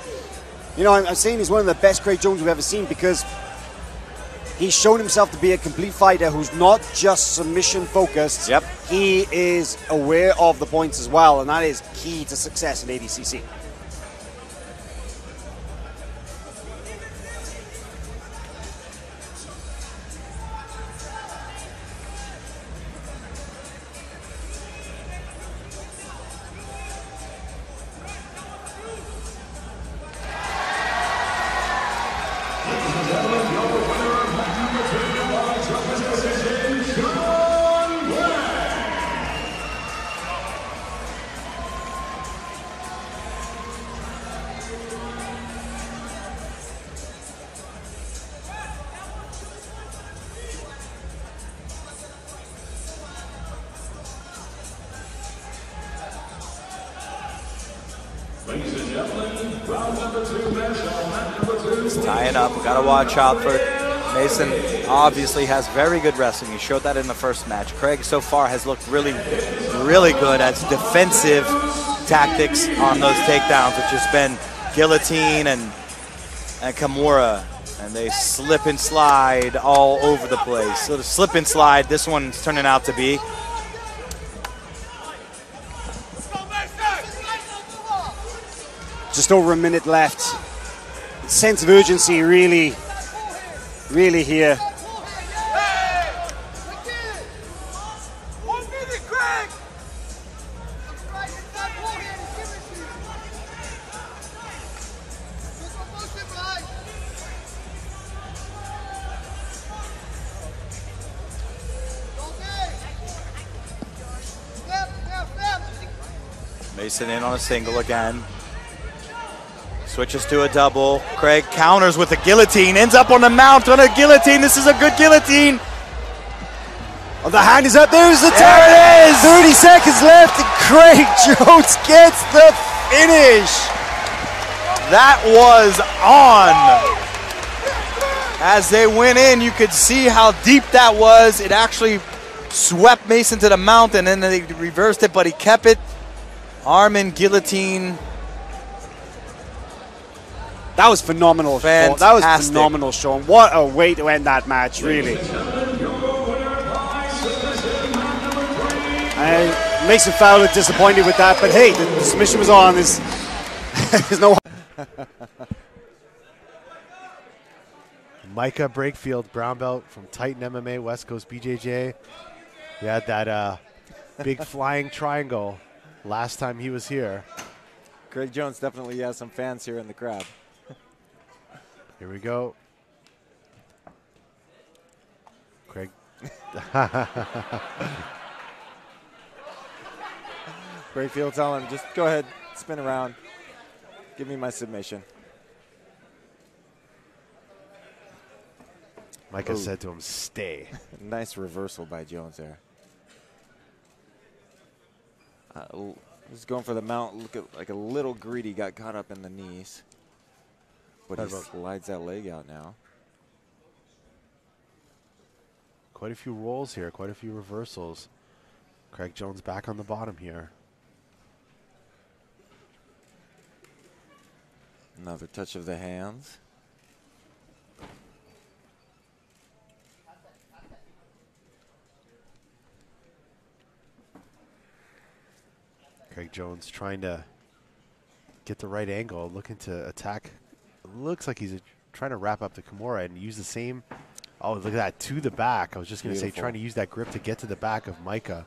you know, I'm saying he's one of the best Craig Jones we've ever seen because he's shown himself to be a complete fighter who's not just submission focused. Yep. He is aware of the points as well, and that is key to success in ADCC. He's tying up. We got to watch out for Mason. Obviously has very good wrestling. He showed that in the first match. Craig so far has looked really, really good at defensive tactics on those takedowns, which has been guillotine and Kimura. And they slip and slide all over the place. So the slip and slide, this one's turning out to be. Just over a minute left. Sense of urgency really, really here. Mason in on a single again. Switches to a double. Craig counters with a guillotine. Ends up on the mount on a guillotine. This is a good guillotine. Oh, the hand is up. There's the There it is. 30 seconds left. And Craig Jones gets the finish. That was on. As they went in, you could see how deep that was. It actually swept Mason to the mount, and then they reversed it, but he kept it. Arm and guillotine. That was phenomenal. Fantastic. That was phenomenal, Sean. What a way to end that match, really. Mason Fowler disappointed with that, but hey, the submission was on. There's no. Micah Brakefield, brown belt from Titan MMA, West Coast BJJ. We had that big flying triangle last time he was here. Craig Jones definitely has some fans here in the crowd. Here we go. Craig. Brakefield telling him, just go ahead, spin around. Give me my submission. Micah said to him, stay. Nice reversal by Jones there. He's going for the mount. Look at like a little greedy, got caught up in the knees. But he slides that leg out now. Quite a few rolls here, quite a few reversals. Craig Jones back on the bottom here. Another touch of the hands. Craig Jones trying to get the right angle, looking to attack. It looks like he's trying to wrap up the Kimura and use the same. Oh, look at that, to the back. I was just going to say, trying to use that grip to get to the back of Micah.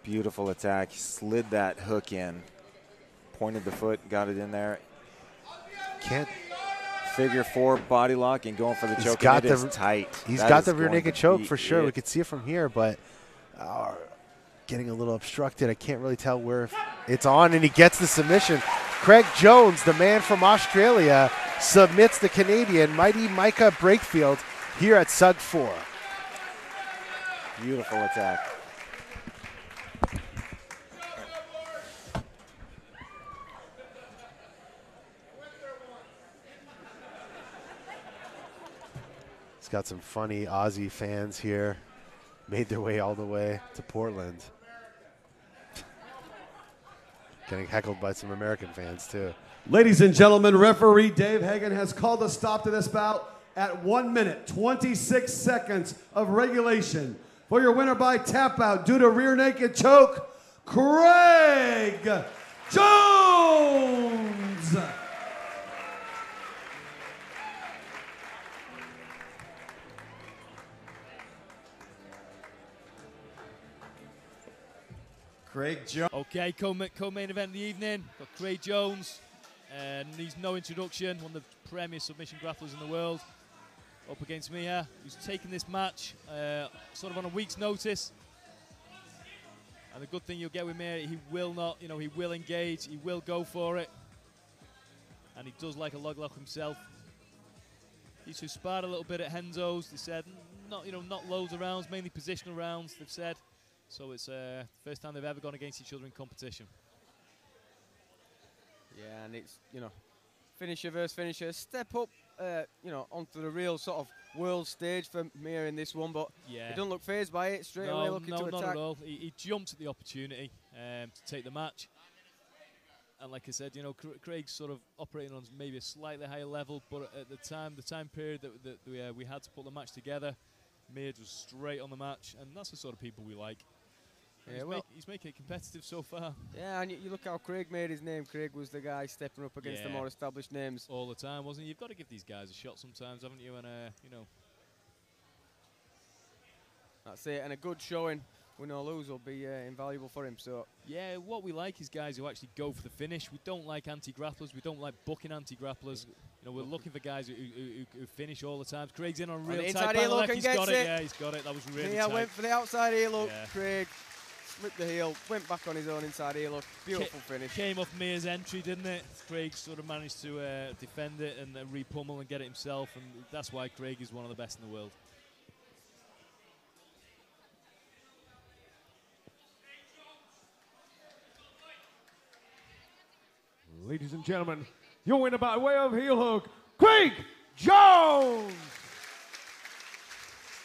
Beautiful attack. He slid that hook in, pointed the foot, got it in there. Can't. Figure 4 body lock and going for the choke. Got it is tight. He's got the rear naked choke for sure. We could see it from here, but getting a little obstructed. I can't really tell where it's on, and he gets the submission. Craig Jones, the man from Australia, submits the Canadian mighty Micah Brakefield here at Sug 4. Beautiful attack. He's got some funny Aussie fans here. Made their way all the way to Portland. Getting heckled by some American fans, too. Ladies and gentlemen, referee Dave Hagan has called a stop to this bout at 1 minute, 26 seconds of regulation. For your winner by tap out due to rear naked choke, Craig Jones. Craig Jones. Okay, co-main event of the evening. Got Craig Jones, and needs no introduction. One of the premier submission grapplers in the world. Up against me here. Who's taking this match sort of on a week's notice. And the good thing you'll get with me, he will not, he will engage. He will go for it. And he does like a log lock himself. He's who sparred a little bit at Henzo's. They said not loads of rounds, mainly positional rounds. They've said. So it's the first time they've ever gone against each other in competition. Yeah, and it's, finisher versus finisher. Step up, onto the real sort of world stage for Mir in this one, but yeah, he doesn't look phased by it. Straight away looking to attack. No, not at all. He jumped at the opportunity to take the match. And like I said, Craig's sort of operating on maybe a slightly higher level, but at the time period that we had to put the match together, Mir was straight on the match, and that's the sort of people we like. Yeah, he's making it competitive so far. Yeah, and you look how Craig made his name. Craig was the guy stepping up against the more established names all the time, wasn't he? You've got to give these guys a shot sometimes, haven't you? And that's it. And a good showing, win or lose, will be invaluable for him. So yeah, what we like is guys who actually go for the finish. We don't like anti-grapplers. We don't like booking anti-grapplers. We're looking for guys who finish all the time. Craig's in on a real tight battle left. He's got it. Yeah, he's got it. That was really tight. Went for the outside heel hook. Yeah. Craig slipped the heel, went back on his own inside heel hook. Beautiful finish. Came off Mir's entry, didn't it? Craig sort of managed to defend it and re-pummel and get it himself, and that's why Craig is one of the best in the world. Ladies and gentlemen, your winner by way of heel hook, Craig Jones.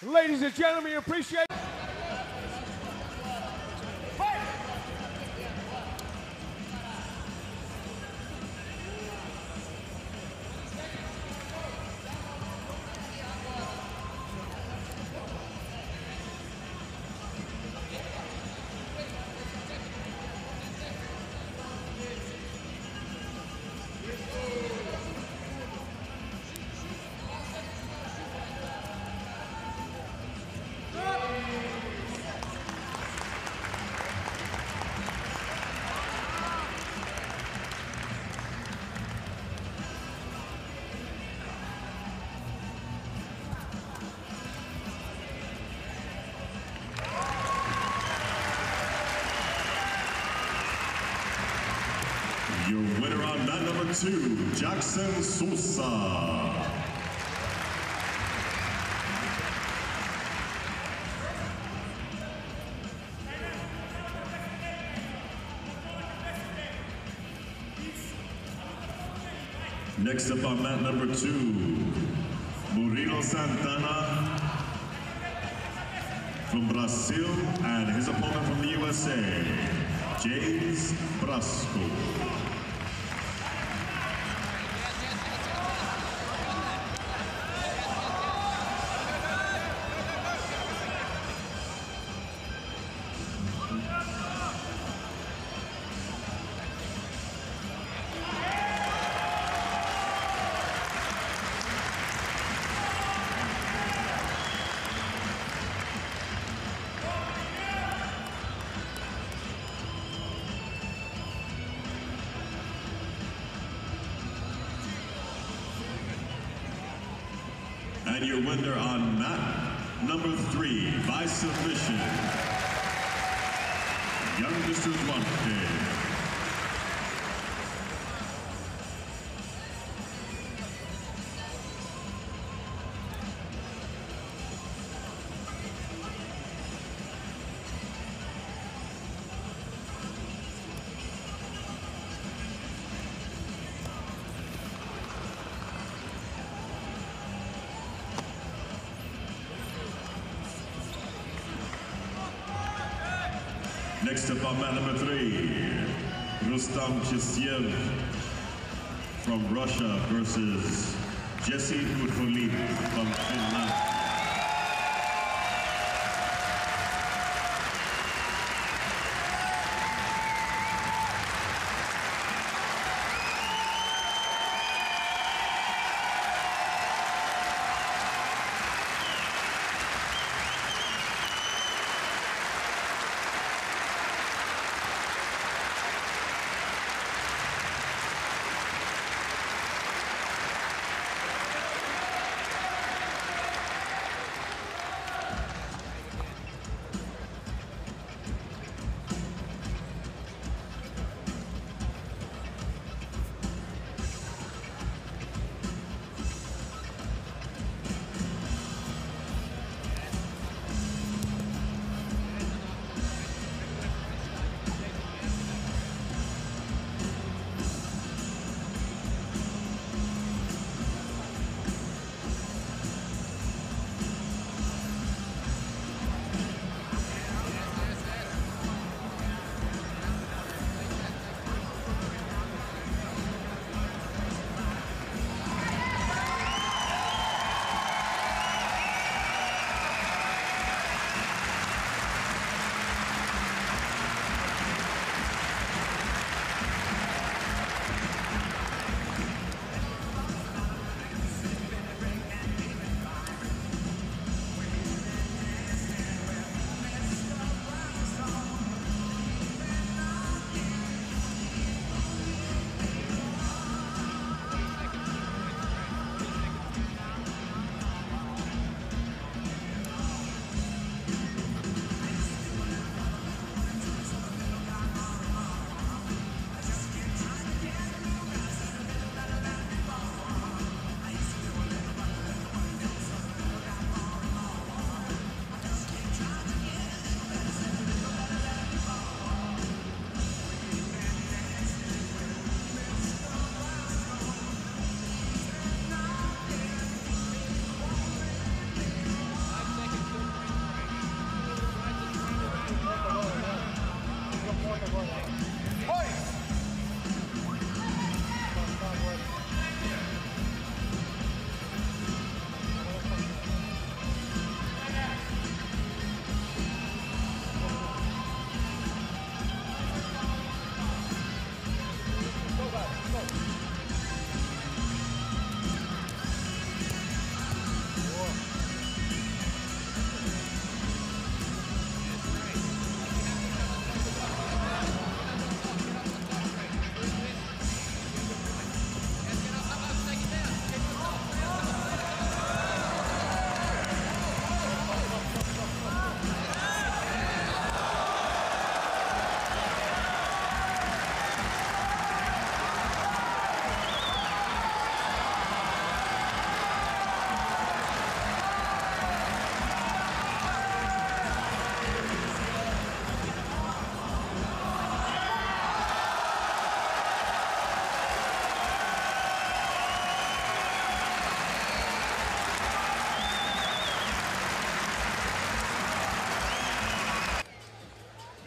Ladies and gentlemen, we appreciate. Your winner on mat number 2, Jackson Sosa. Next up on mat number 2, Murilo Santana from Brazil, and his opponent from the USA, James Brasco. And your winner on mat number 3 by submission, young Mr. Duarte. Next up on mat number 3, Rustam Chesiev from Russia versus Jesse Mutfolin from Finland.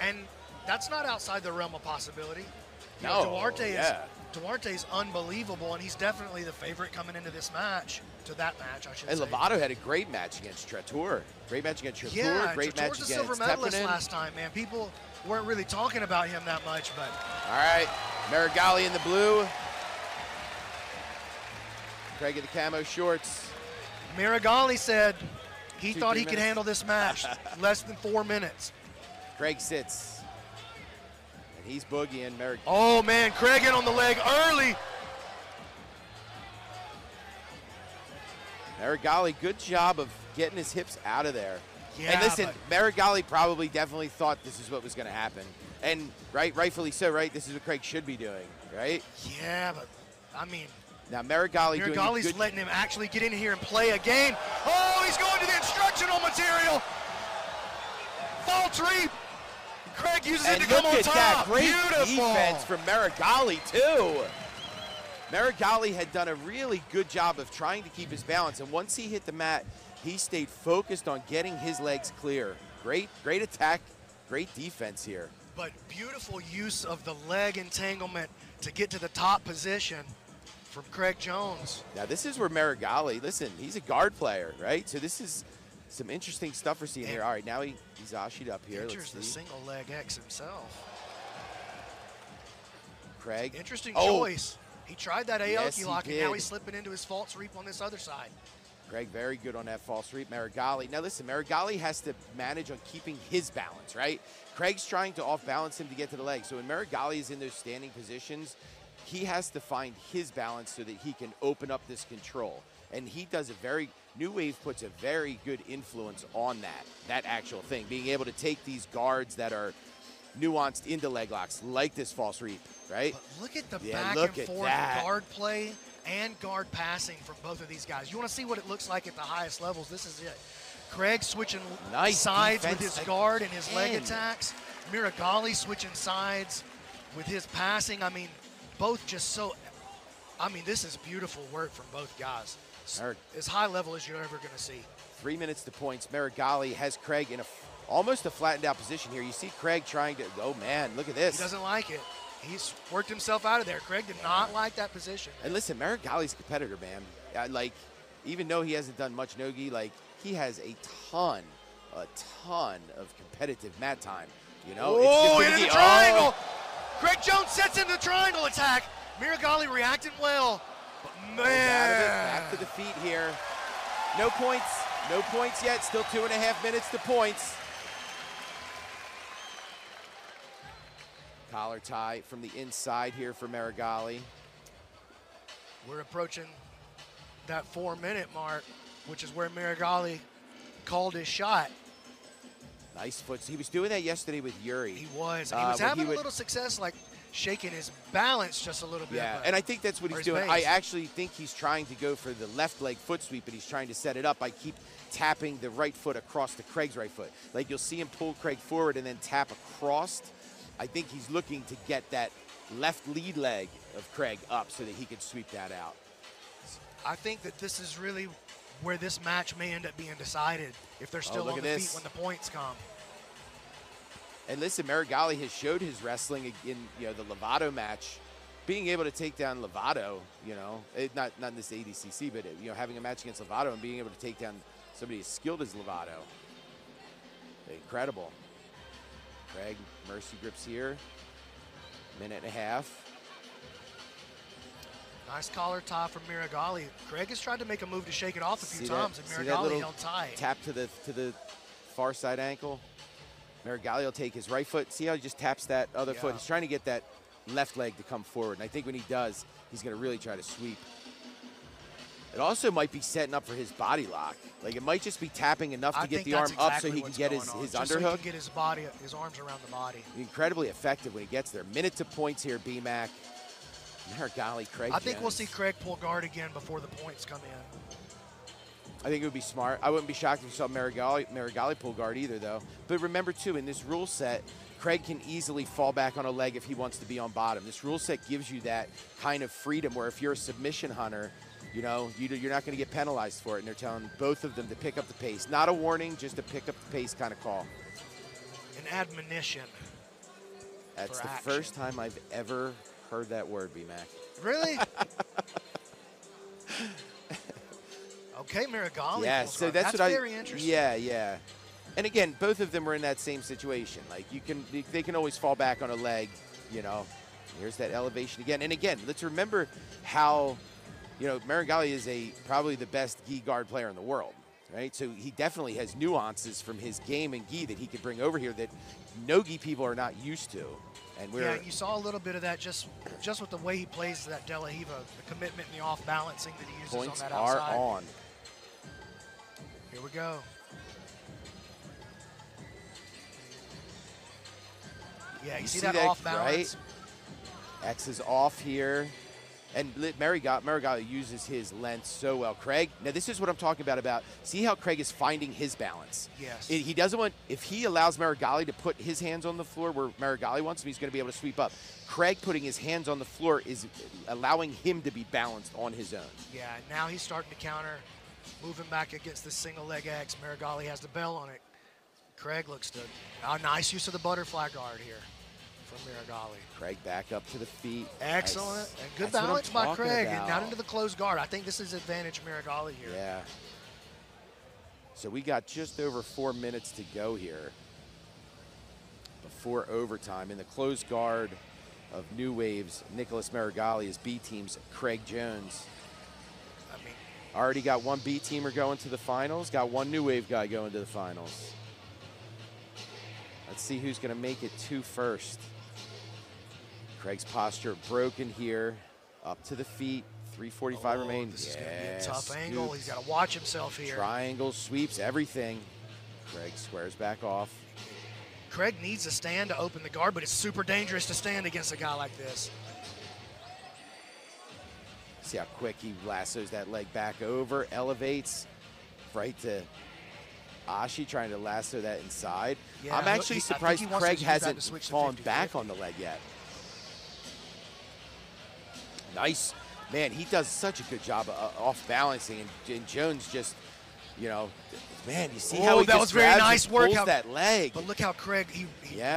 And that's not outside the realm of possibility. You No, know, yeah. Duarte's unbelievable, and he's definitely the favorite coming into this match, to that match, I should And say. Lovato had a great match against Trator. Great match against Trator. Yeah, Great match Trator's against the silver medalist Teppanen. last time, man. People weren't really talking about him that much, but All right, Marigali in the blue. Craig in the camo shorts. Marigali said he 2-3 thought he could minutes. handle this match less than 4 minutes. Craig sits. And he's boogieing. Oh, man, Craig in on the leg early. Marigali, good job of getting his hips out of there. Yeah, and listen, Marigali probably definitely thought this is what was going to happen. And rightfully so, right? This is what Craig should be doing, right? Yeah, but I mean, now Marigali's letting him actually get in here and play a game. Oh, he's going to the instructional material. False reap. Craig uses it to come on top. And look at that great Beautiful defense from Marigali too. Marigali had done a really good job of trying to keep his balance, and once he hit the mat, he stayed focused on getting his legs clear. Great attack, great defense here. But beautiful use of the leg entanglement to get to the top position from Craig Jones. Now this is where Marigali, listen, he's a guard player, right? So this is some interesting stuff we're seeing here. All right, now he's Ashi'd up here. Enters the single leg X himself. Craig. Interesting choice. He tried that Aoki lock, and now did. he's slipping into his false reap on this other side. Craig very good on that false reap. Marigali. Now listen, Marigali has to manage on keeping his balance, right? Craig's trying to off-balance him to get to the leg. So when Marigali is in those standing positions, he has to find his balance so that he can open up this control. And he does New Wave puts a very good influence on that actual thing. Being able to take these guards that are nuanced into leg locks, like this false reap, right? But look at the back and forth guard play and guard passing from both of these guys. You want to see what it looks like at the highest levels, this is it. Craig switching sides with his guard and his leg attacks. Marigali switching sides with his passing. I mean, both just so, I mean, this is beautiful work from both guys. As high level as you're ever going to see. 3 minutes to points. Marigali has Craig in almost a flattened out position here. You see Craig trying to, oh man, look at this. He doesn't like it. He's worked himself out of there. Craig did not like that position. And listen, Marigali's a competitor, man. Like, even though he hasn't done much no-gi, like, he has a ton of competitive mat time. You know? Oh, into the triangle! Craig Jones sets into the triangle attack. Marigali reacted well. But man. Back to the feet here. No points. No points yet. Still 2.5 minutes to points. Collar tie from the inside here for Marigali. We're approaching that 4-minute mark, which is where Marigali called his shot. Nice foot. He was doing that yesterday with Yuri. He was. He was having a little success, like shaking his balance just a little bit. Yeah, and I think that's what he's doing. I actually think he's trying to go for the left leg foot sweep, but he's trying to set it up by keep tapping the right foot across to Craig's right foot. Like you'll see him pull Craig forward and then tap across. I think he's looking to get that left lead leg of Craig up so that he can sweep that out. I think that this is really where this match may end up being decided if they're still on the feet when the points come. And listen, Marigali has showed his wrestling in the Lovato match, being able to take down Lovato. Not in this ADCC, but having a match against Lovato and being able to take down somebody as skilled as Lovato. Incredible. Craig, mercy grips here. 1.5 minutes. Nice collar tie from Marigali. Craig has tried to make a move to shake it off a few times, and Marigali held tight. Tap to the far side ankle. Marigali will take his right foot. See how he just taps that other foot? He's trying to get that left leg to come forward, and I think when he does, he's going to really try to sweep. It also might be setting up for his body lock. Like, it might just be tapping enough to get the arm up so he can get his underhook. So he can get his arms around the body. Incredibly effective when he gets there. Minute to points here, B-Mac. Marigali, Craig I think Jones. we'll see Craig pull guard again before the points come in. I think it would be smart. I wouldn't be shocked if we saw Marigali pull guard either, though. But remember, too, in this rule set, Craig can easily fall back on a leg if he wants to be on bottom. This rule set gives you that kind of freedom where if you're a submission hunter, you're not going to get penalized for it. And they're telling both of them to pick up the pace. Not a warning, just a pick up the pace kind of call. An admonition. That's the first time I've ever heard that word, B-Mac. Really? Okay, Marigali. Yeah, so that's very interesting. Yeah. And again, both of them were in that same situation. Like they can always fall back on a leg, Here's that elevation again. And again, let's remember how, Marigali is probably the best gi guard player in the world, right? So he definitely has nuances from his game and gi that he can bring over here that no gi people are not used to. And you saw a little bit of that just with the way he plays that De La Hiva, the commitment and the off balancing that he uses points on that outside. Are on. Here we go. Yeah, you see that off balance? Right? X is off here. And Marigali uses his length so well. Craig, now this is what I'm talking about. See how Craig is finding his balance? Yes. He doesn't want, if he allows Marigali to put his hands on the floor where Marigali wants him, he's going to be able to sweep up. Craig putting his hands on the floor is allowing him to be balanced on his own. Yeah, now he's starting to counter, moving back against the single leg X. Marigali has the bell on it. Craig looks to, nice use of the butterfly guard here from Marigali. Craig back up to the feet. Excellent. Nice. And good That's balance by Craig. about. And not into the closed guard. I think this is advantage Marigali here. Yeah. So we got just over 4 minutes to go here before overtime. In the closed guard of New Wave's Nicholas Marigali is B team's Craig Jones. I mean, already got one B teamer going to the finals, got one New Wave guy going to the finals. Let's see who's going to make it to first. Craig's posture broken here. Up to the feet. 3:45 remain. This is going to be a tough angle. He's got to watch himself here. Triangle, sweeps, everything. Craig squares back off. Craig needs a stand to open the guard, but it's super dangerous to stand against a guy like this. See how quick he lassos that leg back over, elevates right to Ashi, trying to lasso that inside. Yeah, I'm actually surprised Craig hasn't fallen 50-50. back on the leg yet. Nice. Man, he does such a good job off balancing, and Jones just, you know, man, you see how he that just was very grabs nice and work. pulls that leg. But look how Craig, he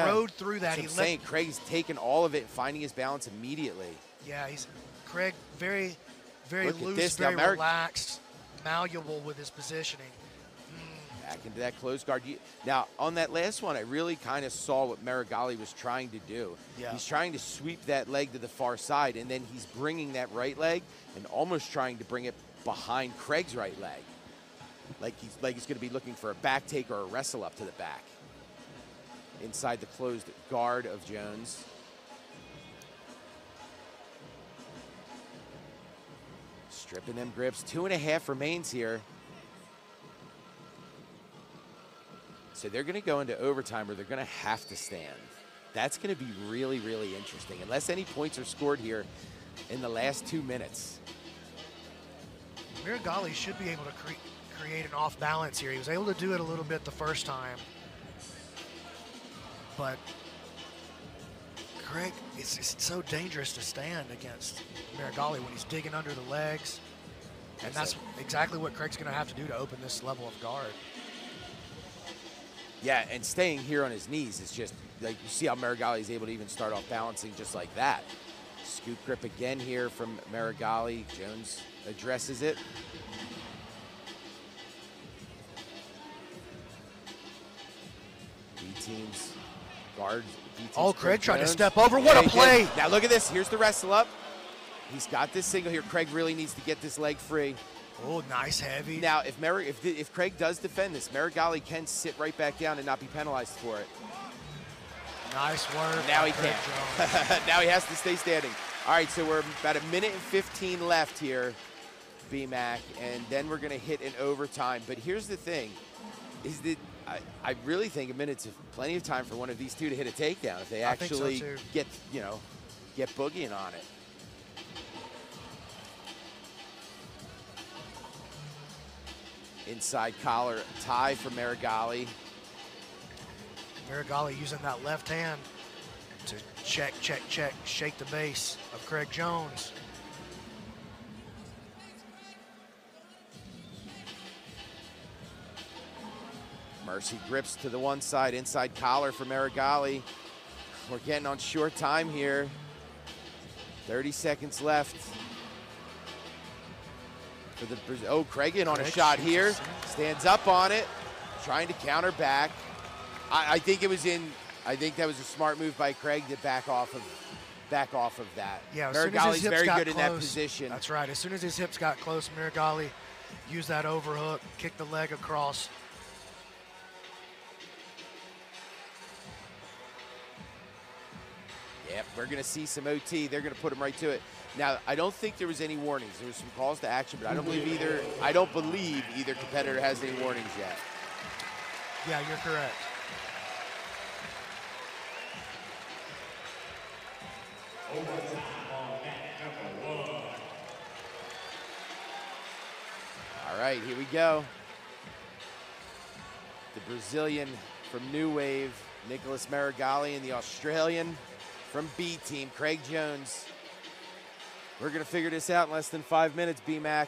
rode through that. That's what I'm saying. Craig's taking all of it, finding his balance immediately. Yeah, Craig very, very Look at loose, this. very Now, relaxed, malleable with his positioning. Back into that closed guard. Now, on that last one, I really kind of saw what Marigali was trying to do. Yeah. He's trying to sweep that leg to the far side, and then he's bringing that right leg and almost trying to bring it behind Craig's right leg. Like he's going to be looking for a back take or a wrestle up to the back. Inside the closed guard of Jones. Stripping them grips. 2.5 remains here. So they're going to go into overtime where they're going to have to stand. That's going to be really, really interesting, unless any points are scored here in the last 2 minutes. Marigali should be able to create an off balance here. He was able to do it a little bit the first time. But Craig, it's so dangerous to stand against Marigali when he's digging under the legs. And that's exactly what Craig's going to have to do to open this level of guard. Yeah, and staying here on his knees is just, like, you see how Marigali is able to even start off balancing just like that. Scoop grip again here from Marigali. Jones addresses it. B-teams, guards. Oh, Craig trying to step over. What a play. Now look at this. Here's the wrestle up. He's got this single here. Craig really needs to get this leg free. Oh, nice heavy. Now, if Craig does defend this, Marigali can sit right back down and not be penalized for it. Nice work. Now he can't. Now he has to stay standing. All right, so we're about 1 minute and 15 left here, BMAC, and then we're going to hit an overtime. But here's the thing, is that I really think a minute's plenty of time for one of these two to hit a takedown if they actually get boogieing on it. Inside collar tie for Marigali. Marigali using that left hand to check, shake the base of Craig Jones. Mercy grips to the one side, inside collar for Marigali. We're getting on short time here. 30 seconds left. Craig in on a shot here. Stands up on it, trying to counter back. I think that was a smart move by Craig to back off of that. Yeah, Marigali's very good in that position. That's right. As soon as his hips got close, Marigali used that overhook, kicked the leg across. Yep, we're going to see some OT. They're going to put him right to it. Now, I don't think there was any warnings. There was some calls to action, but I don't believe either competitor has any warnings yet. Yeah, you're correct. All right, here we go. The Brazilian from New Wave, Nicholas Marigali, and the Australian from B Team, Craig Jones. We're going to figure this out in less than 5 minutes, B-Mac.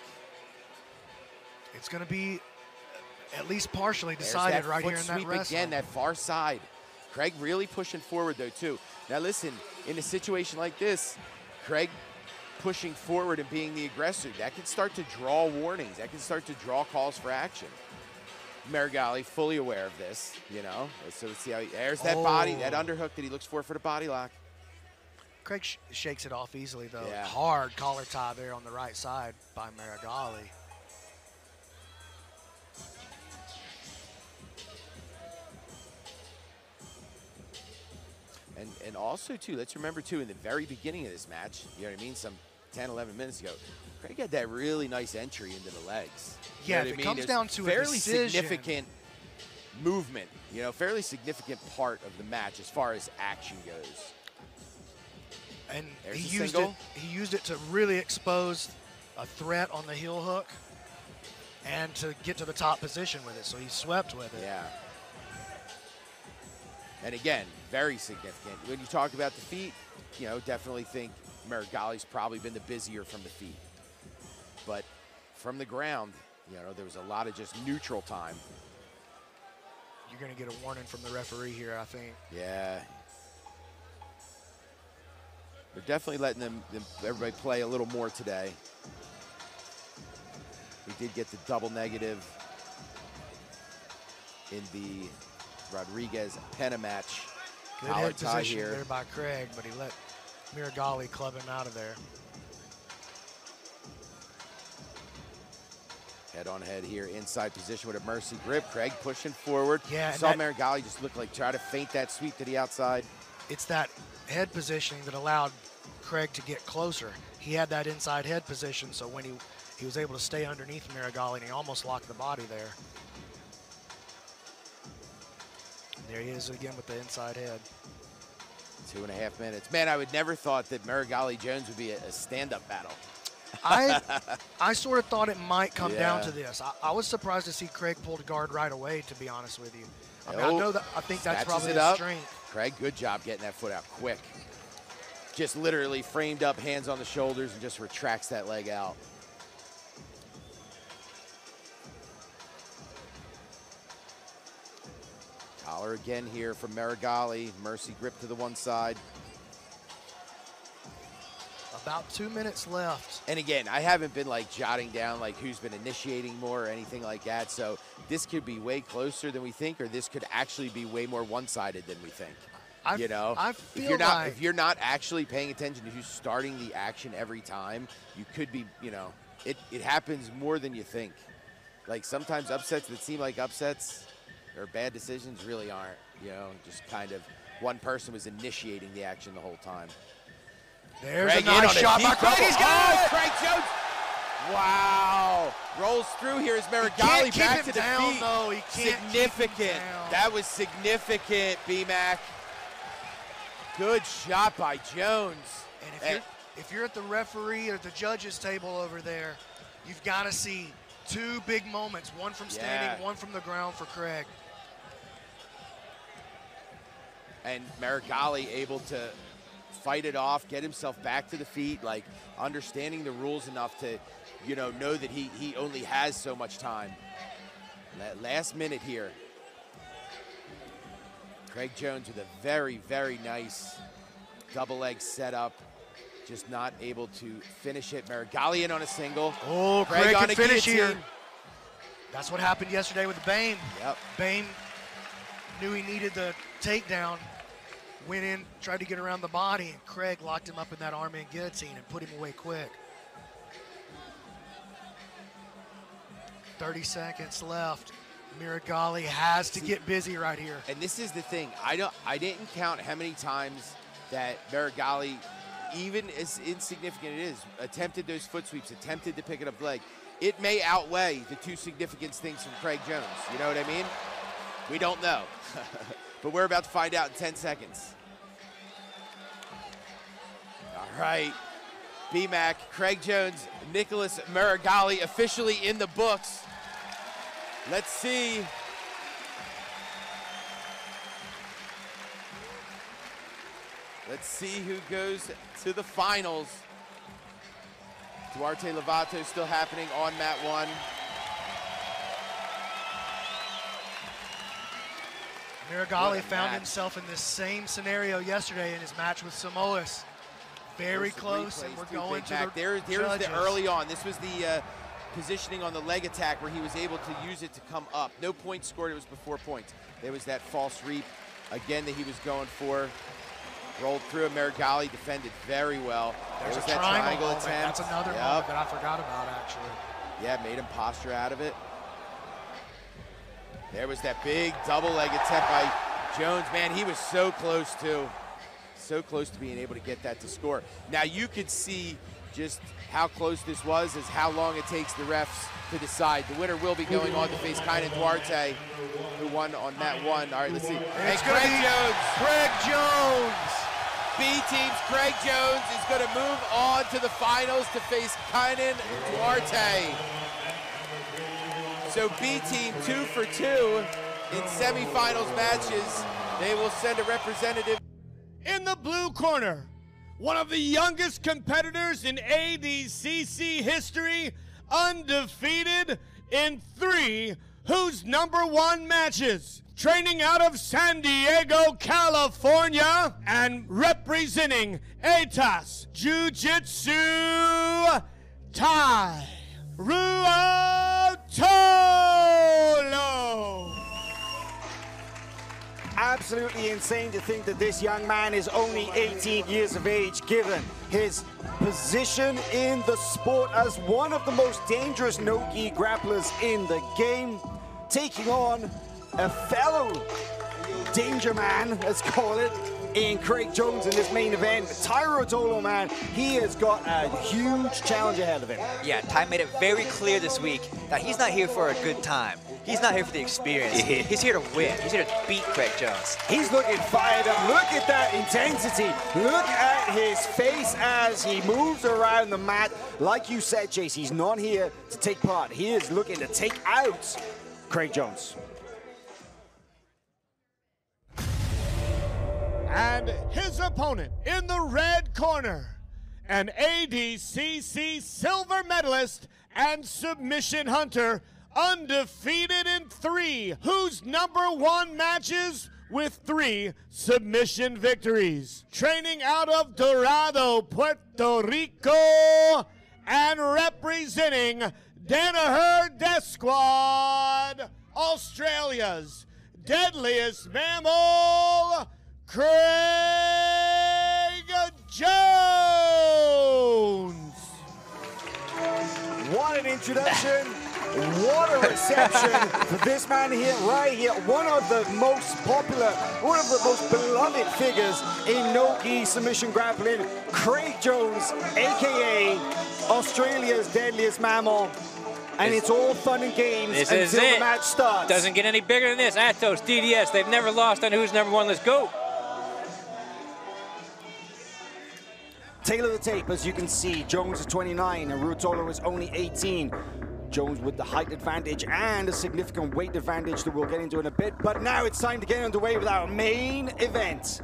It's going to be at least partially decided right here in that wrestling. Again, that far side. Craig really pushing forward, though, too. Now, listen, in a situation like this, Craig pushing forward and being the aggressor, that can start to draw warnings. That can start to draw calls for action. Marigali fully aware of this, you know. So let's see how there's that body, that underhook that he looks for the body lock. Craig shakes it off easily, though. Yeah. Hard collar tie there on the right side by Marigali. And also, too, let's remember, too, in the very beginning of this match, you know what I mean, some 10, 11 minutes ago, Craig had that really nice entry into the legs. Yeah, if it comes down to a fairly decision, significant movement, you know, fairly significant part of the match as far as action goes. And There's he a used it to really expose a threat on the heel hook and to get to the top position with it, so he swept with it. Yeah. And again, very significant. When you talk about the feet, you know, definitely think Marigali's probably been the busier from the feet. But from the ground, you know, there was a lot of just neutral time. You're going to get a warning from the referee here, I think. Yeah. They're definitely letting everybody play a little more today. We did get the double negative in the Rodriguez-Pena match. Good head position there by Craig, but he let Marigali club him out of there. Head on head here, inside position with a mercy grip. Craig pushing forward. Yeah, saw Marigali just look like try to feint that sweep to the outside. It's that head positioning that allowed Craig to get closer. He had that inside head position, so when he was able to stay underneath Marigali, and he almost locked the body there. There he is again with the inside head. 2.5 minutes. Man, I would never thought that Marigali Jones would be a stand-up battle. I sort of thought it might come down to this. I was surprised to see Craig pull the guard right away, to be honest with you. I think that's probably his strength. Craig, good job getting that foot out quick. Just literally framed up, hands on the shoulders, and just retracts that leg out. Collar again here from Marigali. Mercy grip to the one side. About 2 minutes left. And again, I haven't been like jotting down like who's been initiating more or anything like that. So this could be way closer than we think, or this could actually be way more one-sided than we think. You know, I feel if you're not actually paying attention to who's starting the action every time, you could be, you know, it happens more than you think. Like sometimes upsets that seem like upsets or bad decisions really aren't, you know, just kind of one person was initiating the action the whole time. There's Craig a nice shot by Craig. He's got it! Craig Jones. Wow. Rolls through here as Marigali back to the feet. Though. He can't significant. That was significant, B-Mac. Good shot by Jones. And if you're at the referee or the judges table over there, you've got to see two big moments, one from standing, one from the ground for Craig. And Marigali able to fight it off, get himself back to the feet, like understanding the rules enough to, you know that he only has so much time. Last minute here. Craig Jones with a very, very nice double leg setup. Just not able to finish it. Marigali in on a single. Oh, Craig can finish here. That's what happened yesterday with Bame. Yep. Bame knew he needed the takedown. Went in, tried to get around the body, and Craig locked him up in that arm and guillotine and put him away quick. 30 seconds left. Marigali has to get busy right here. And this is the thing. I didn't count how many times that Marigali, even as insignificant it is, attempted those foot sweeps, attempted to pick it up the leg. It may outweigh the two significant things from Craig Jones. You know what I mean? We don't know. But we're about to find out in 10 seconds. All right. BMAC, Craig Jones, Nicholas Marigali officially in the books. Let's see. Let's see who goes to the finals. Duarte Lovato still happening on mat 1. Marigali found himself in this same scenario yesterday in his match with Samoas. Very close, and we're going to the There's judges. the early on. This was the positioning on the leg attack where he was able to use it to come up. No points scored, it was before points. There was that false reap, again, that he was going for. Rolled through, and Marigali defended very well. There's There was a that triangle attempt. moment. That's another moment that I forgot about, actually. Yeah, made him posture out of it. There was that big double leg attempt by Jones. Man, he was so close too. So close to being able to get that to score. Now you could see just how close this was as how long it takes the refs to decide. The winner will be going on to face Kynan Duarte, who won on mat 1. All right, let's see. It's and Craig Jones. Craig Jones. B team's Craig Jones is going to move on to the finals to face Kynan Duarte. So B team 2 for 2 in semifinals matches. They will send a representative. In the blue corner, one of the youngest competitors in ADCC history, undefeated in 3, whose #1 matches. Training out of San Diego, California, and representing ATAS Jiu-Jitsu, Tai Ruotolo. Absolutely insane to think that this young man is only 18 years of age, given his position in the sport as one of the most dangerous no-gi grapplers in the game, taking on a fellow danger man, let's call it, in Craig Jones in this main event. Tai Ruotolo, man, he has got a huge challenge ahead of him. Yeah, Ty made it very clear this week that he's not here for a good time. He's not here for the experience. He's here to win. He's here to beat Craig Jones. He's looking fired up. Look at that intensity. Look at his face as he moves around the mat. Like you said, Chase, he's not here to take part. He is looking to take out Craig Jones. And his opponent in the red corner, an ADCC silver medalist and submission hunter, undefeated in 3, whose #1 matches with 3 submission victories. Training out of Dorado, Puerto Rico, and representing Danaher Death Squad, Australia's deadliest mammal, Craig Jones. What an introduction. What a reception for this man here, right here. One of the most popular, one of the most beloved figures in no-gi submission grappling, Craig Jones, AKA Australia's deadliest mammal. And it's all fun and games until the match starts. Doesn't get any bigger than this. Atos, DDS, they've never lost on who's #1. Let's go. Tail of the tape, as you can see, Jones is 29 and Ruotolo is only 18. Jones with the height advantage and a significant weight advantage that we'll get into in a bit. But now it's time to get underway with our main event.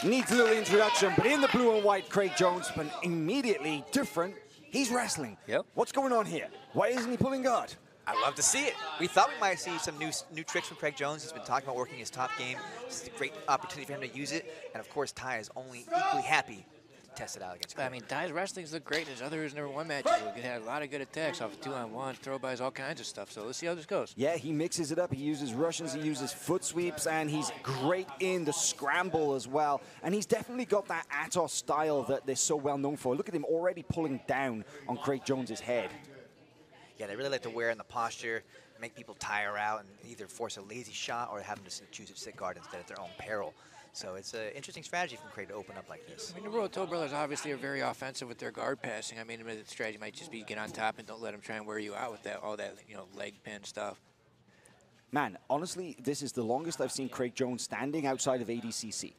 Needs a little introduction, but in the blue and white, Craig Jones, but immediately different. He's wrestling. Yep. What's going on here? Why isn't he pulling guard? I love to see it. We thought we might see some new tricks from Craig Jones. He's been talking about working his top game. This is a great opportunity for him to use it. And of course, Ty is only equally happy to test it out against Craig. I mean, Ty's wrestling's look great in his other #1 matches. He had a lot of good attacks off of 2-on-1, throw-bys, all kinds of stuff. So let's see how this goes. Yeah, he mixes it up. He uses Russians, he uses foot sweeps, and he's great in the scramble as well. And he's definitely got that Atos style that they're so well known for. Look at him already pulling down on Craig Jones's head. Yeah, they really like to wear in the posture, make people tire out, and either force a lazy shot or have them just choose a sit guard instead at their own peril. So it's an interesting strategy from Craig to open up like this. I mean, the Roto brothers obviously are very offensive with their guard passing. I mean, the strategy might just be get on top and don't let them try and wear you out with that all that leg pin stuff. Man, honestly, this is the longest I've seen Craig Jones standing outside of ADCC.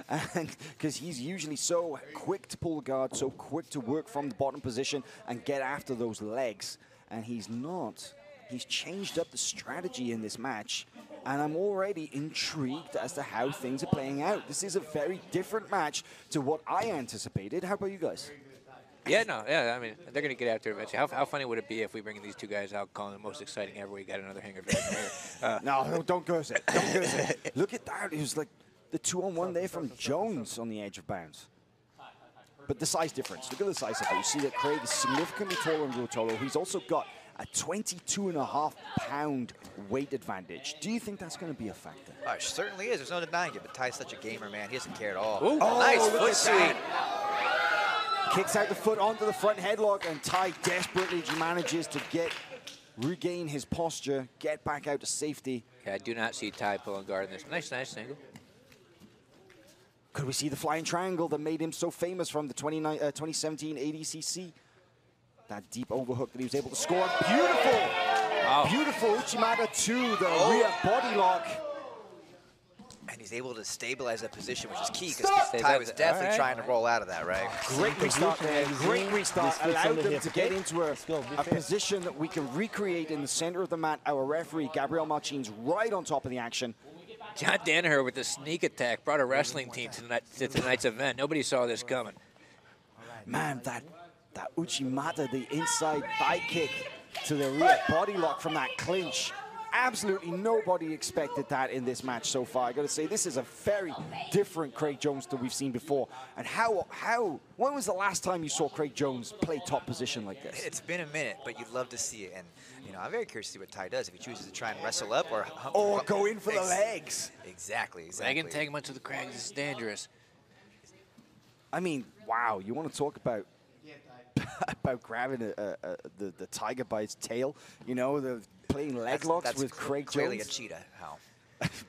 And because he's usually so quick to pull the guard, so quick to work from the bottom position and get after those legs. And he's not. He's changed up the strategy in this match. And I'm already intrigued as to how things are playing out. This is a very different match to what I anticipated. How about you guys? Yeah, I mean, they're going to get after it eventually. How funny would it be if we bring these two guys out, calling the most exciting ever? We got another hanger here. No, don't curse it. Don't curse it. Look at that. It was like the 2-on-1 there from Jones on the edge of bounds. But the size difference. Look at the size of it. You see that Craig is significantly taller than Rotolo. He's also got a 22.5-pound weight advantage. Do you think that's going to be a factor? Oh, it certainly is. There's no denying it. But Ty's such a gamer, man. He doesn't care at all. Ooh. Oh, nice look foot at sweep. that. Kicks out the foot onto the front headlock, and Ty desperately manages to regain his posture, get back out to safety. Yeah, I do not see Ty pulling guard in this. Nice single. Could we see the flying triangle that made him so famous from the 2017 ADCC? That deep overhook that he was able to score. Beautiful! Wow. Beautiful Uchimata to the rear body lock. And he's able to stabilize that position, which is key, because Ty was definitely trying to roll out of that, right? Great restart there. Great restart. Allowed them to get into a position that we can recreate in the center of the mat. Our referee, Gabriel Martins, right on top of the action. John Danaher with the sneak attack brought a wrestling team to tonight's event. Nobody saw this coming. Man, that Uchimata, the inside thigh kick to the rear body lock from that clinch. Absolutely nobody expected that in this match so far. I got to say, this is a very different Craig Jones that we've seen before. And when was the last time you saw Craig Jones play top position like this? It's been a minute, but you'd love to see it. And I'm very curious to see what Ty does, if he chooses to try and wrestle up or go in for the legs. Exactly. Leg and take him to the Craig. This is dangerous. I mean, wow, you want to talk about grabbing the tiger by its tail, playing leg locks with Craig Jones. Clearly a cheetah, Hal.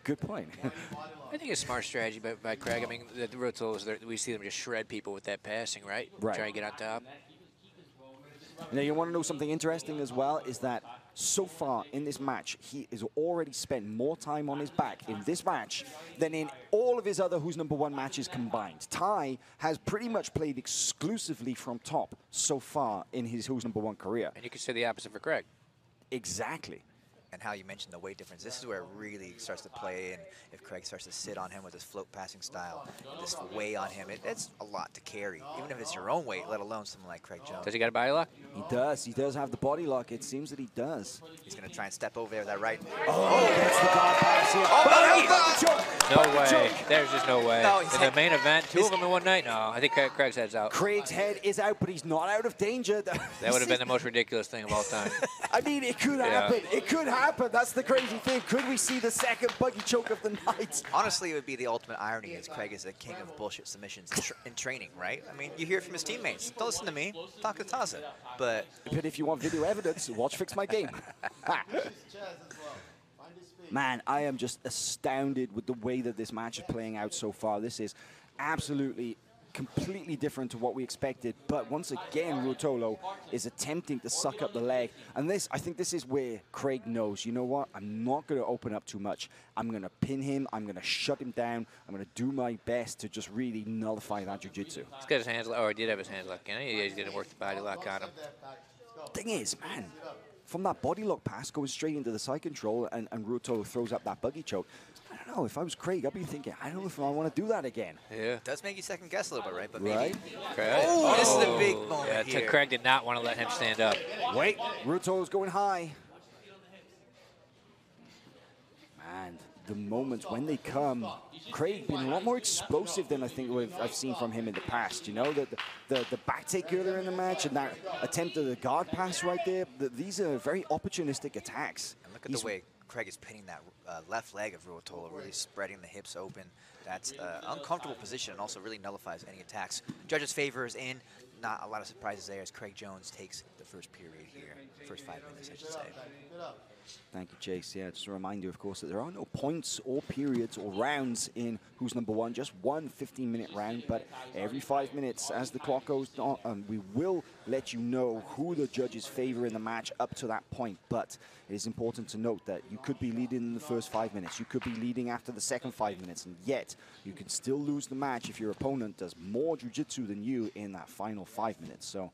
Good point. I think it's smart strategy by Craig. I mean, the Rotolos, we see them just shred people with that passing, right? Right. Try and get on top. Now, you want to know something interesting as well, is that so far in this match, he has already spent more time on his back in this match than in all of his other Who's Number One matches combined. Ty has pretty much played exclusively from top so far in his Who's Number One career. And you can say the opposite for Craig. Exactly. And how you mentioned the weight difference, this is where it really starts to play in. If Craig starts to sit on him with his float passing style, this weigh on him, it's a lot to carry, even if it's your own weight, let alone someone like Craig Jones. Does he got a body lock? He does. He does have the body lock. It seems that he does. He's going to try and step over there with that right. That's the guard pass here. No way. There's just no way. No, in the main event, two of them in one night? No, I think Craig's head's out. Craig's head is out, but he's not out of danger. That would have been the most ridiculous thing of all time. I mean, it could happen. It could happen. That's the crazy thing. Could we see the second buggy choke of the night? Honestly, it would be the ultimate irony, as Craig is the king of bullshit submissions in training, right? I mean, you hear it from his teammates. Don't listen to me. Talk to Taza. But if you want video evidence, watch Fix My Game. Man, I am just astounded with the way that this match is playing out so far. This is absolutely completely different to what we expected, but once again, Rotolo is attempting to suck up the leg, and I think this is where Craig knows, you know what, I'm not going to open up too much. I'm going to pin him, I'm going to shut him down, I'm going to do my best to just really nullify that jiu-jitsu. He's got his hands locked, he did have his hands locked. He's going to work the body lock on him. Thing is, man, from that body lock pass going straight into the side control, and Rotolo throws up that buggy choke. I don't know, if I was Craig, I'd be thinking, I don't know if I want to do that again. Yeah. It does make you second guess a little bit, right? But right? maybe. Craig. Oh, this is a big moment yeah, here. Craig did not want to let him stand up. Wait, Rotolo's going high. Man, the moments when they come, Craig being a lot more explosive than I think I've seen from him in the past. You know, the back take earlier in the match and that attempt at the guard pass right there. These are very opportunistic attacks. And look at the way Craig is pinning that left leg of Ruotolo, really spreading the hips open. That's an uncomfortable position and also really nullifies any attacks. Judges' favor is in. Not a lot of surprises there as Craig Jones takes the first period here. First 5 minutes, I should say. Thank you, Chase. Yeah, just a reminder, of course, that there are no points or periods or rounds in Who's Number One, just one 15-minute round, but every 5 minutes as the clock goes on, we will let you know who the judges favor in the match up to that point. But it is important to note that you could be leading in the first 5 minutes, you could be leading after the second 5 minutes, and yet you can still lose the match if your opponent does more jiu-jitsu than you in that final 5 minutes. So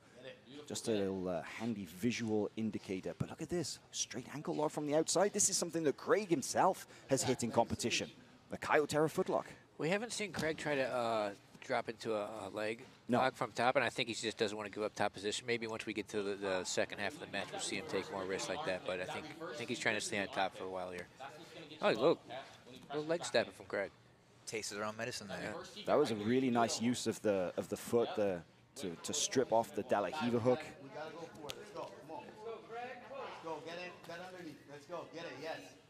just a little handy visual indicator. But look at this, straight ankle lock from the outside. This is something that Craig himself has hit in competition, the Kyotera footlock. We haven't seen Craig try to drop into a leg No. lock from top, and I think he just doesn't want to give up top position. Maybe once we get to the second half of the match, we'll see him take more risks like that. But I think he's trying to stay on top for a while here. Oh, look, little leg stepping from Craig. Tasted their own medicine there. Yeah. That was a really nice use of the foot to strip off the De La Riva hook.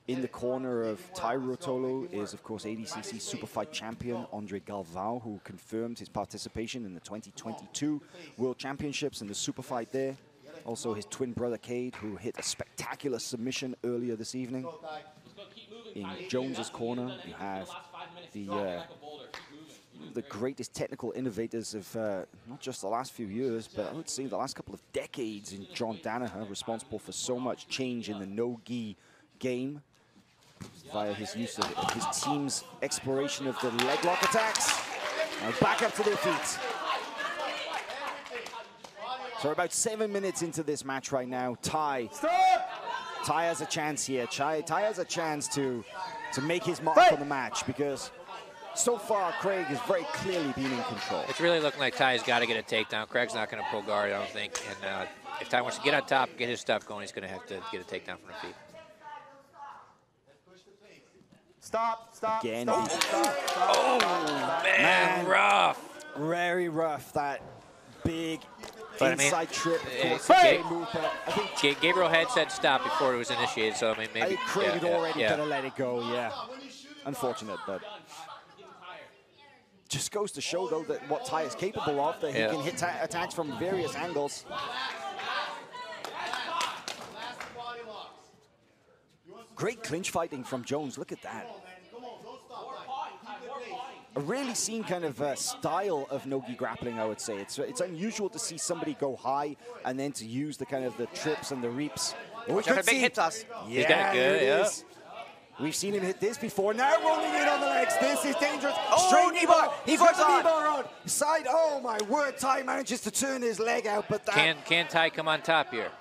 In the corner of Tai Ruotolo is, of course, ADCC Superfight champion Andre Galvao, who confirmed his participation in the 2022 World Championships in the Superfight there. Also his twin brother Cade, who hit a spectacular submission earlier this evening. In Jones's corner, you have the greatest technical innovators of not just the last few years, but I would say the last couple of decades in John Danaher, responsible for so much change in the no-gi game via his use of his team's exploration of the leg lock attacks. Now back up to their feet. So we're about 7 minutes into this match right now. Tai has a chance here. Tai has a chance to make his mark on the match, because so far Craig has very clearly been in control. It's really looking like Ty's got to get a takedown. Craig's not going to pull guard, I don't think. And if Ty wants to get on top, get his stuff going, he's going to have to get a takedown from the feet. Stop. Again. Man, rough. Very rough, that big inside trip. I think Gabriel had said stop before it was initiated, so I mean, maybe. I think Craig had already better let it go, yeah. Unfortunate, but just goes to show, though, that what Tai is capable of, that he can hit attacks from various angles. Great clinch fighting from Jones, look at that. A really seen kind of style of no-gi grappling, I would say. It's unusual to see somebody go high and then to use the kind of the trips and the reaps. Watch out for big hip toss. Yeah, he's got it good, yeah. We've seen him hit this before. Now rolling in on the legs. This is dangerous. Straight knee bar. He got the knee bar on. Side. Oh my word! Tai manages to turn his leg out, but that. Can Tai come on top here?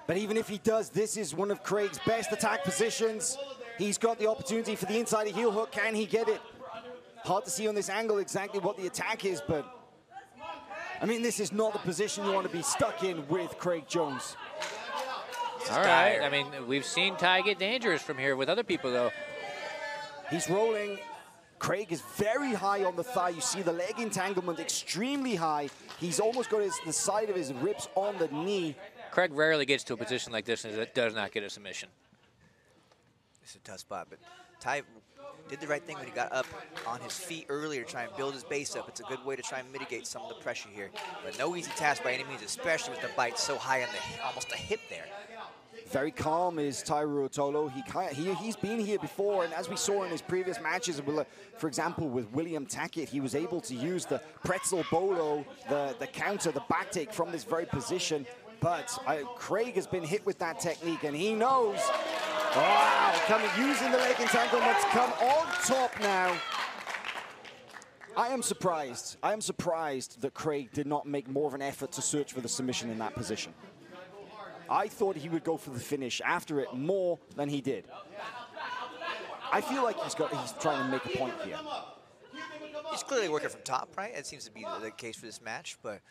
But even if he does, this is one of Craig's best attack positions. He's got the opportunity for the inside heel hook. Can he get it? Hard to see on this angle exactly what the attack is, but I mean, this is not the position you want to be stuck in with Craig Jones. All right. I mean, we've seen Tai get dangerous from here with other people, though. He's rolling. Craig is very high on the thigh. You see the leg entanglement extremely high. He's almost got the side of his ribs on the knee. Craig rarely gets to a position like this and does not get a submission. It's a tough spot, but Tai did the right thing when he got up on his feet earlier to try and build his base up. It's a good way to try and mitigate some of the pressure here. But no easy task by any means, especially with the bite so high on the almost a hip there. Very calm is Tai Ruotolo. He's been here before, and as we saw in his previous matches, for example, with William Tackett, he was able to use the pretzel bolo, the counter, the back take from this very position. But Craig has been hit with that technique, and he knows. Wow, using the leg entanglements, come on top now. I am surprised. I am surprised that Craig did not make more of an effort to search for the submission in that position. I thought he would go for the finish after it more than he did. I feel like he's trying to make a point here. He's clearly working from top, right? It seems to be the case for this match, but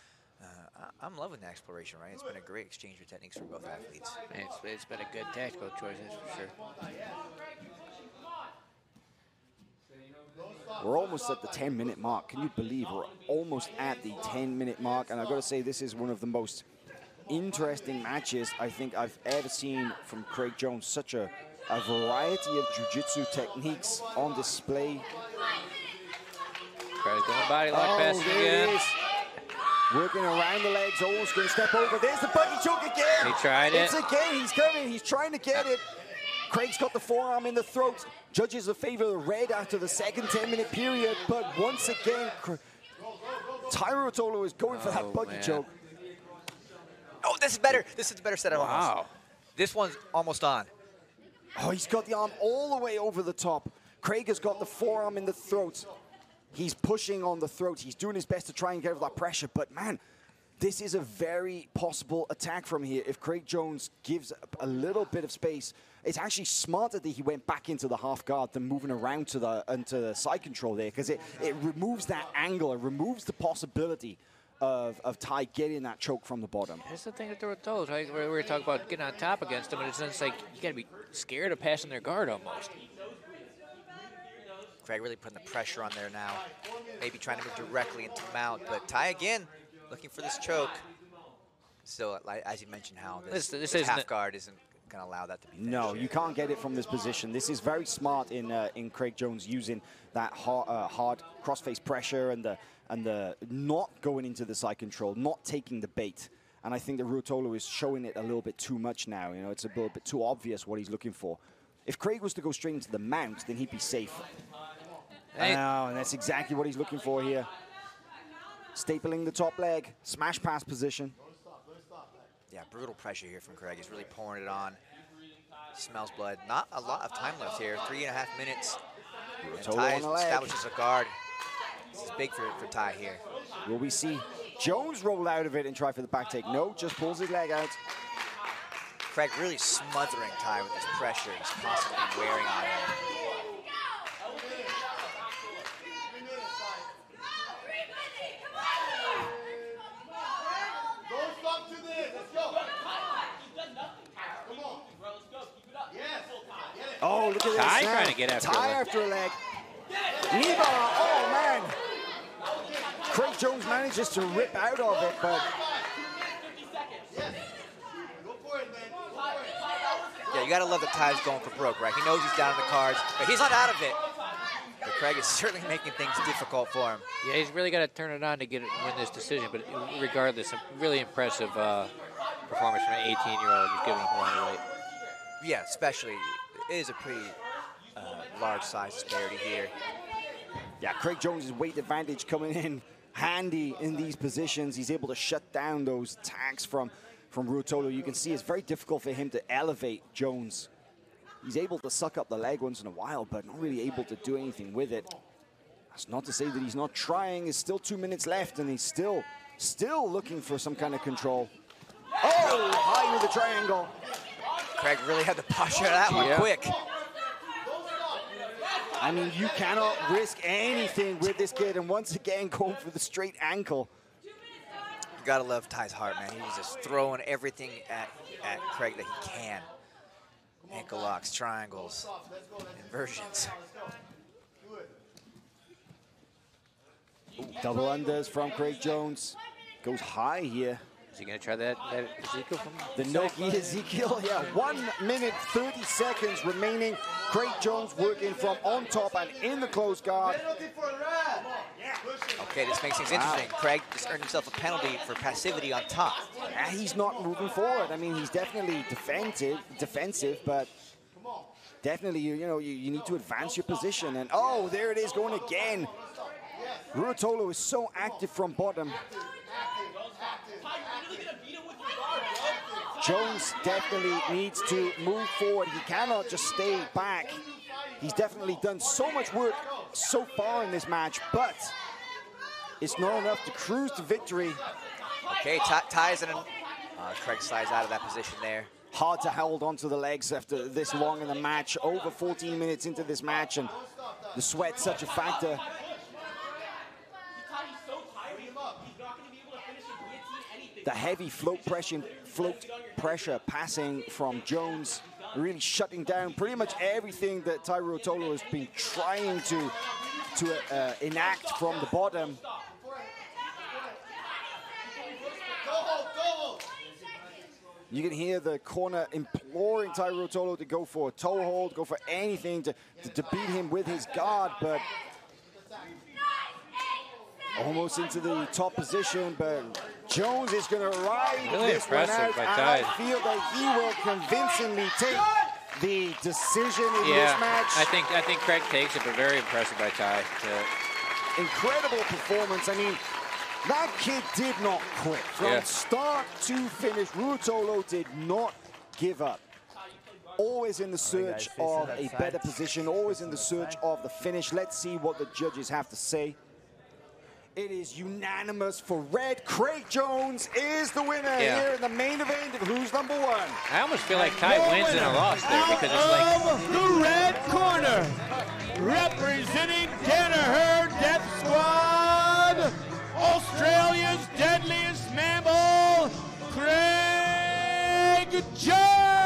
I'm loving the exploration, right? It's been a great exchange of techniques for both athletes. It's been a good tactical choice, that's for sure. We're almost at the 10-minute mark. Can you believe we're almost at the 10-minute mark? And I've got to say, this is one of the most interesting matches I think I've ever seen from Craig Jones. Such a variety of jiu-jitsu techniques on display. Craig's going body lock pass again. Working around the legs, almost going to step over. There's the buggy choke again. He tried it. It's again, he's coming, he's trying to get it. Craig's got the forearm in the throat. Judges a favor of red after the second 10-minute period, but once again, Taira Ruotolo is going for that buggy choke. Oh, this is better. This is a better setup. Wow. This one's almost on. Oh, he's got the arm all the way over the top. Craig has got the forearm in the throat. He's pushing on the throat. He's doing his best to try and get over that pressure, but man, this is a very possible attack from here. If Craig Jones gives a little bit of space, it's actually smarter that he went back into the half guard than moving around to the side control there, because it removes that angle, it removes the possibility of Ty getting that choke from the bottom. That's the thing with the Ruotolos, right? We were talking about getting on top against them, and it's like you got to be scared of passing their guard almost. Craig really putting the pressure on there now. Maybe trying to move directly into mount, but Ty again looking for this choke. So, like, as you mentioned, how this half guard isn't going to allow that to be finished. No, you can't get it from this position. This is very smart in Craig Jones using that hard cross-face pressure and the not going into the side control, not taking the bait. And I think that Ruotolo is showing it a little bit too much now. You know, it's a little bit too obvious what he's looking for. If Craig was to go straight into the mount, then he'd be safe. And that's exactly what he's looking for here. Stapling the top leg, smash pass position. Yeah, brutal pressure here from Craig. He's really pouring it on. Smells blood. Not a lot of time left here. 3.5 minutes. And Ty establishes a guard. This is big for Ty here. Will we see Jones roll out of it and try for the back take? No, just pulls his leg out. Craig really smothering Ty with this pressure. He's constantly wearing on him. Oh, look at this. Ty trying to get after Ty after a leg. Knee bar. Oh, man. Craig Jones manages to rip out of it, but... Yeah, you got to love that Ty's going for broke, right? He knows he's down in the cards, but he's not out of it. But Craig is certainly making things difficult for him. Yeah, he's really got to turn it on to win this decision, but regardless, a really impressive performance from an 18-year-old who's giving him one weight. Yeah, especially, it is a pretty large size disparity here. Yeah, Craig Jones' weight advantage coming in handy in these positions. He's able to shut down those attacks from Ruotolo. You can see it's very difficult for him to elevate Jones. He's able to suck up the leg once in a while, but not really able to do anything with it. That's not to say that he's not trying. There's still 2 minutes left, and he's still looking for some kind of control. Oh, high with the triangle. Craig really had to posture that one quick. I mean, you cannot risk anything with this kid, and once again, going for the straight ankle. You gotta love Ty's heart, man. He's just throwing everything at Craig that he can. Ankle locks, triangles, inversions. Ooh, double unders from Craig Jones. Goes high here. Is he going to try that Ezekiel from the Noki Ezekiel? Yeah, 1 minute, 30 seconds remaining. Craig Jones working from on top and in the close guard. Okay, this makes things interesting. Craig just earned himself a penalty for passivity on top. Yeah, he's not moving forward. I mean, he's definitely defensive, but definitely, you need to advance your position. And oh, there it is going again. Ruotolo is so active from bottom. Jones definitely needs to move forward. He cannot just stay back. He's definitely done so much work so far in this match, but it's not enough to cruise to victory. Okay, Ty's in. Craig slides out of that position there. Hard to hold onto the legs after this long in the match. Over 14 minutes into this match, and the sweat's such a factor. The heavy float pressure passing from Jones, really shutting down pretty much everything that Taira Ruotolo has been trying to enact from the bottom. You can hear the corner imploring Taira Ruotolo to go for a toe hold, go for anything to beat him with his guard, but almost into the top position, but Jones is going to ride this one out, and I feel that he will convincingly take the decision in this match. I think Craig takes it, but very impressive by Ty. Incredible performance. I mean, that kid did not quit. From start to finish, Ruotolo did not give up. Always in the search of a better position, always in the search of the finish. Let's see what the judges have to say. It is unanimous for red. Craig Jones is the winner here in the main event of Who's Number One. I almost feel like Ty wins in a loss there because it's like the red corner, representing Danaher Death Squad, Australia's deadliest mammal, Craig Jones.